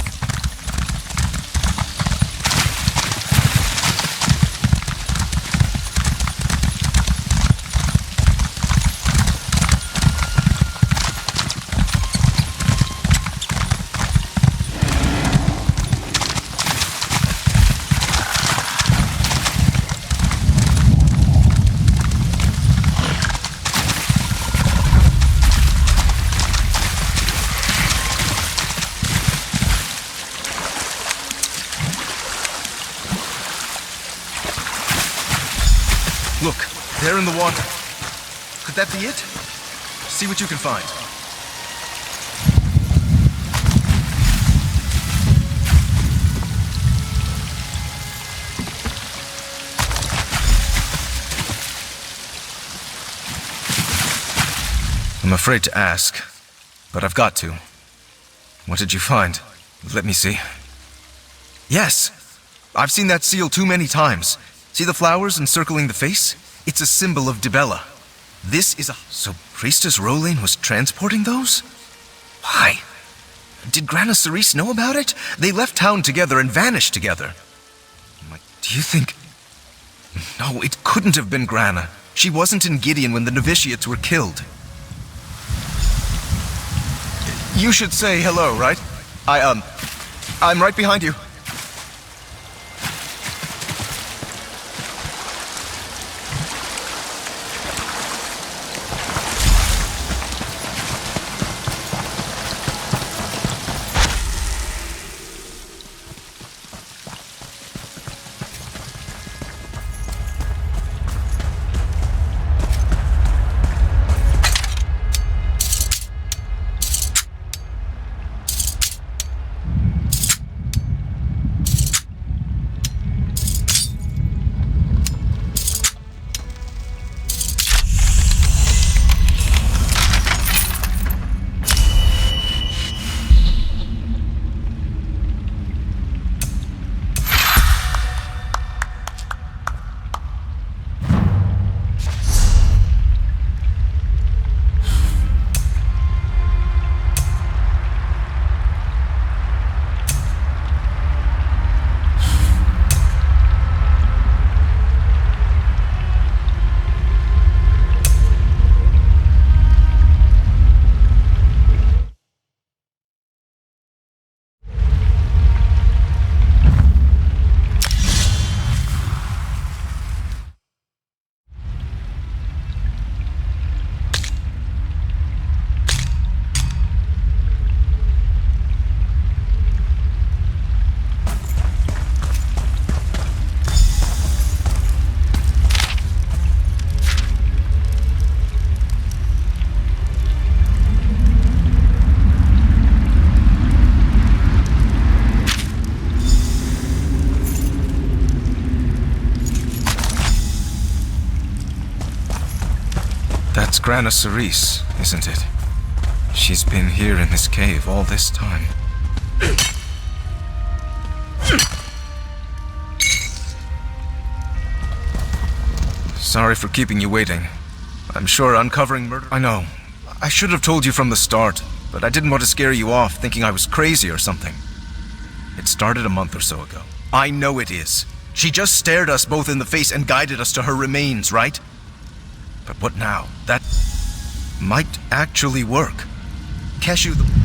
Look, they're in the water. Could that be it? See what you can find. I'm afraid to ask, but I've got to. What did you find? Let me see. Yes! I've seen that seal too many times. See the flowers encircling the face? It's a symbol of Dibella. This is a... So Priestess Rolaine was transporting those? Why? Did Grana Cerise know about it? They left town together and vanished together. Do you think... No, it couldn't have been Grana. She wasn't in Gideon when the novitiates were killed. You should say hello, right? I'm right behind you. That's Grana Cerise, isn't it? She's been here in this cave all this time. Sorry for keeping you waiting. I'm sure uncovering murder... I know. I should have told you from the start, but I didn't want to scare you off thinking I was crazy or something. It started a month or so ago. I know it is. She just stared us both in the face and guided us to her remains, right? But what now? That might actually work. Keshu the...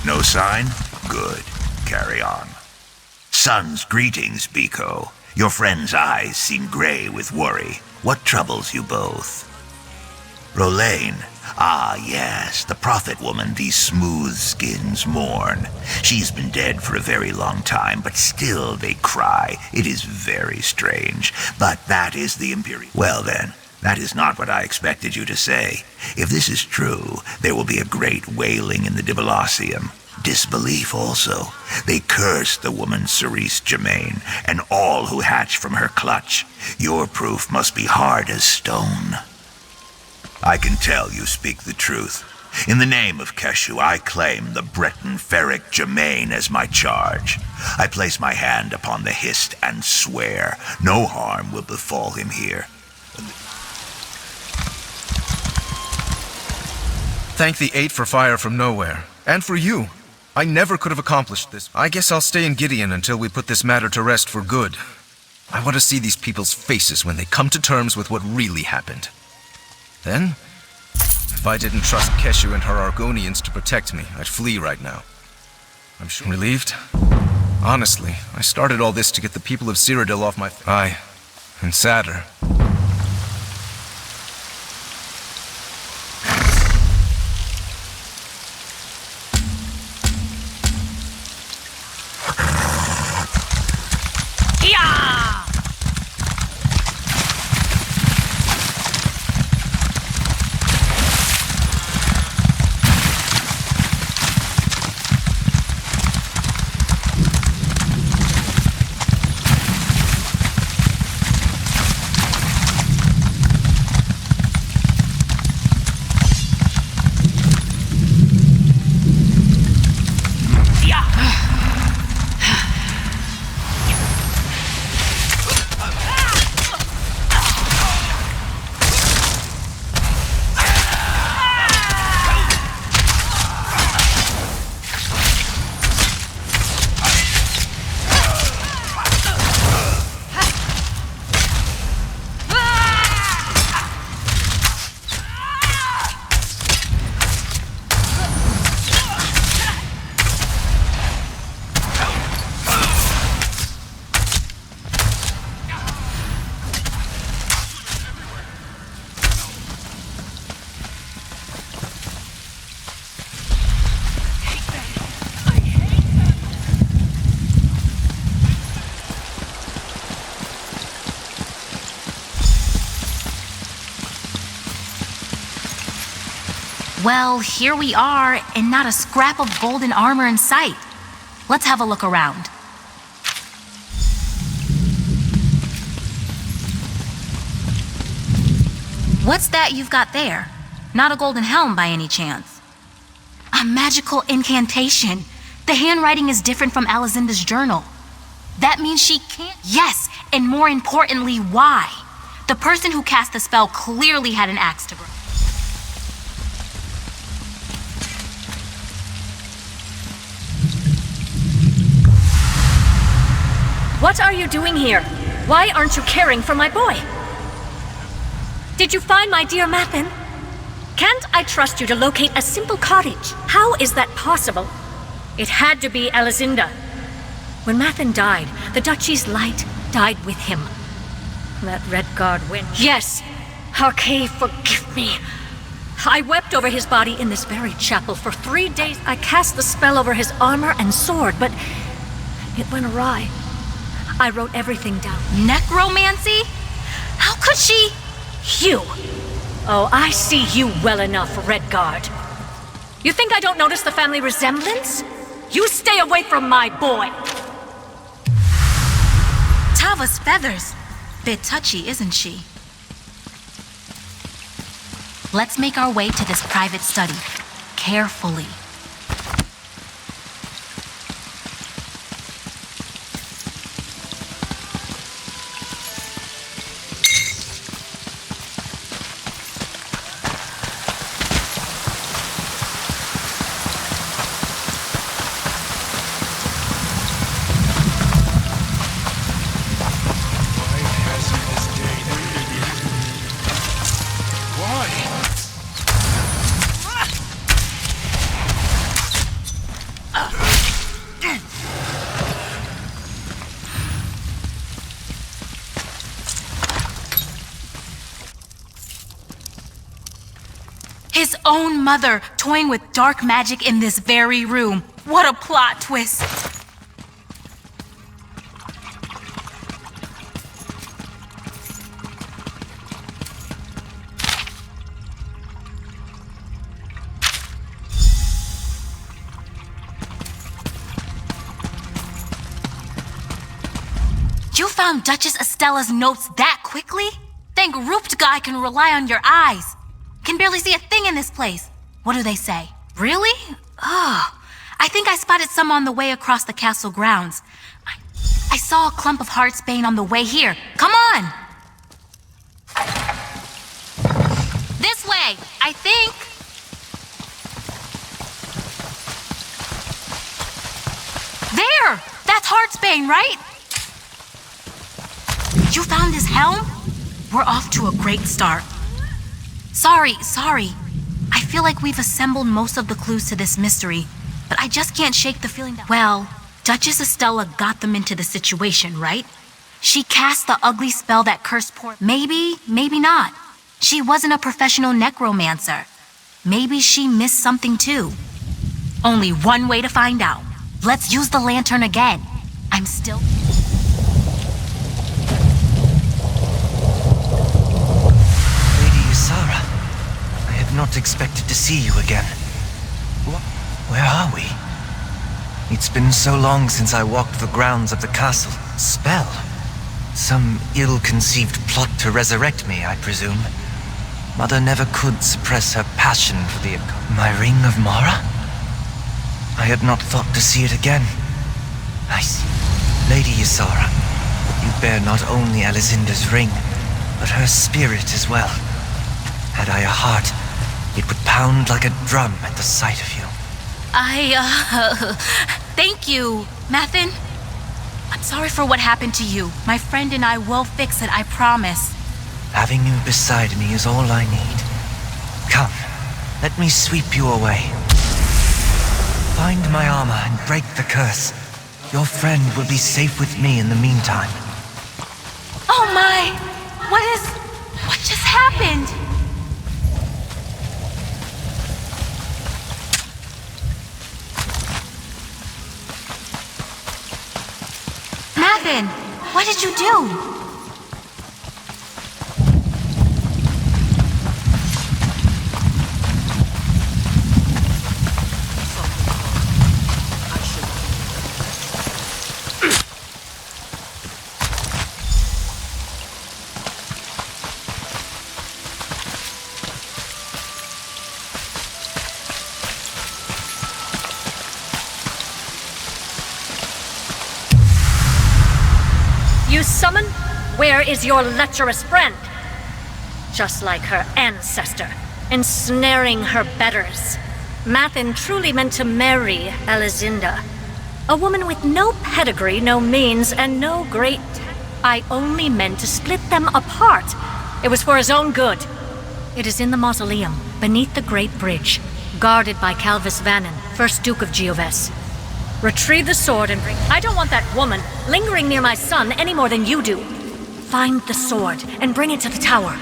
No sign? Good. Carry on. Son's greetings, Biko. Your friend's eyes seem gray with worry. What troubles you both? Rolaine. Ah, yes, the prophet woman these smooth skins mourn. She's been dead for a very long time, but still they cry. It is very strange. But that is the Imperial... Well then, that is not what I expected you to say. If this is true, there will be a great wailing in the Dibalacium. Disbelief also. They curse the woman Cerise Germain, and all who hatch from her clutch. Your proof must be hard as stone. I can tell you speak the truth. In the name of Keshu, I claim the Breton Ferric Germain as my charge. I place my hand upon the Hist and swear no harm will befall him here. Thank the Eight for fire from nowhere. And for you. I never could have accomplished this. I guess I'll stay in Gideon until we put this matter to rest for good. I want to see these people's faces when they come to terms with what really happened. Then, if I didn't trust Keshu and her Argonians to protect me, I'd flee right now. I'm sure relieved. Honestly, I started all this to get the people of Cyrodiil off my... Aye, and sadder. Well, here we are, and not a scrap of golden armor in sight. Let's have a look around. What's that you've got there? Not a golden helm by any chance. A magical incantation. The handwriting is different from Alizinda's journal. That means she can't... Yes, and more importantly, why? The person who cast the spell clearly had an axe to grind. What are you doing here? Why aren't you caring for my boy? Did you find my dear Mathin? Can't I trust you to locate a simple cottage? How is that possible? It had to be Alizinda. When Mathin died, the Duchy's light died with him. That Redguard win. Yes, Arcade, forgive me. I wept over his body in this very chapel for 3 days. I cast the spell over his armor and sword, but it went awry. I wrote everything down. Necromancy? How could she? You! Oh, I see you well enough, Redguard. You think I don't notice the family resemblance? You stay away from my boy! Tava's feathers. Bit touchy, isn't she? Let's make our way to this private study. Carefully. His own mother toying with dark magic in this very room. What a plot twist. You found Duchess Estella's notes that quickly? Thank WrmdoughGaming can rely on your eyes. Can barely see a thing in this place. What do they say? Really? Oh, I think I spotted some on the way across the castle grounds. I saw a clump of heartsbane on the way here. Come on! This way, I think. There! That's heartsbane, right? You found his helm? We're off to a great start. Sorry. I feel like we've assembled most of the clues to this mystery, but I just can't shake the feeling that... Well, Duchess Estella got them into the situation, right? She cast the ugly spell that cursed poor... Maybe not. She wasn't a professional necromancer. Maybe she missed something too. Only one way to find out. Let's use the lantern again. I'm still... Not expected to see you again. Where are we? It's been so long since I walked the grounds of the castle. Spell? Some ill-conceived plot to resurrect me, I presume. Mother never could suppress her passion for the... My ring of Mara? I had not thought to see it again. I see. Lady Ysara, you bear not only Alizinda's ring, but her spirit as well. Had I a heart, it would pound like a drum at the sight of you. Thank you, Mathin. I'm sorry for what happened to you. My friend and I will fix it, I promise. Having you beside me is all I need. Come, let me sweep you away. Find my armor and break the curse. Your friend will be safe with me in the meantime. Oh my! What just happened? Mathin, what did you do? You summon? Where is your lecherous friend? Just like her ancestor, ensnaring her betters. Mathin truly meant to marry Elizinda. A woman with no pedigree, no means, and no great... I only meant to split them apart. It was for his own good. It is in the mausoleum, beneath the Great Bridge, guarded by Calvis Vannon, 1st Duke of Gioves. Retrieve the sword and bring... I don't want that woman lingering near my son any more than you do. Find the sword and bring it to the tower.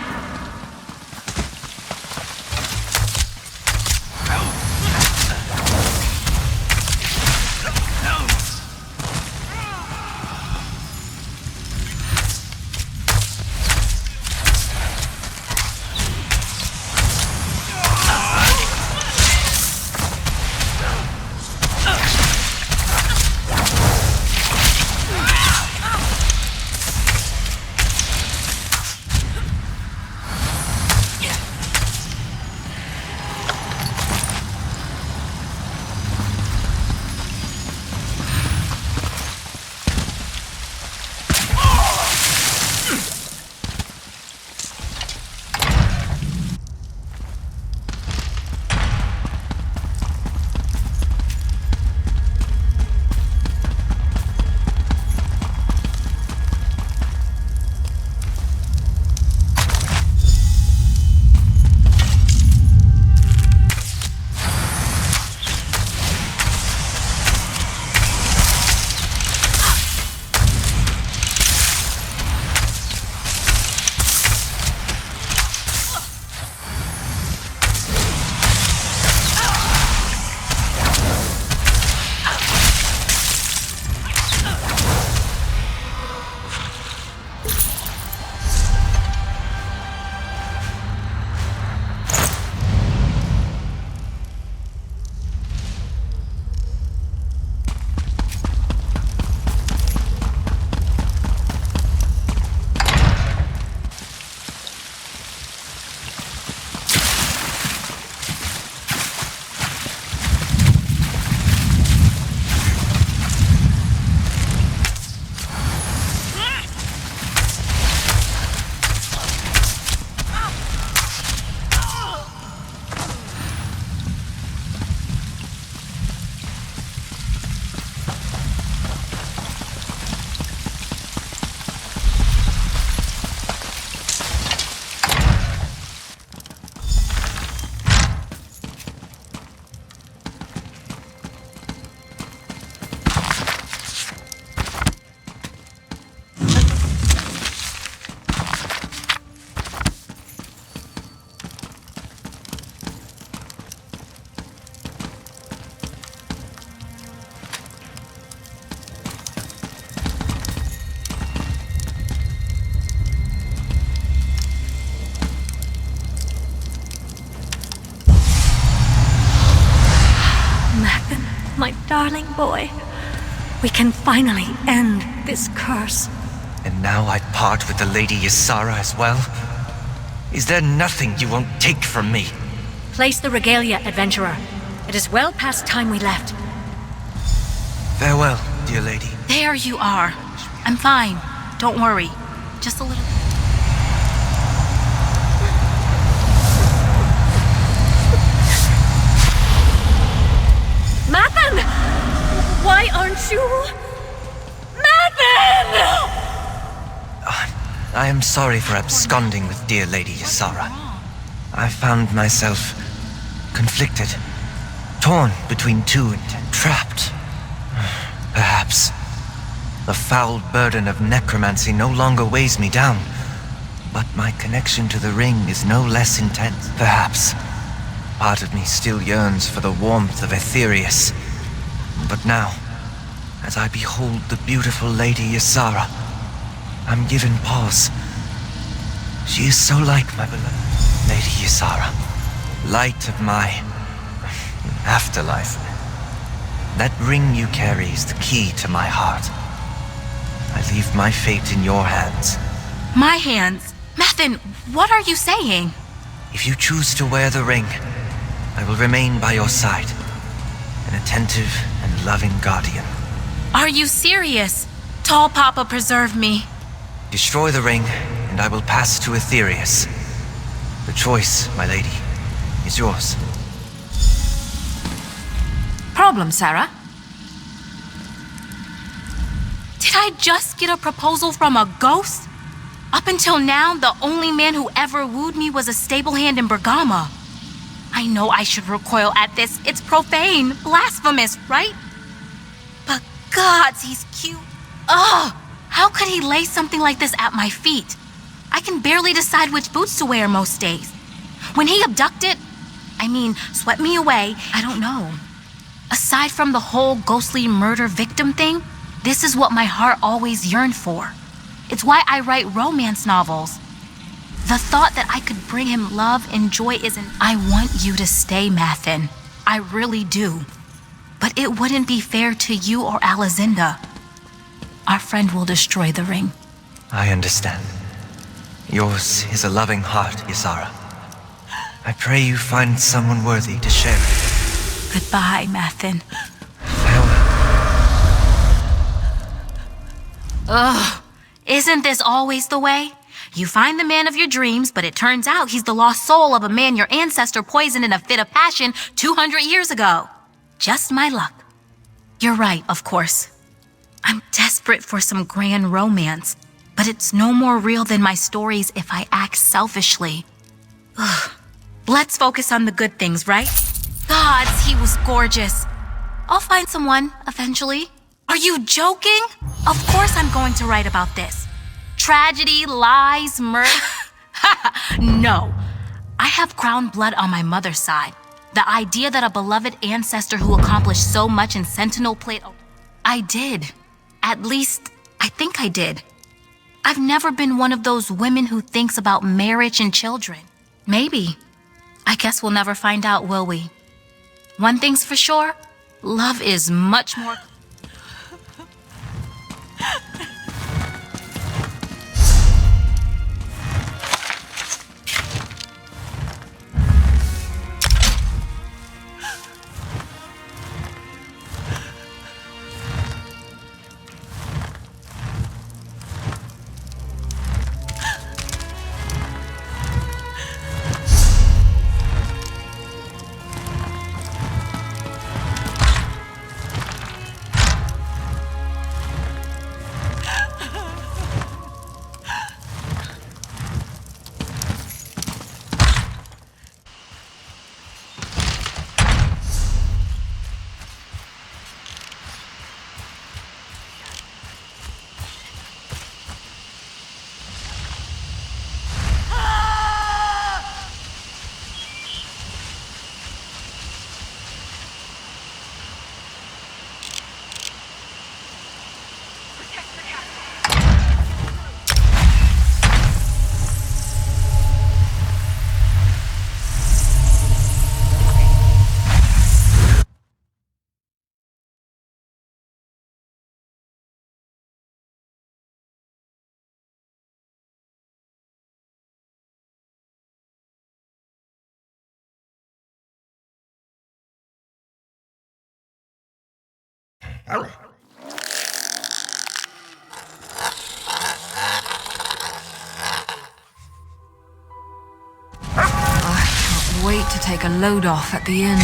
My darling boy, we can finally end this curse. And now I part with the Lady Ysara as well? Is there nothing you won't take from me? Place the regalia, adventurer. It is well past time we left. Farewell, dear lady. There you are. I'm fine. Don't worry. Just a little... Mathin! Why aren't you... Mathin! I am sorry for absconding with dear Lady Ysara. I found myself conflicted, torn between two and trapped. Perhaps the foul burden of necromancy no longer weighs me down, but my connection to the ring is no less intense. Perhaps part of me still yearns for the warmth of Aetherius. But now, as I behold the beautiful Lady Ysara, I'm given pause. She is so like my beloved Lady Ysara, light of my afterlife. That ring you carry is the key to my heart. I leave my fate in your hands. My hands? Mathin, what are you saying? If you choose to wear the ring, I will remain by your side, an attentive and loving guardian. Are you serious? Tall Papa preserve me. Destroy the ring, and I will pass to Aetherius. The choice, my lady, is yours. Problem, Sarah? Did I just get a proposal from a ghost? Up until now, the only man who ever wooed me was a stable hand in Bergama. I know I should recoil at this. It's profane, blasphemous, right? But gods, he's cute. Ugh! How could he lay something like this at my feet? I can barely decide which boots to wear most days. When he swept me away, I don't know. Aside from the whole ghostly murder victim thing, this is what my heart always yearned for. It's why I write romance novels. The thought that I could bring him love and joy isn't... I want you to stay, Mathin. I really do. But it wouldn't be fair to you or Alizinda. Our friend will destroy the ring. I understand. Yours is a loving heart, Ysara. I pray you find someone worthy to share it. Goodbye, Mathin. Ugh. Isn't this always the way? You find the man of your dreams, but it turns out he's the lost soul of a man your ancestor poisoned in a fit of passion 200 years ago. Just my luck. You're right, of course. I'm desperate for some grand romance, but it's no more real than my stories if I act selfishly. Ugh. Let's focus on the good things, right? Gods, he was gorgeous. I'll find someone, eventually. Are you joking? Of course I'm going to write about this. Tragedy, lies, murder. No. I have crown blood on my mother's side. The idea that a beloved ancestor who accomplished so much in Sentinel Plate... I did. At least, I think I did. I've never been one of those women who thinks about marriage and children. Maybe. I guess we'll never find out, will we? One thing's for sure, love is much more... Wait to take a load off at the inn.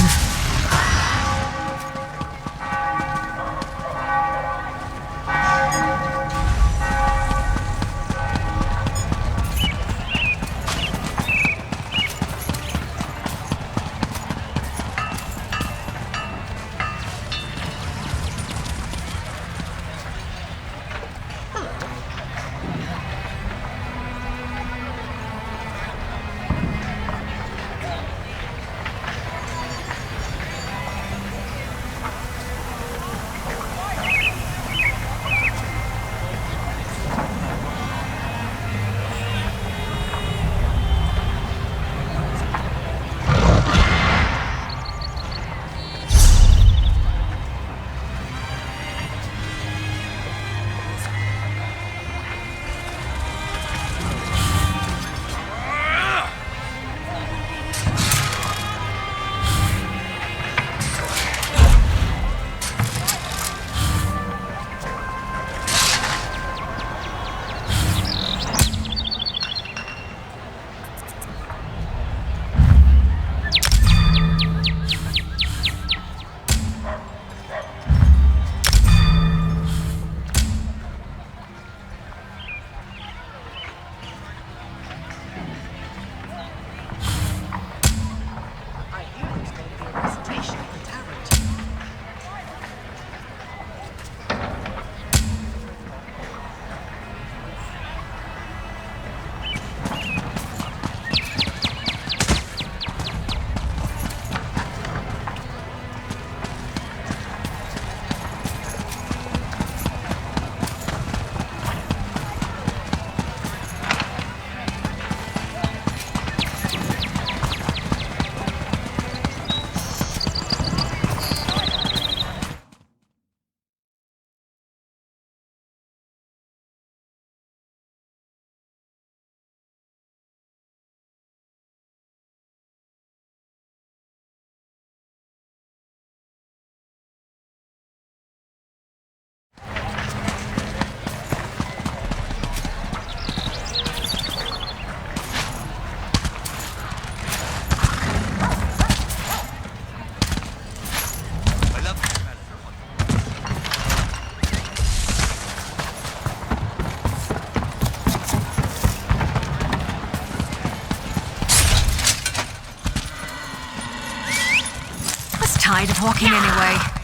tired of walking anyway.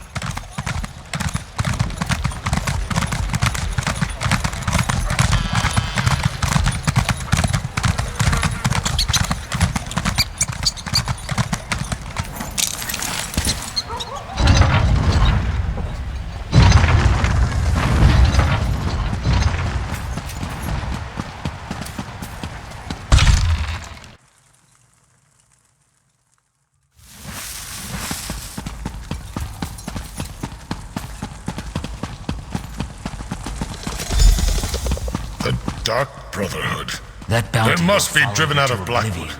Dark Brotherhood. That They must be driven out of Blackwood.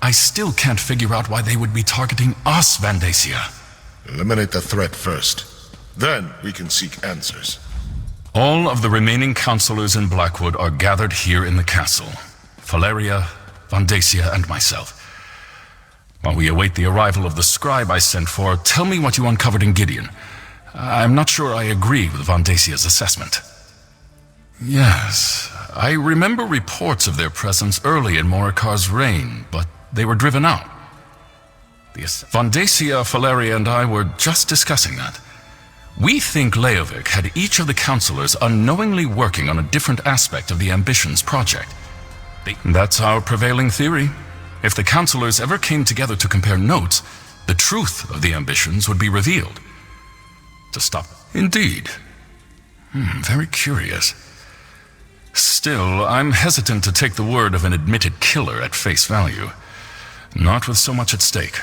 I still can't figure out why they would be targeting us, Vandacia. Eliminate the threat first. Then we can seek answers. All of the remaining counselors in Blackwood are gathered here in the castle. Valeria, Vandacia, and myself. While we await the arrival of the scribe I sent for, tell me what you uncovered in Gideon. I'm not sure I agree with Vandacia's assessment. Yes, I remember reports of their presence early in Morikar's reign, but they were driven out. Vandacia, Valeria, and I were just discussing that. We think Leovic had each of the counselors unknowingly working on a different aspect of the Ambitions project. That's our prevailing theory. If the counselors ever came together to compare notes, the truth of the Ambitions would be revealed. To stop. Indeed. Very curious. Still, I'm hesitant to take the word of an admitted killer at face value. Not with so much at stake.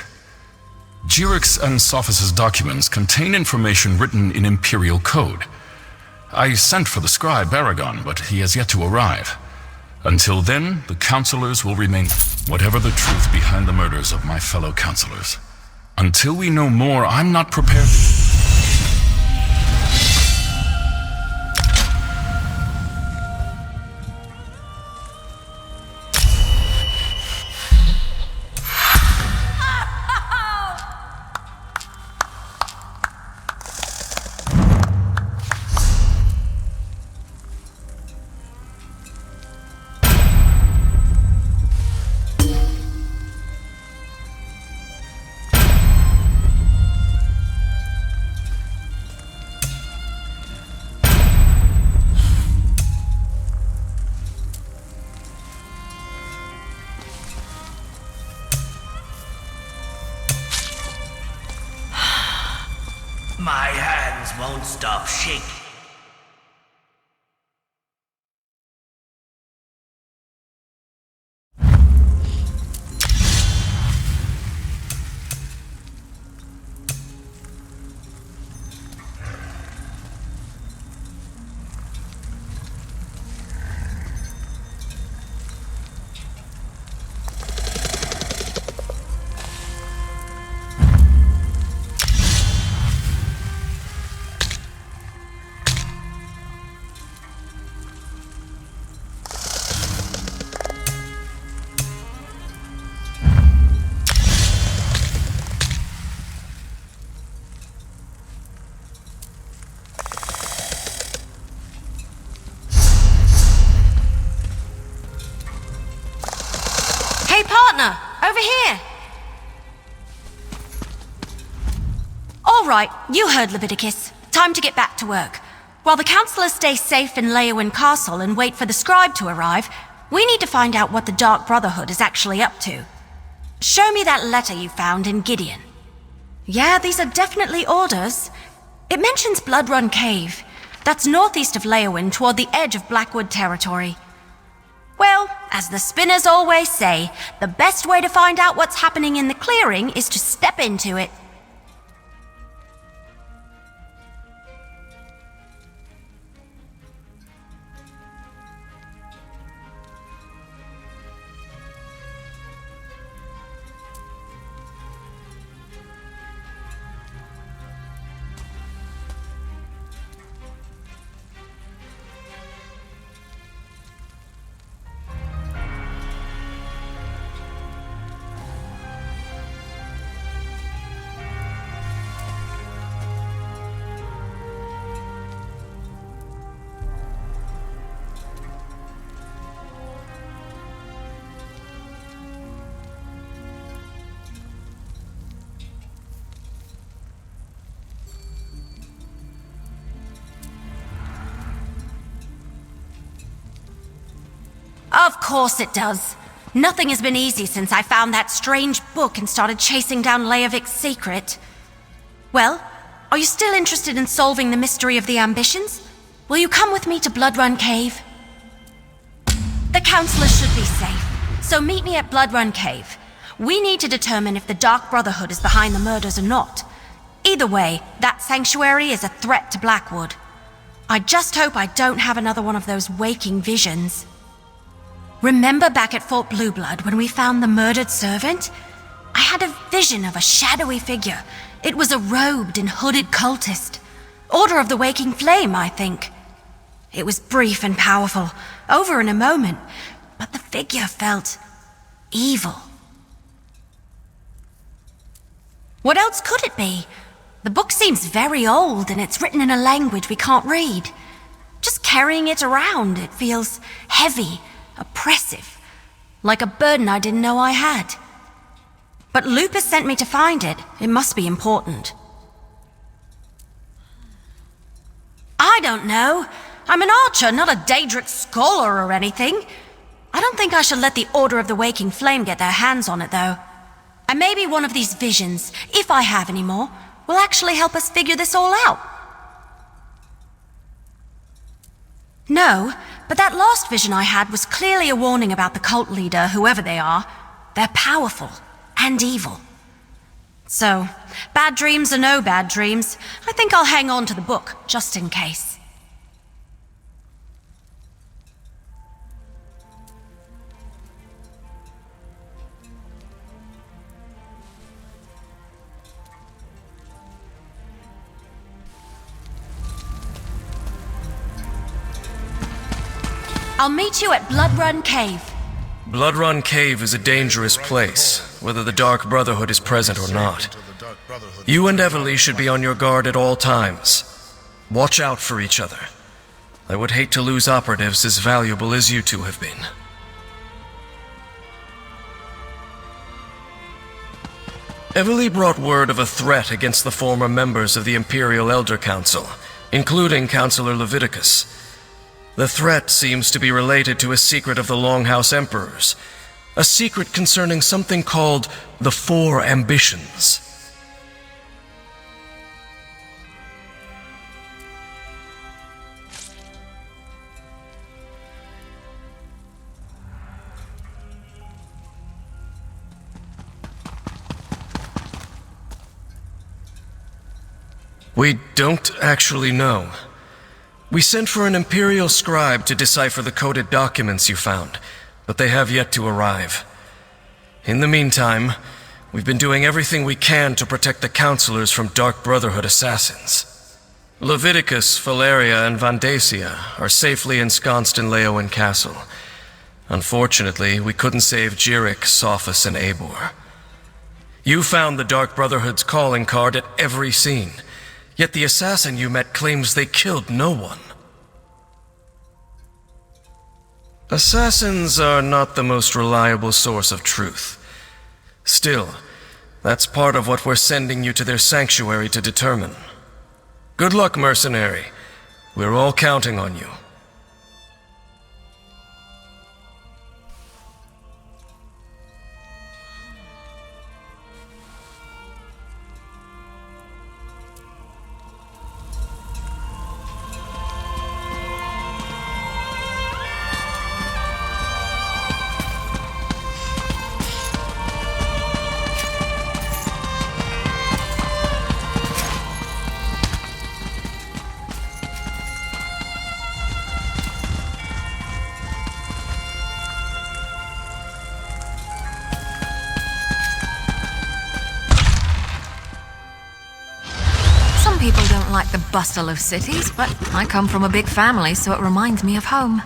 Jurix and Sophis' documents contain information written in Imperial code. I sent for the scribe Aragon, but he has yet to arrive. Until then, the counselors will remain whatever the truth behind the murders of my fellow counselors. Until we know more, I'm not prepared. My hands won't stop shaking. Partner, over here! All right, you heard Leviticus. Time to get back to work. While the counselors stay safe in Leowin Castle and wait for the scribe to arrive, we need to find out what the Dark Brotherhood is actually up to. Show me that letter you found in Gideon. Yeah, these are definitely orders. It mentions Blood Run Cave. That's northeast of Leowin toward the edge of Blackwood territory. Well, as the spinners always say, the best way to find out what's happening in the clearing is to step into it. Of course it does. Nothing has been easy since I found that strange book and started chasing down Leovic's secret. Well, are you still interested in solving the mystery of the ambitions? Will you come with me to Bloodrun Cave? The Counselor should be safe, so meet me at Bloodrun Cave. We need to determine if the Dark Brotherhood is behind the murders or not. Either way, that sanctuary is a threat to Blackwood. I just hope I don't have another one of those waking visions. Remember back at Fort Blueblood when we found the murdered servant? I had a vision of a shadowy figure. It was a robed and hooded cultist. Order of the Waking Flame, I think. It was brief and powerful, over in a moment, but the figure felt evil. What else could it be? The book seems very old and it's written in a language we can't read. Just carrying it around, it feels heavy, oppressive, like a burden I didn't know I had. But Lupus sent me to find it. It must be important. I don't know. I'm an archer, not a Daedric scholar or anything. I don't think I should let the Order of the Waking Flame get their hands on it, though. And maybe one of these visions, if I have any more, will actually help us figure this all out. No, but that last vision I had was clearly a warning about the cult leader, whoever they are. They're powerful and evil. So, bad dreams are no bad dreams. I think I'll hang on to the book, just in case. I'll meet you at Bloodrun Cave. Bloodrun Cave is a dangerous place, whether the Dark Brotherhood is present or not. You and Everly should be on your guard at all times. Watch out for each other. I would hate to lose operatives as valuable as you two have been. Everly brought word of a threat against the former members of the Imperial Elder Council, including Councillor Leviticus. The threat seems to be related to a secret of the Longhouse Emperors, a secret concerning something called the Four Ambitions. We don't actually know. We sent for an Imperial scribe to decipher the coded documents you found, but they have yet to arrive. In the meantime, we've been doing everything we can to protect the counselors from Dark Brotherhood assassins. Leviticus, Valeria, and Vandacia are safely ensconced in Leowen Castle. Unfortunately, we couldn't save Jirik, Sophus, and Eivor. You found the Dark Brotherhood's calling card at every scene. Yet the assassin you met claims they killed no one. Assassins are not the most reliable source of truth. Still, that's part of what we're sending you to their sanctuary to determine. Good luck, mercenary. We're all counting on you. People don't like the bustle of cities, but I come from a big family, so it reminds me of home.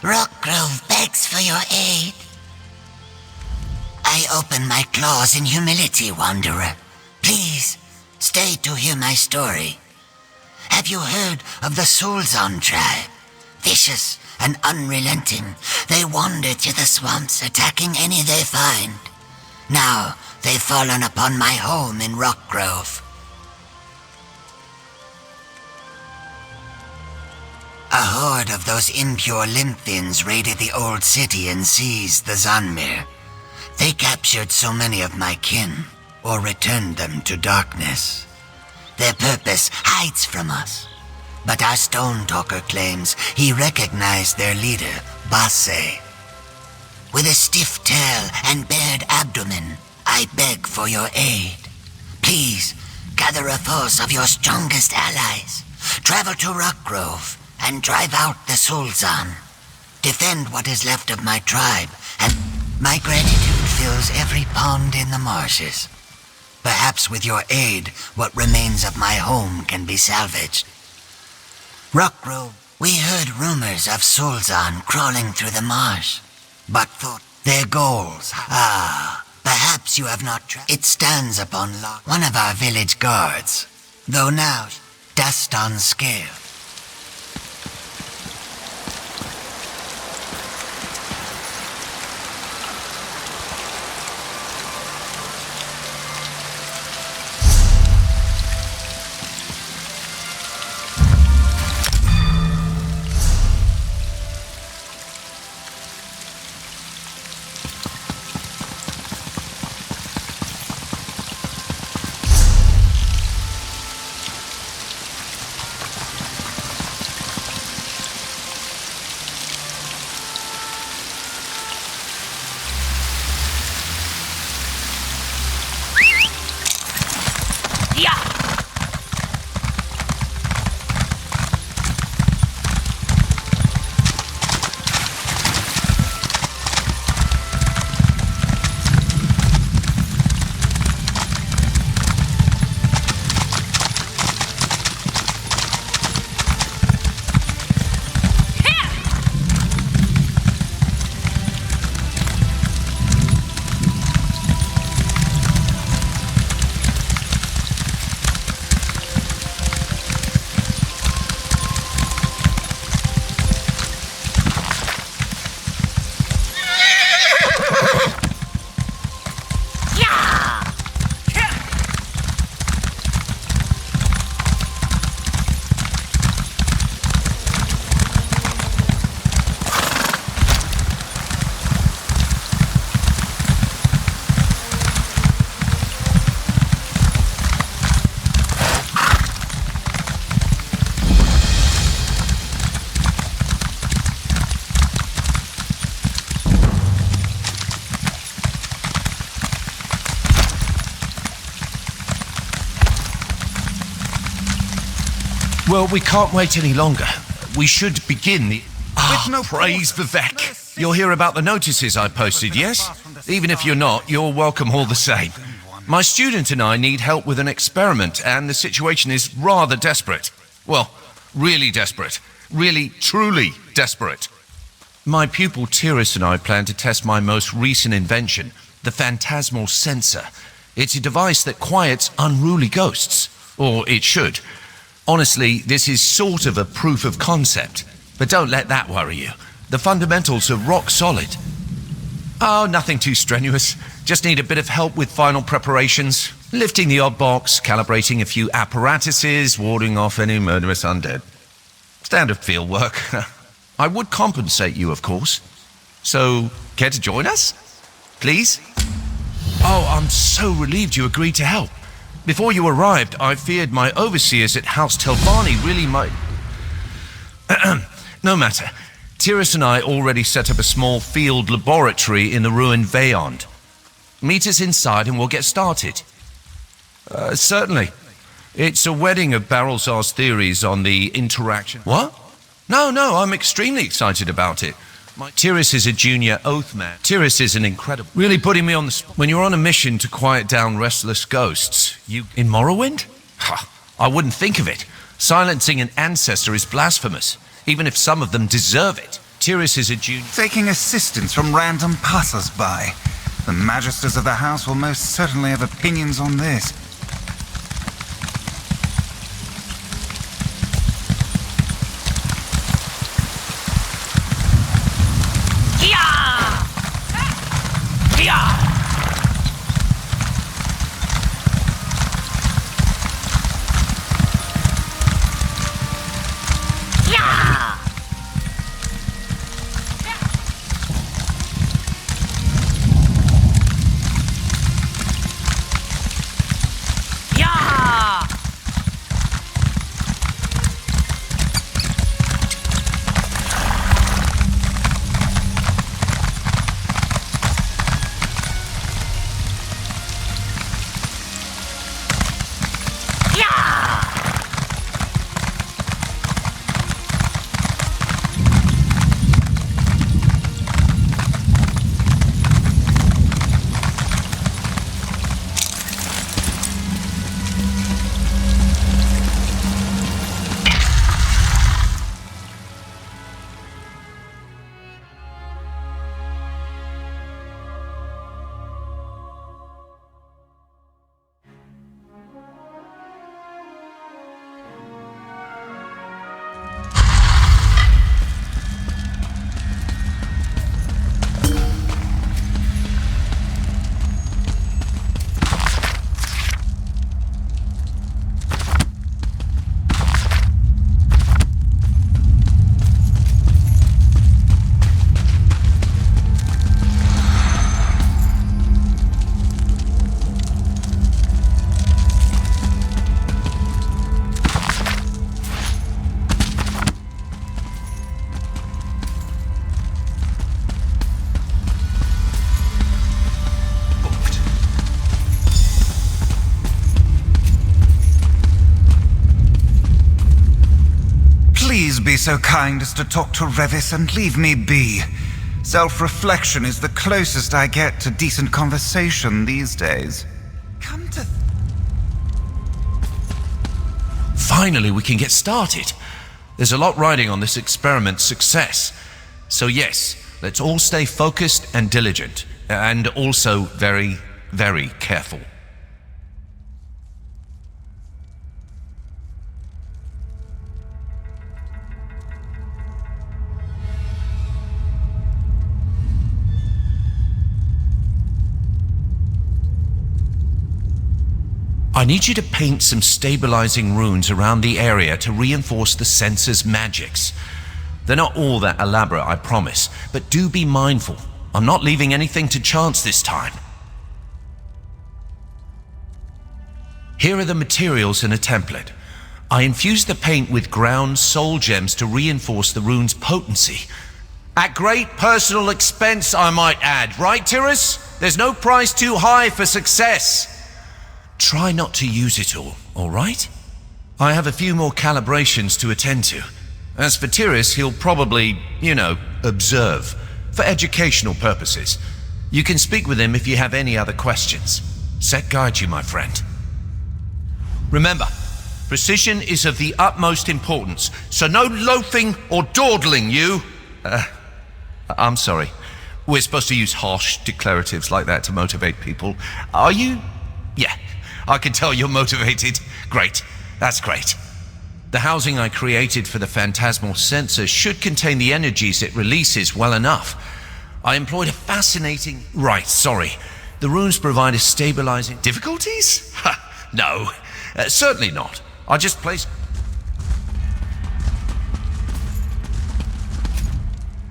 Rockgrove begs for your aid. I open my claws in humility, Wanderer. Please, stay to hear my story. Have you heard of the Soulzon tribe? Vicious and unrelenting, they wander to the swamps, attacking any they find. Now, they've fallen upon my home in Rockgrove. A horde of those impure Limphins raided the old city and seized the Zanmir. They captured so many of my kin, or returned them to darkness. Their purpose hides from us, but our Stone Talker claims he recognized their leader, Basse. With a stiff tail and bared abdomen, I beg for your aid. Please, gather a force of your strongest allies. Travel to Rockgrove and drive out the Soulzon. Defend what is left of my tribe, and my gratitude fills every pond in the marshes. Perhaps with your aid, what remains of my home can be salvaged. Rockgrove, we heard rumors of Soulzon crawling through the marsh, but thought their goals. Perhaps you have not tried. It stands upon one of our village guards, though now dust on scale. Well, we can't wait any longer. We should begin the... praise Vivek. You'll hear about the notices I posted, yes? Even if you're not, you're welcome all the same. My student and I need help with an experiment, and the situation is rather desperate. Well, really desperate. Really, truly desperate. My pupil Tiris and I plan to test my most recent invention, the Phantasmal Sensor. It's a device that quiets unruly ghosts. Or it should. Honestly, this is sort of a proof of concept. But don't let that worry you. The fundamentals are rock solid. Oh, nothing too strenuous. Just need a bit of help with final preparations. Lifting the odd box, calibrating a few apparatuses, warding off any murderous undead. Standard field work. I would compensate you, of course. So, care to join us? Please? Oh, I'm so relieved you agreed to help. Before you arrived, I feared my overseers at House Telvani really might... No matter. Tiris and I already set up a small field laboratory in the ruined Veyond. Meet us inside and we'll get started. Certainly. It's a wedding of Barrelsar's theories on the interaction... What? No, I'm extremely excited about it. Tiris is a junior Oathman. Tiris is an incredible... Really putting me on the spot. When you're on a mission to quiet down restless ghosts, you... In Morrowind? I wouldn't think of it. Silencing an ancestor is blasphemous, even if some of them deserve it. Tyrus is a junior... Taking assistance from random passers-by. The magisters of the house will most certainly have opinions on this. Please be so kind as to talk to Revis and leave me be. Self-reflection is the closest I get to decent conversation these days. Come to... Finally, we can get started. There's a lot riding on this experiment's success. So yes, let's all stay focused and diligent. And also very, very careful. I need you to paint some stabilizing runes around the area to reinforce the sensor's magics. They're not all that elaborate, I promise, but do be mindful. I'm not leaving anything to chance this time. Here are the materials in a template. I infused the paint with ground soul gems to reinforce the rune's potency. At great personal expense, I might add. Right, Tyrus? There's no price too high for success. Try not to use it all right? I have a few more calibrations to attend to. As for Tyrus, he'll probably, observe, for educational purposes. You can speak with him if you have any other questions. Set guide you, my friend. Remember, precision is of the utmost importance, so no loafing or dawdling, you! I'm sorry. We're supposed to use harsh declaratives like that to motivate people. Are you? Yeah. I can tell you're motivated. Great. That's great. The housing I created for the phantasmal sensor should contain the energies it releases well enough. I employed a fascinating... Right, sorry. The runes provide a stabilizing... Difficulties? Ha, no. Certainly not. I just placed...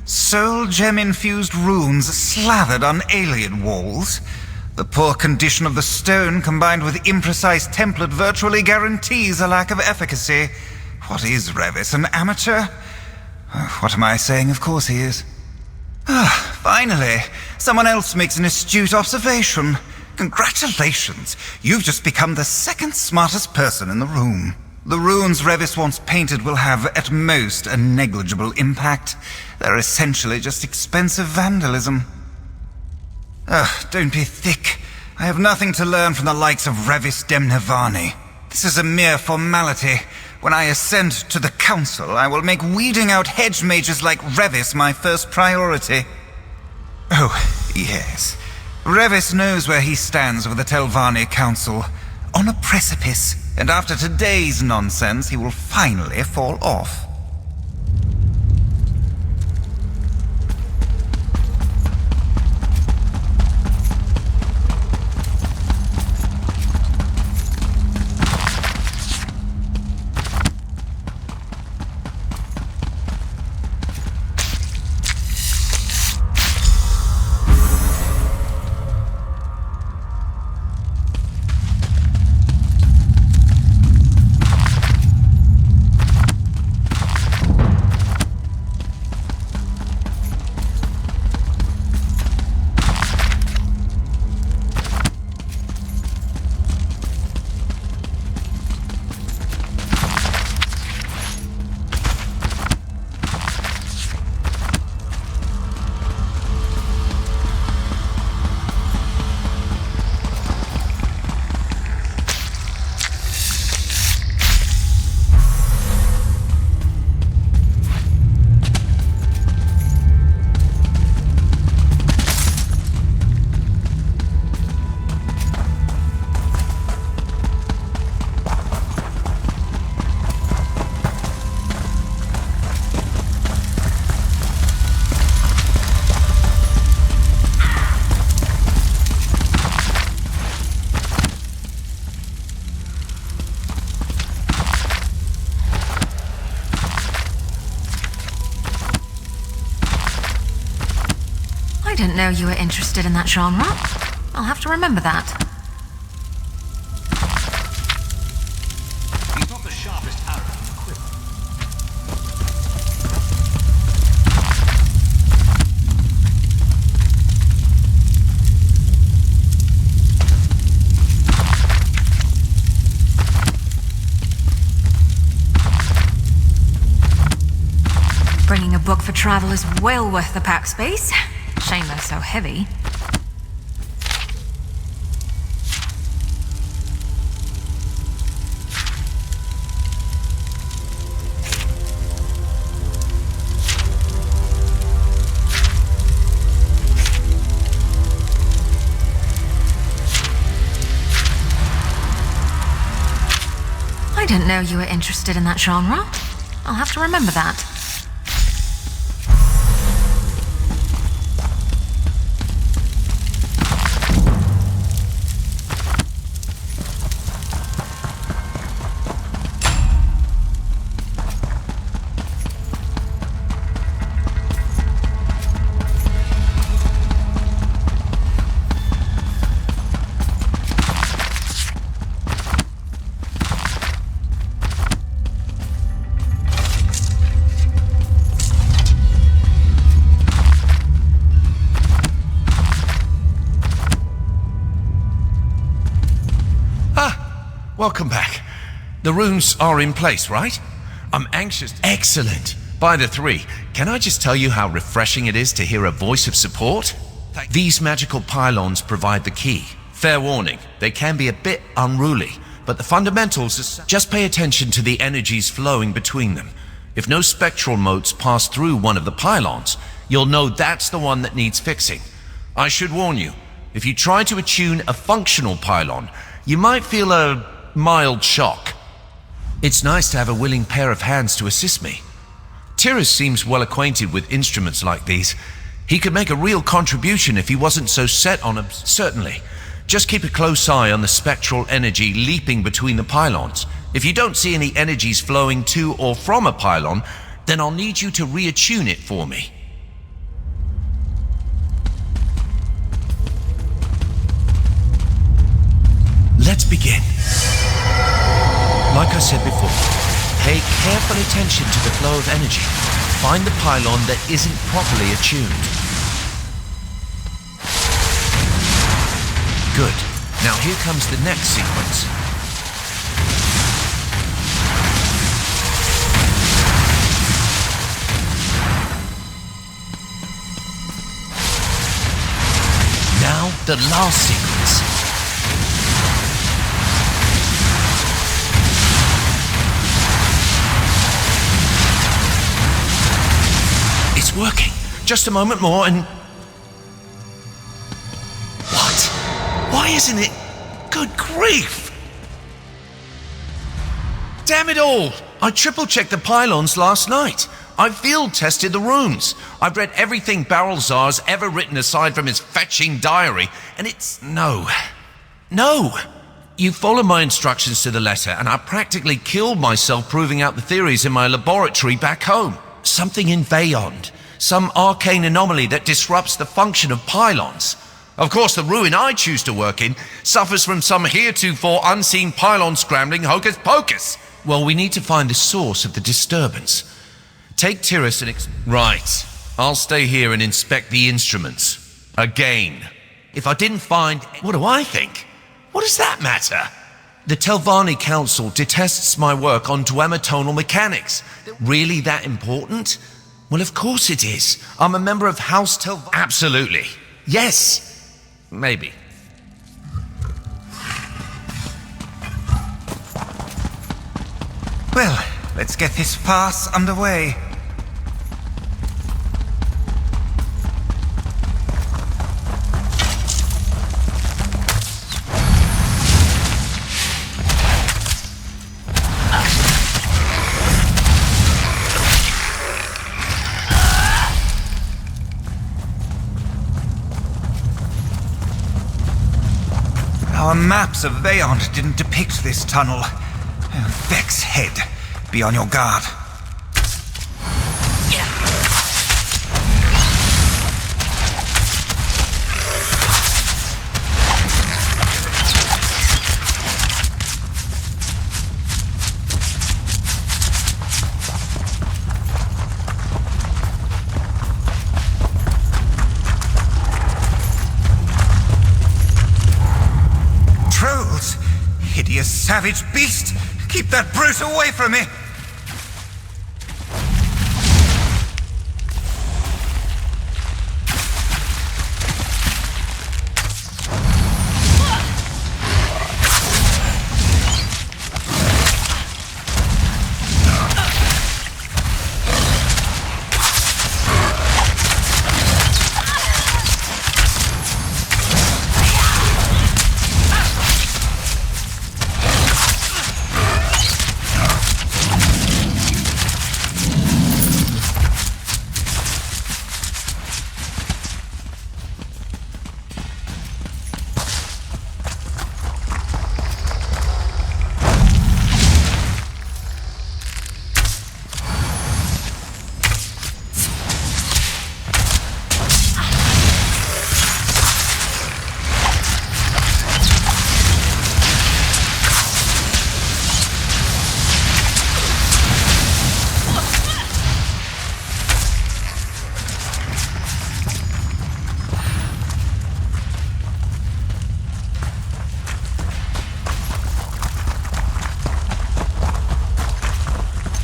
Soul gem-infused runes slathered on alien walls? The poor condition of the stone combined with imprecise template virtually guarantees a lack of efficacy. What is Revis, an amateur? What am I saying? Of course he is. Finally, someone else makes an astute observation. Congratulations, you've just become the second smartest person in the room. The runes Revis wants painted will have, at most, a negligible impact. They're essentially just expensive vandalism. Don't be thick. I have nothing to learn from the likes of Revis Demnevani. This is a mere formality. when I ascend to the council, I will make weeding out hedge mages like Revis my first priority. Oh, yes. Revis knows where he stands with the Telvanni Council. On a precipice, and after today's nonsense, he will finally fall off. I didn't know you were interested in that genre. I'll have to remember that. He's not the sharpest arrow in the quiver. Bringing a book for travel is well worth the pack space. Shame they're so heavy. I didn't know you were interested in that genre. I'll have to remember that. Welcome back. The runes are in place, right? I'm anxious. Excellent. By the three, can I just tell you how refreshing it is to hear a voice of support? These magical pylons provide the key. Fair warning, they can be a bit unruly, but the fundamentals are... Just pay attention to the energies flowing between them. If no spectral motes pass through one of the pylons, you'll know that's the one that needs fixing. I should warn you, if you try to attune a functional pylon, you might feel a mild shock. It's nice to have a willing pair of hands to assist me. Tyrus seems well acquainted with instruments like these. He could make a real contribution if he wasn't so set on them. Certainly. Just keep a close eye on the spectral energy leaping between the pylons. If you don't see any energies flowing to or from a pylon, then I'll need you to reattune it for me. Let's begin. Like I said before, pay careful attention to the flow of energy. Find the pylon that isn't properly attuned. Good. Now here comes the next sequence. Now the last sequence. working. Just a moment more and... What? Why isn't it... Good grief! Damn it all! I triple-checked the pylons last night. I field-tested the rooms. I've read everything Barrelzar's ever written aside from his fetching diary, and it's... No. You follow my instructions to the letter, and I practically killed myself proving out the theories in my laboratory back home. Something in Veyond. Some arcane anomaly that disrupts the function of pylons. Of course, the ruin I choose to work in suffers from some heretofore unseen pylon scrambling hocus-pocus. Well, we need to find the source of the disturbance. Take Tyrus and... Right. I'll stay here and inspect the instruments. Again. If I didn't find... What do I think? What does that matter? The Telvanni Council detests my work on duamitonal mechanics. Really that important? Well, of course it is. I'm a member of House Telvanni. Absolutely. Yes. Maybe. Well, let's get this farce underway. Our maps of Veyond didn't depict this tunnel. Vex head. Be on your guard. Trolls! Hideous savage beast! Keep that brute away from me!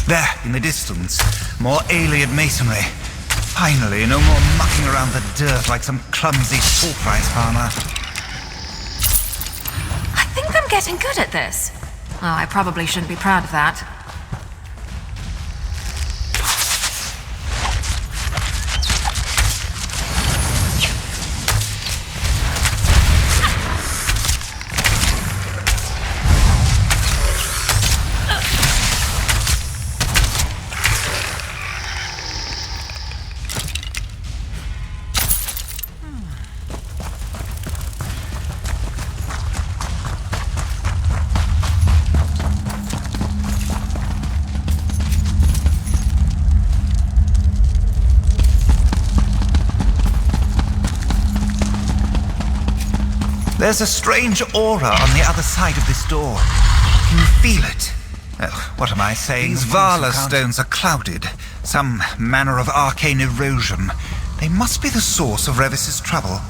There, in the distance, more alien masonry. Finally, no more mucking around the dirt like some clumsy full-price farmer. I think I'm getting good at this. Oh, I probably shouldn't be proud of that. There's a strange aura on the other side of this door. Can you feel it? Oh, what am I saying? These Vala stones are clouded. Some manner of arcane erosion. They must be the source of Revis's trouble.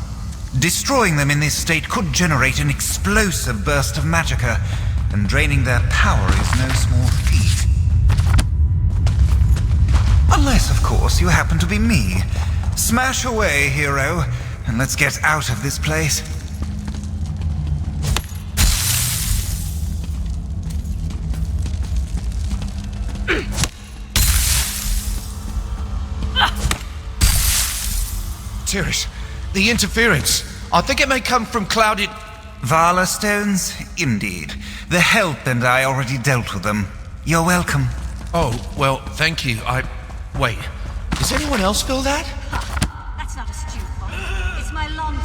Destroying them in this state could generate an explosive burst of magicka, and draining their power is no small feat. Unless, of course, you happen to be me. Smash away, hero, and let's get out of this place. serious. The interference. I think it may come from clouded... Valor stones? Indeed. The help and I already dealt with them. You're welcome. Oh, well, thank you. Wait. Does anyone else feel that? That's not a stew fault. It's my laundry.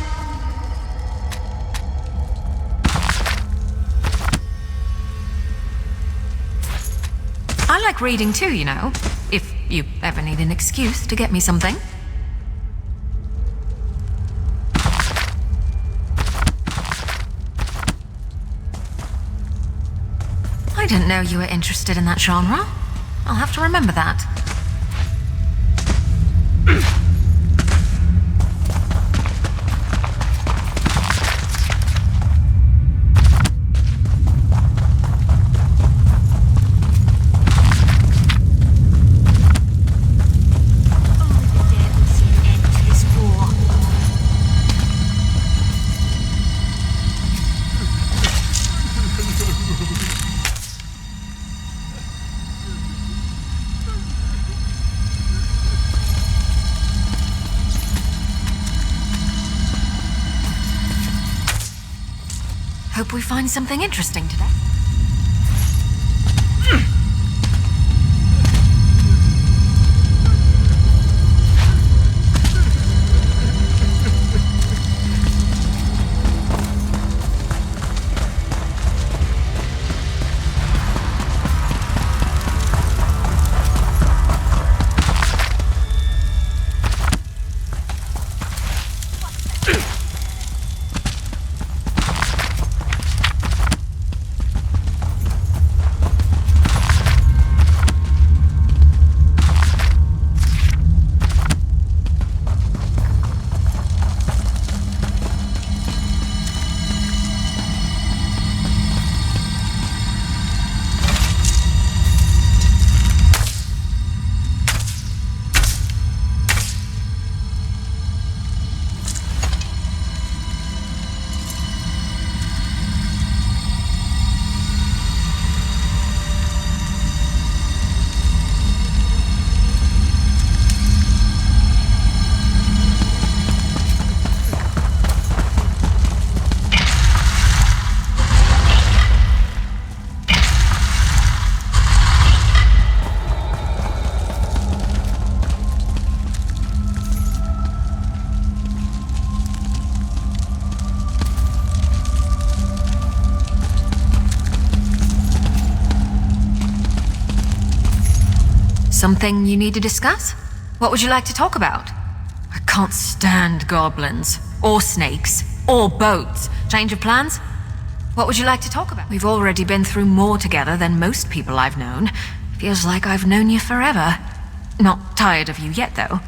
I like reading too, you know. If you ever need an excuse to get me something. I didn't know you were interested in that genre. I'll have to remember that. Hope we find something interesting today. Something you need to discuss? What would you like to talk about? I can't stand goblins, or snakes, or boats. Change of plans? What would you like to talk about? We've already been through more together than most people I've known. Feels like I've known you forever. Not tired of you yet, though.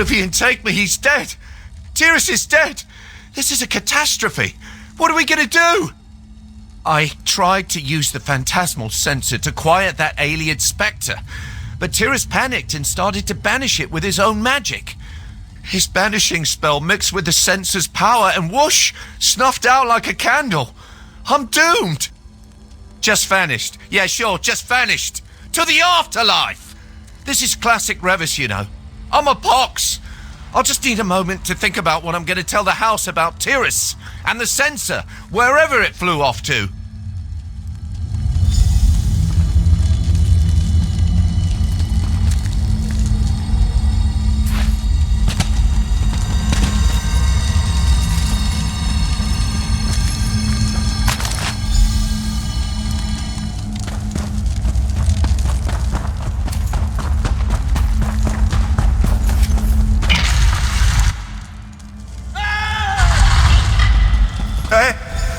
Oblivion take me, he's dead. Tyrus is dead. This is a catastrophe. What are we gonna do? I tried to use the phantasmal sensor to quiet that alien spectre, but Tyrus panicked and started to banish it with his own magic. His banishing spell mixed with the sensor's power and whoosh, snuffed out like a candle. I'm doomed. Just vanished. Yeah, sure, just vanished. To the afterlife. This is classic Revis, you know. I'm a pox. I'll just need a moment to think about what I'm going to tell the house about Tyrus and the sensor, wherever it flew off to.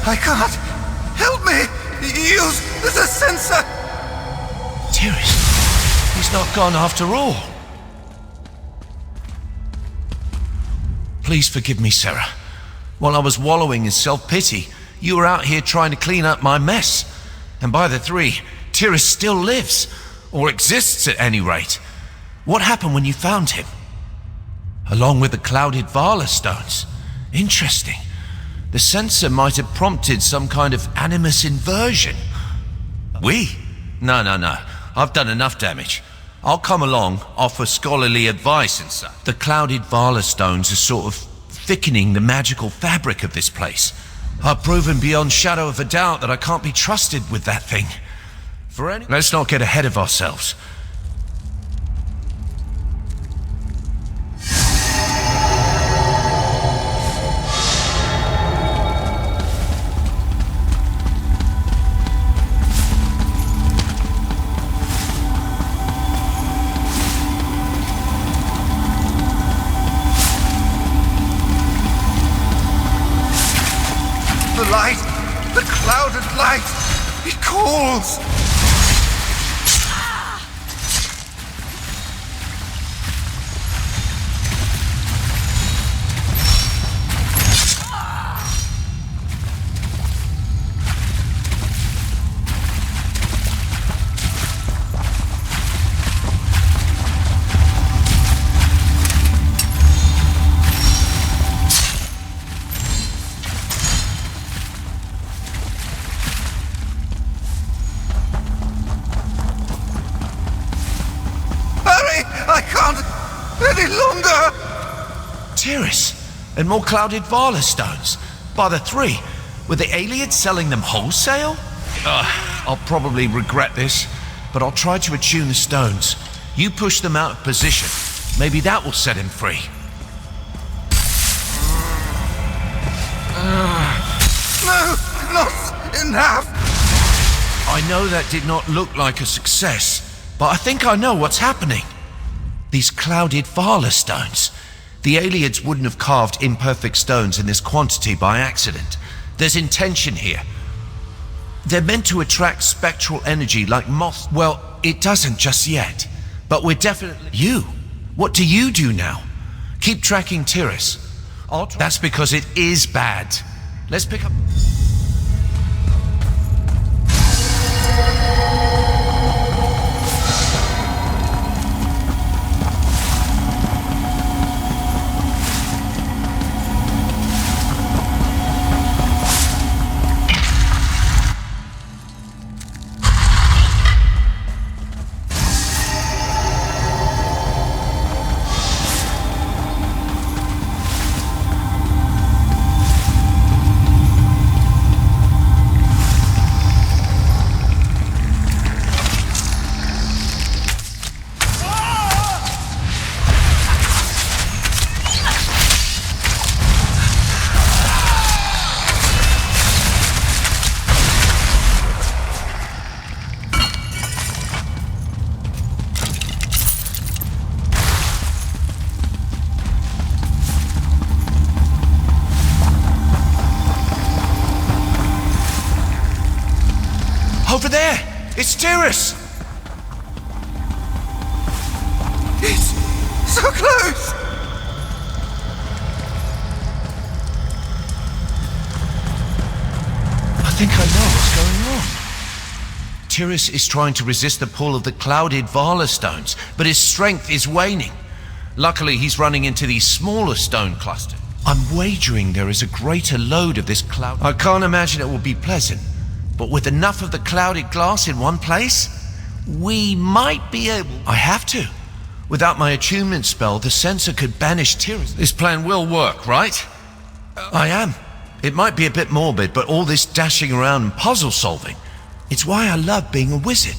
I can't. Help me! Use the sensor! Tyrus, he's not gone after all. Please forgive me, Sarah. While I was wallowing in self-pity, you were out here trying to clean up my mess. And by the 3, Tyrus still lives. Or exists at any rate. What happened when you found him? Along with the clouded Vala stones. Interesting. The sensor might have prompted some kind of animus inversion. We? No. I've done enough damage. I'll come along, offer scholarly advice and such. The clouded Vala stones are sort of thickening the magical fabric of this place. I've proven beyond shadow of a doubt that I can't be trusted with that thing. Let's not get ahead of ourselves. The clouded light! It calls! Tyrus, and more clouded Vala stones. By the 3, were the aliens selling them wholesale? I'll probably regret this, but I'll try to attune the stones. You push them out of position. Maybe that will set him free. No, not enough! I know that did not look like a success, but I think I know what's happening. These clouded Vala stones. The aliens wouldn't have carved imperfect stones in this quantity by accident. There's intention here. They're meant to attract spectral energy like moths. Well, it doesn't just yet. But we're definitely... You? What do you do now? Keep tracking Tyrus. That's because it is bad. Let's pick up... Over there! It's Tyrus! It's so close! think I know what's going on. Tyrus is trying to resist the pull of the clouded Vala stones, but his strength is waning. Luckily, he's running into these smaller stone clusters. I'm wagering there is a greater load of this cloud. I can't imagine it will be pleasant, but with enough of the clouded glass in one place, we might be able... I have to. Without my attunement spell, the sensor could banish Tyrus. This plan will work, right? I am. It might be a bit morbid, but all this dashing around and puzzle solving, it's why I love being a wizard.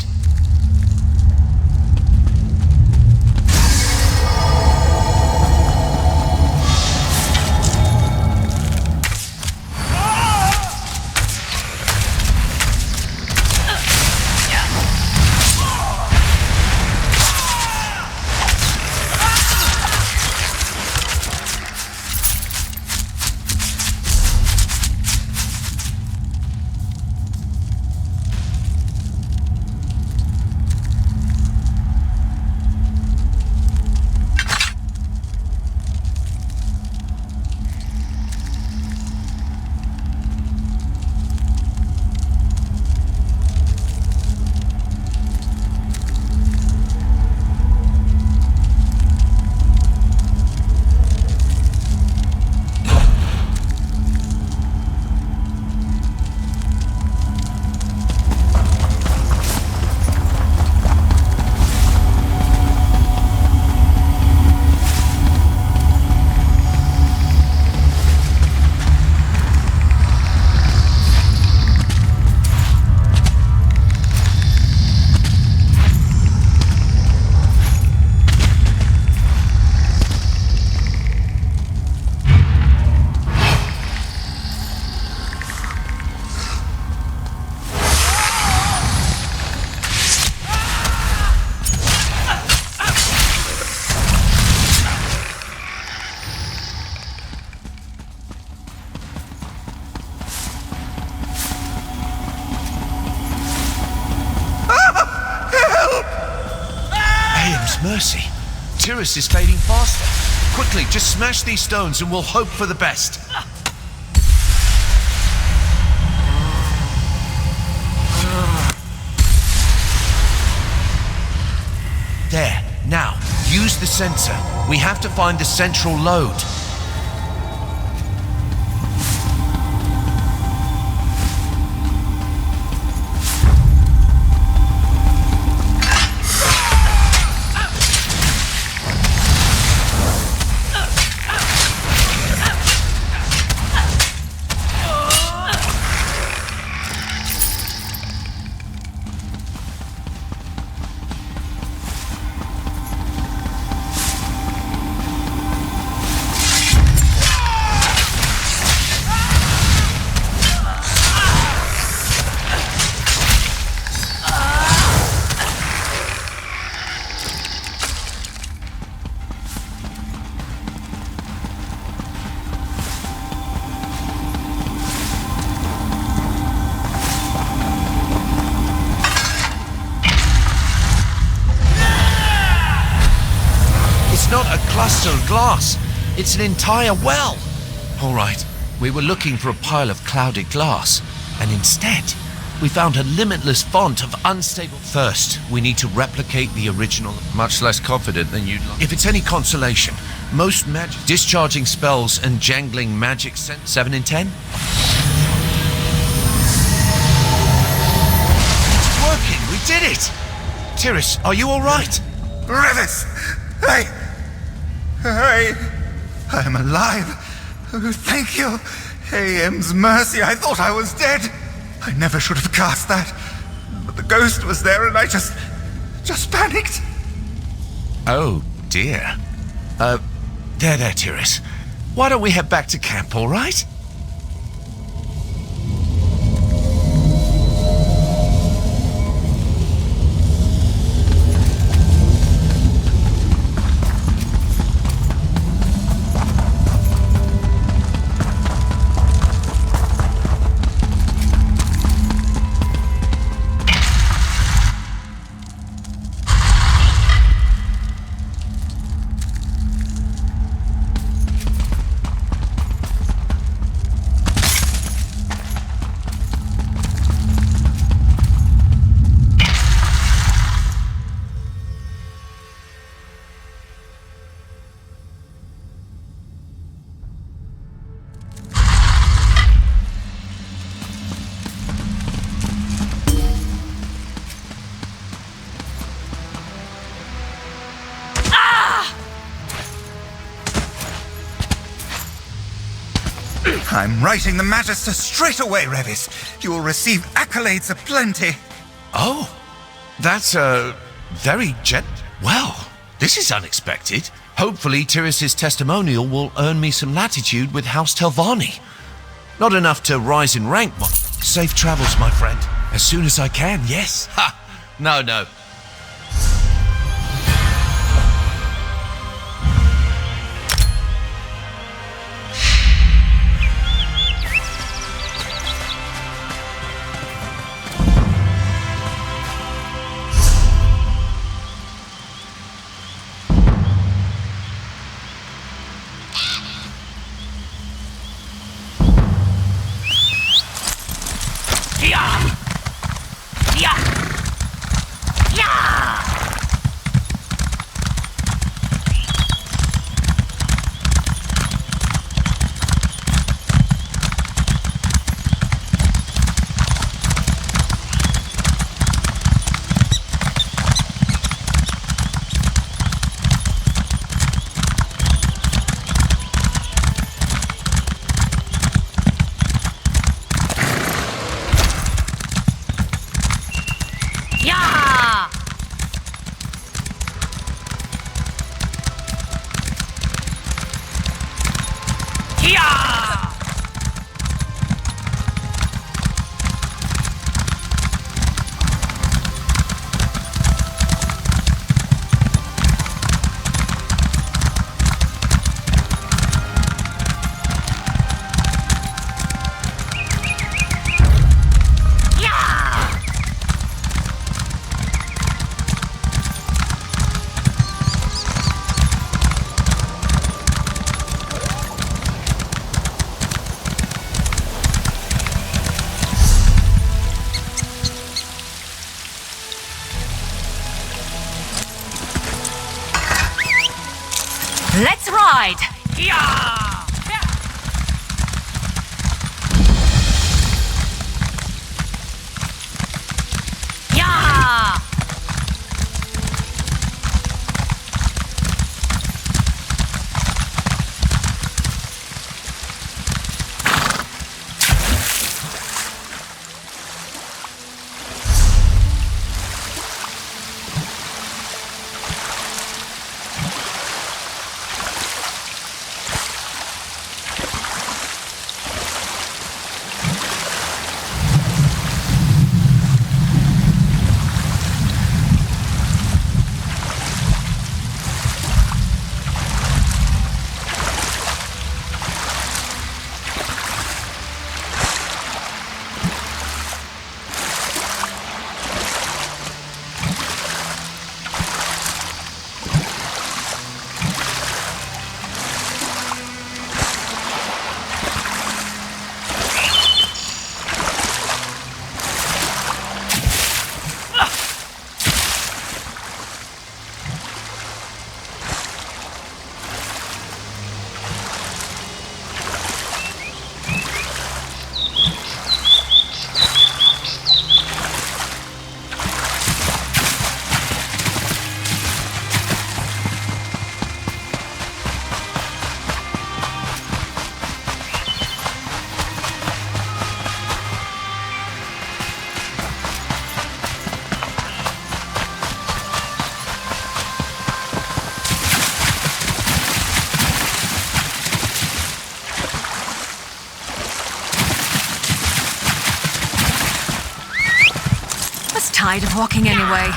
Mercy. Tyrus is fading faster. Quickly, just smash these stones and we'll hope for the best. There. Now, use the sensor. We have to find the central load. Not a cluster of glass. It's an entire well. All right, we were looking for a pile of clouded glass, and instead, we found a limitless font of unstable... First, we need to replicate the original. Much less confident than you'd like. If it's any consolation, most magic... Discharging spells and jangling magic... 7 in 10? It's working, we did it! Tyrus, are you all right? Revis! I am alive. Oh, thank you. AM's mercy, I thought I was dead. I never should have cast that. But the ghost was there and I just panicked. Oh, dear. There, Tyrus. Why don't we head back to camp, all right? I'm writing the Magister straight away, Revis. You will receive accolades aplenty. Oh, that's, very well, this is unexpected. Hopefully, Tiris's testimonial will earn me some latitude with House Telvanni. Not enough to rise in rank, but safe travels, my friend. As soon as I can, yes. Ha! No. Let's ride! Tired of walking anyway.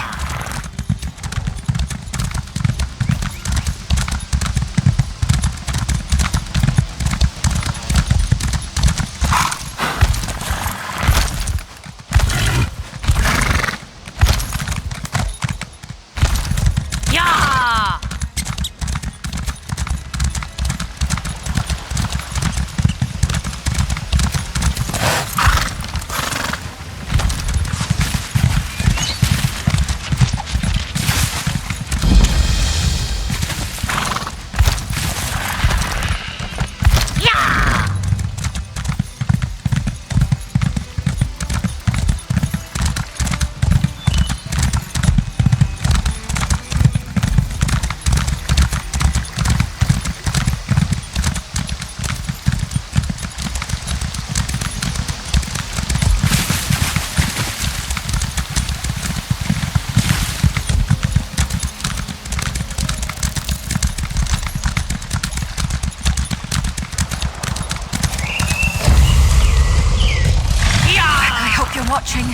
they're watching.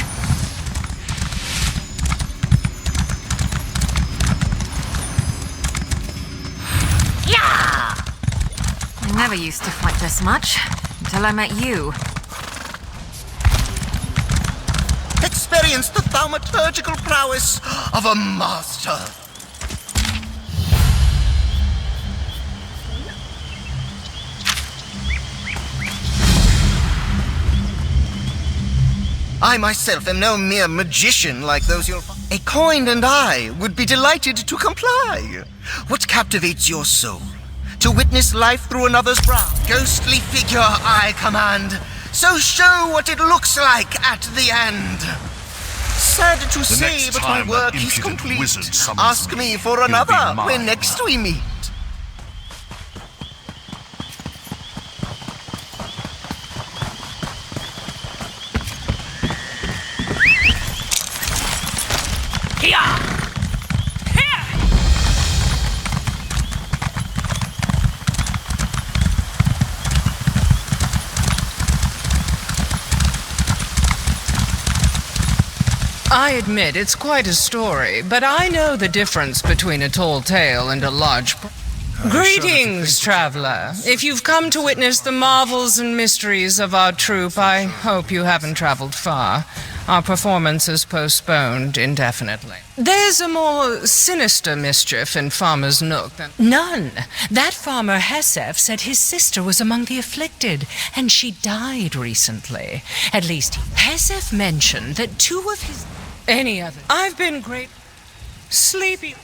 Yeah! I never used to fight this much, until I met you. Experience the thaumaturgical prowess of a master. I myself am no mere magician like those you'll find. A coin and I would be delighted to comply. What captivates your soul? To witness life through another's brow. Ghostly figure I command. So show what it looks like at the end. Sad to say, but my work is complete. Ask me for another when next we meet. I admit it's quite a story, but I know the difference between a tall tale and a large... Greetings, traveler. If you've come to witness the marvels and mysteries of our troupe, I hope you haven't traveled far. Our performance is postponed indefinitely. There's a more sinister mischief in Farmer's Nook than... None. That farmer, Hesef, said his sister was among the afflicted, and she died recently. At least, Hesef mentioned that two of his... Any other... I've been great... sleepy...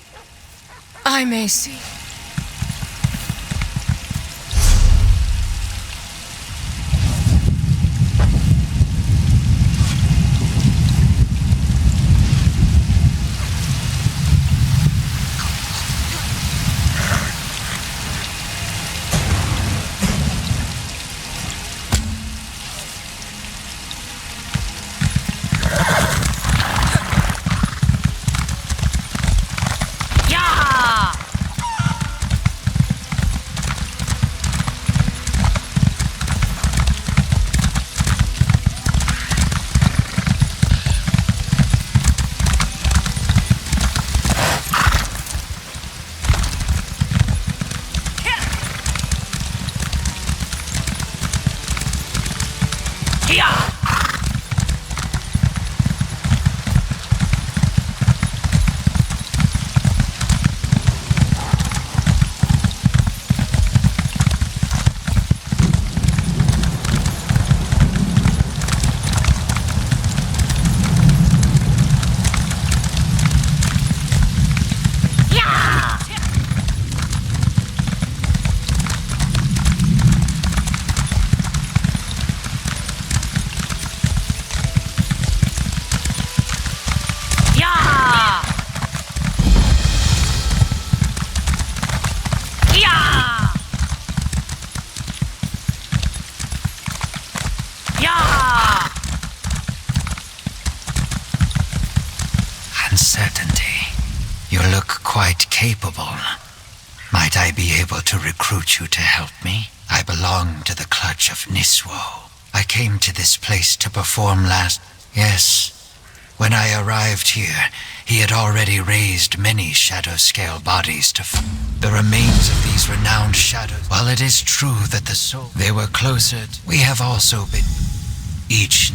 I may see... Uncertainty. You look quite capable. Might I be able to recruit you to help me? I belong to the clutch of Niswo. I came to this place to perform last... Yes. When I arrived here, he had already raised many shadow-scale bodies to... The remains of these renowned shadows... While it is true that the soul... They were closer... We have also been... Each...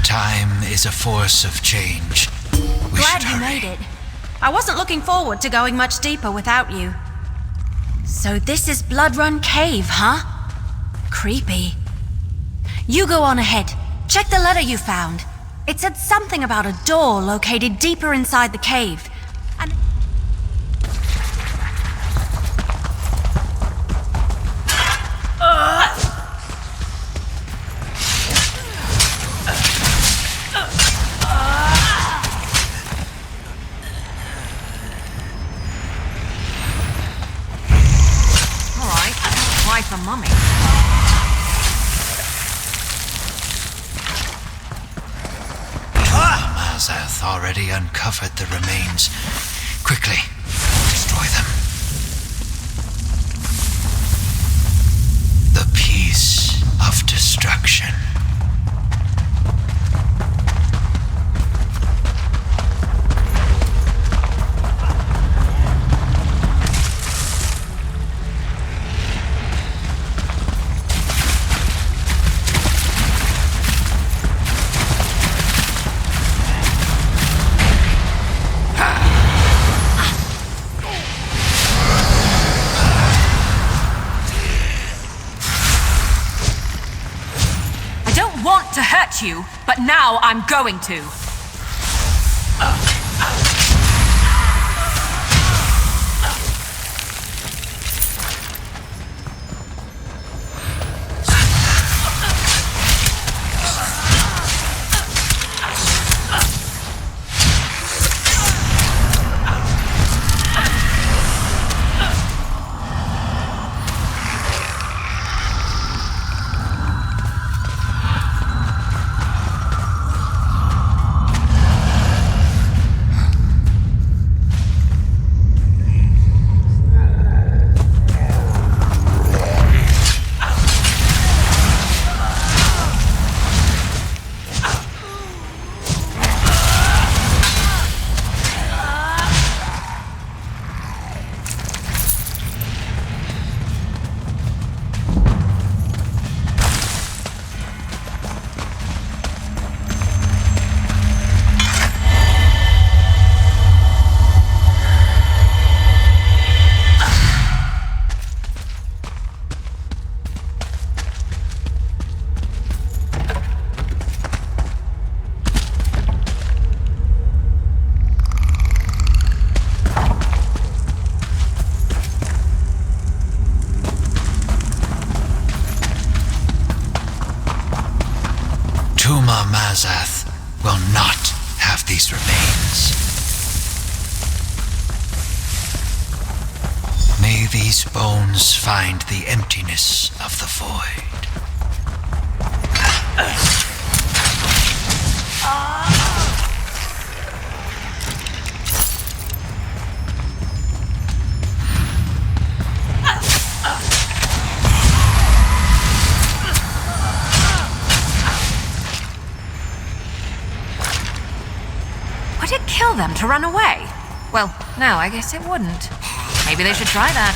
Time is a force of change. Glad you made it. I wasn't looking forward to going much deeper without you. So this is Blood Run Cave, huh? Creepy. You go on ahead. Check the letter you found. It said something about a door located deeper inside the cave. And... the mummy. Mazath already uncovered the remains. Quickly, destroy them. The piece of destruction. To hurt you, but now I'm going to. Mazath will not have these remains. May these bones find the emptiness of the void. Would it kill them to run away? Well, no, I guess it wouldn't. Maybe they should try that.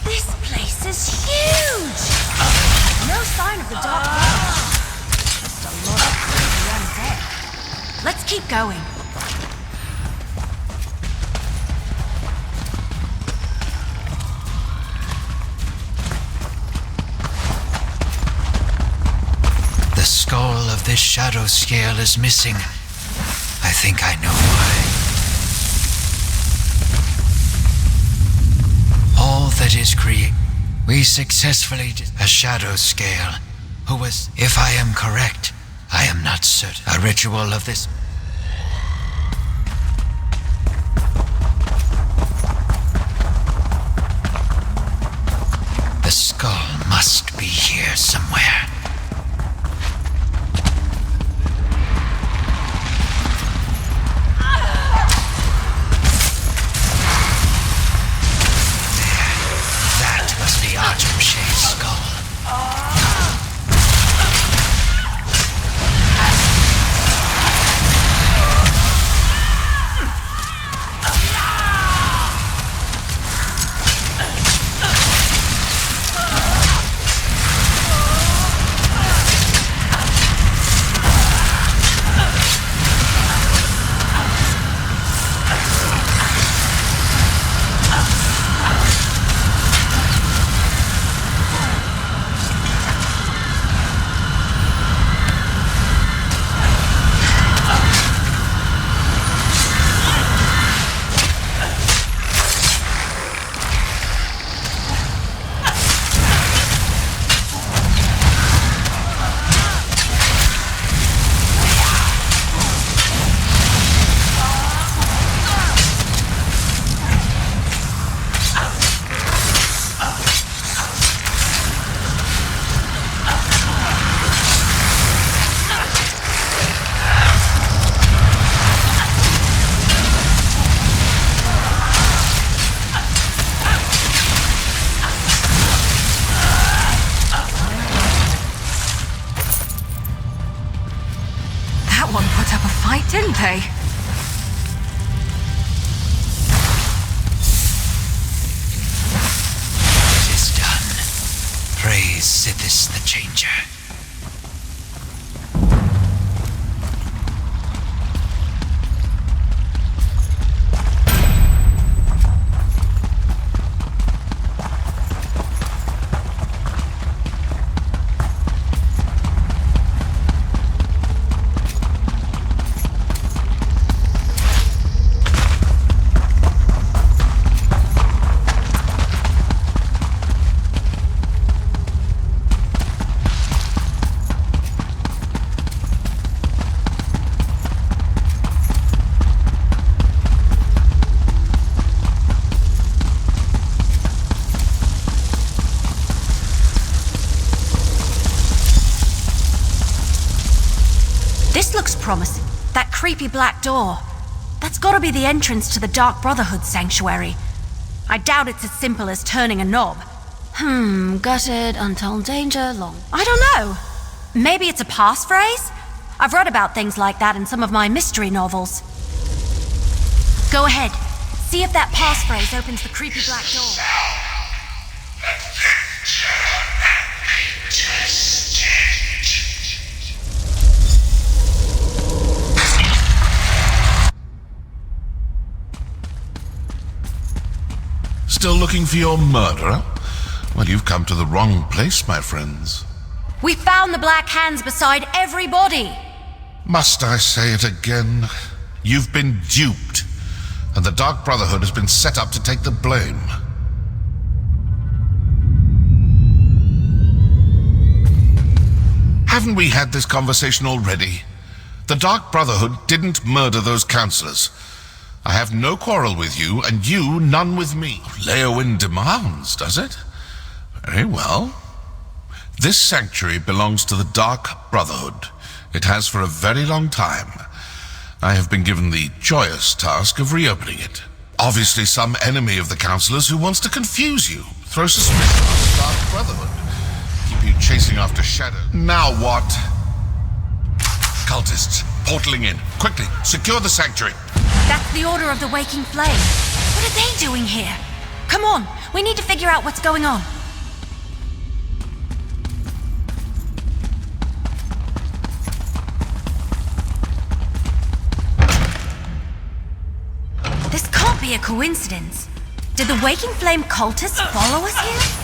This place is huge! No sign of the dark witch. Just a lot of crazy undead. Let's keep going. The skull of this shadow scale is missing. I think I know why. All that is created. We successfully did a shadow scale, who was, if I am correct, I am not certain, a ritual of this. The skull must be here somewhere. pay. It is done. Praise Sithis the Changer. This looks promising. That creepy black door. That's gotta be the entrance to the Dark Brotherhood sanctuary. I doubt it's as simple as turning a knob. Gutted, untold danger, long... I don't know. Maybe it's a passphrase? I've read about things like that in some of my mystery novels. Go ahead. See if that passphrase opens the creepy black door. Still looking for your murderer? Well, you've come to the wrong place, my friends. We found the Black Hands beside every body! Must I say it again? You've been duped, and the Dark Brotherhood has been set up to take the blame. Haven't we had this conversation already? The Dark Brotherhood didn't murder those counselors. I have no quarrel with you, and you none with me. Leowyn demands, does it? Very well. This sanctuary belongs to the Dark Brotherhood. It has for a very long time. I have been given the joyous task of reopening it. Obviously some enemy of the counselors who wants to confuse you, throw suspicion on the Dark Brotherhood, keep you chasing after shadows. Now what? Cultists, portaling in. Quickly, secure the sanctuary. That's the Order of the Waking Flame. What are they doing here? Come on, we need to figure out what's going on. This can't be a coincidence. Did the Waking Flame cultists follow us here?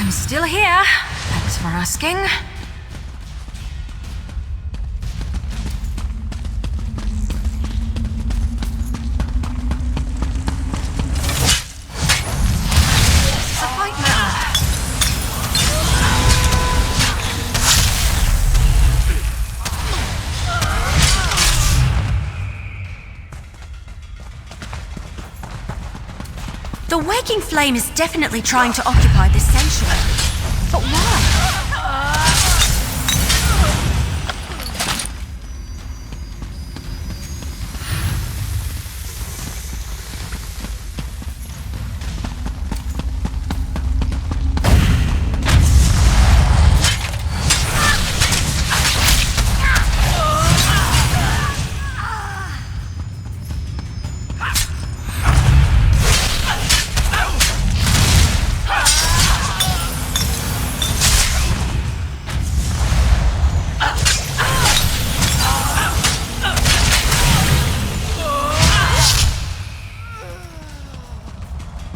I'm still here. Thanks for asking. This is a fight now. The Waking Flame is definitely trying to occupy this sanctuary. But why?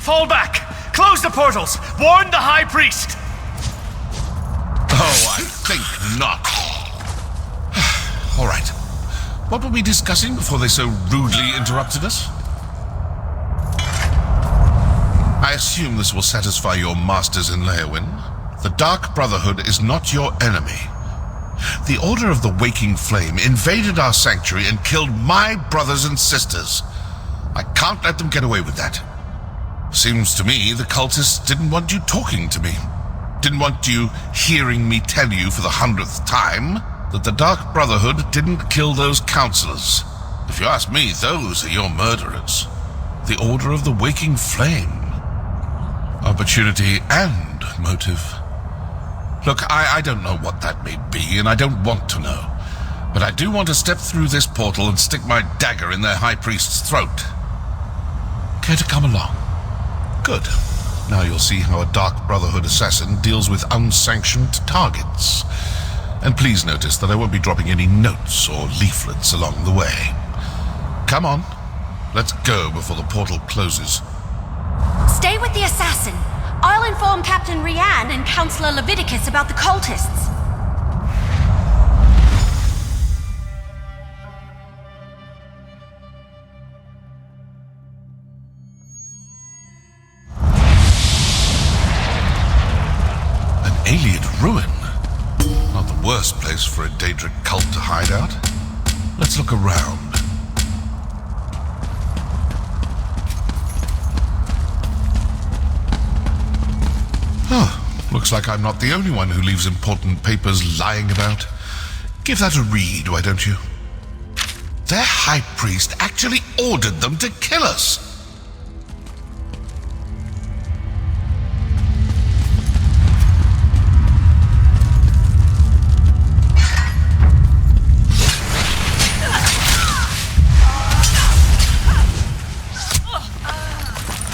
Fall back! Close the portals! Warn the High Priest! Oh, I think not. All right. What were we discussing before they so rudely interrupted us? I assume this will satisfy your masters in Leowyn. The Dark Brotherhood is not your enemy. The Order of the Waking Flame invaded our sanctuary and killed my brothers and sisters. I can't let them get away with that. Seems to me the cultists didn't want you talking to me. Didn't want you hearing me tell you for the 100th time that the Dark Brotherhood didn't kill those counselors. If you ask me, those are your murderers. The Order of the Waking Flame. Opportunity and motive. Look, I don't know what that may be, and I don't want to know. But I do want to step through this portal and stick my dagger in their High Priest's throat. Care to come along? Good. Now you'll see how a Dark Brotherhood assassin deals with unsanctioned targets. And please notice that I won't be dropping any notes or leaflets along the way. Come on. Let's go before the portal closes. Stay with the assassin. I'll inform Captain Rianne and Counselor Leviticus about the cultists. An alien ruin? Not the worst place for a Daedric cult to hide out. Let's look around. Looks like I'm not the only one who leaves important papers lying about. Give that a read, why don't you? Their High Priest actually ordered them to kill us!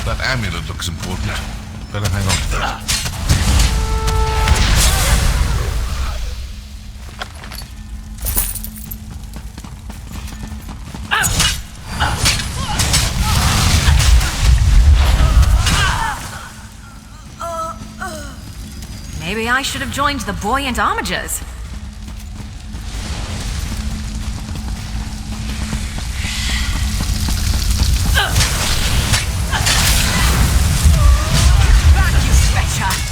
That amulet looks important. Better hang on to that. Maybe I should have joined the buoyant armigers. Back, you stretcher!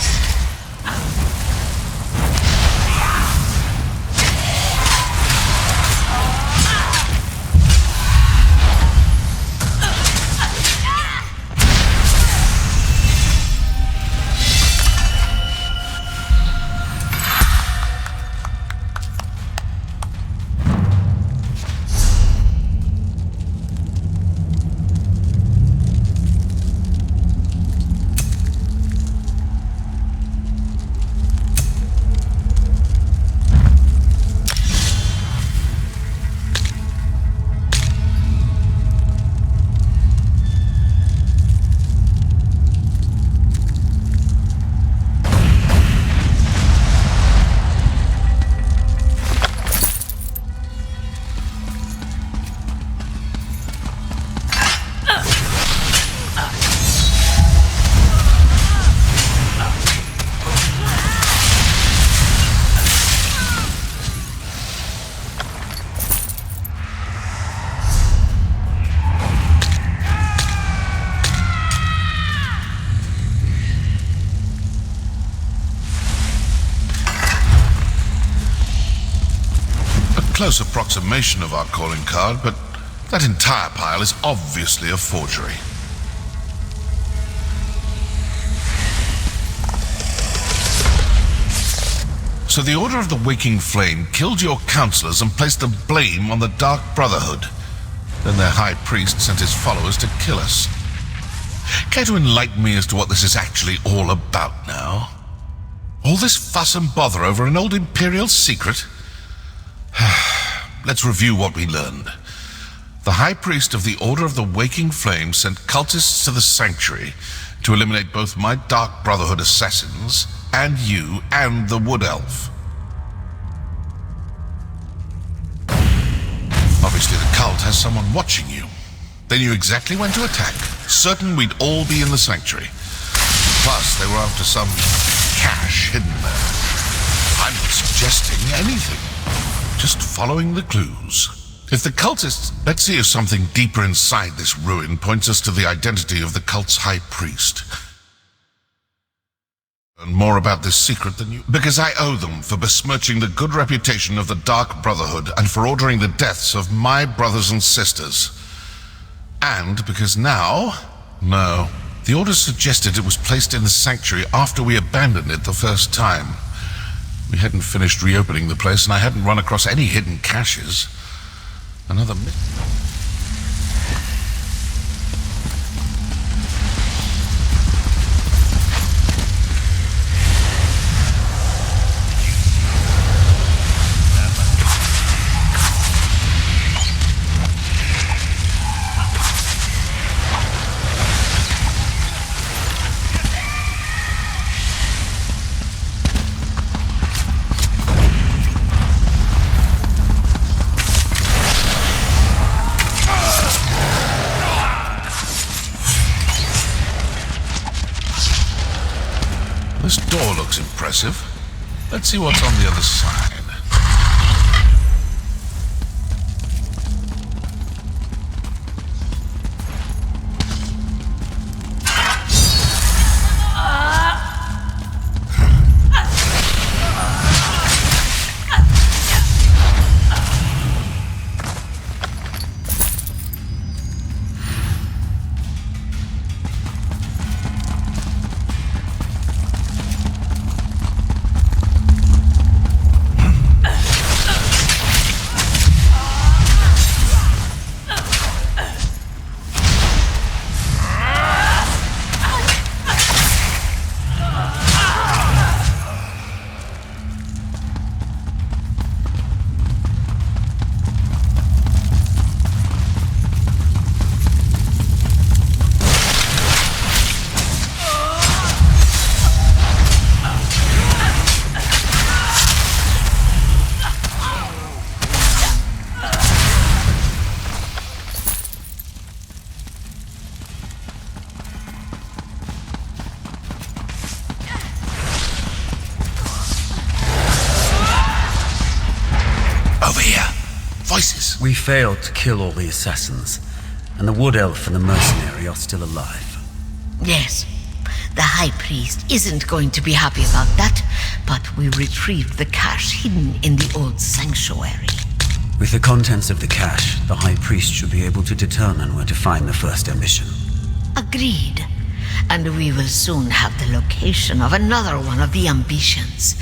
Close approximation of our calling card, but that entire pile is obviously a forgery. So the Order of the Waking Flame killed your counselors and placed the blame on the Dark Brotherhood. Then their High Priest sent his followers to kill us. Care to enlighten me as to what this is actually all about now? All this fuss and bother over an old Imperial secret? Let's review what we learned. The High Priest of the Order of the Waking Flame sent cultists to the Sanctuary to eliminate both my Dark Brotherhood assassins and you and the Wood Elf. Obviously the cult has someone watching you. They knew exactly when to attack. certain we'd all be in the sanctuary. Plus, they were after some cache hidden there. I'm not suggesting anything, just following the clues. If the cultists... Let's see if something deeper inside this ruin points us to the identity of the cult's high priest. Learn more about this secret than you... Because I owe them for besmirching the good reputation of the Dark Brotherhood and for ordering the deaths of my brothers and sisters. And because now... No. The orders suggested it was placed in the sanctuary after we abandoned it the first time. We hadn't finished reopening the place, and I hadn't run across any hidden caches. Another This door looks impressive. Let's see what's on the other side. We failed to kill all the assassins, and the Wood Elf and the mercenary are still alive. Yes. The High Priest isn't going to be happy about that, but we retrieved the cache hidden in the old sanctuary. With the contents of the cache, the High Priest should be able to determine where to find the first ambition. Agreed. And we will soon have the location of another one of the ambitions.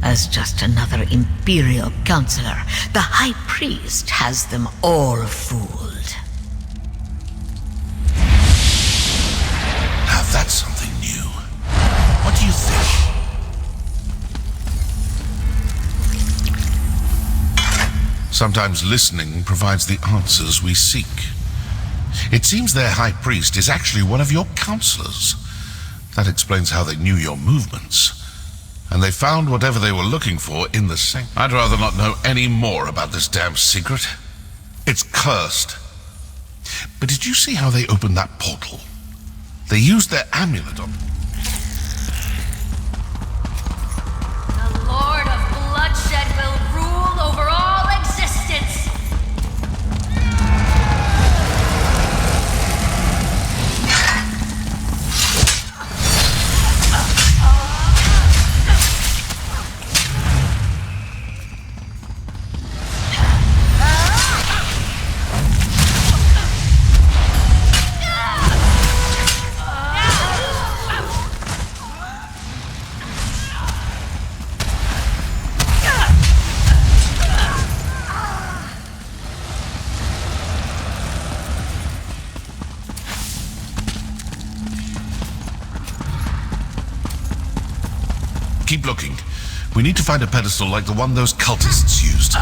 As just another Imperial counselor, the High Priest has them all fooled. Now that's something new. What do you think? Sometimes listening provides the answers we seek. It seems their High Priest is actually one of your counselors. That explains how they knew your movements. And they found whatever they were looking for in the same... I'd rather not know any more about this damn secret. It's cursed. But did you see how they opened that portal? They used their amulet on... The Lord of Bloodshed will rule over all existence! Keep looking. We need to find a pedestal like the one those cultists used.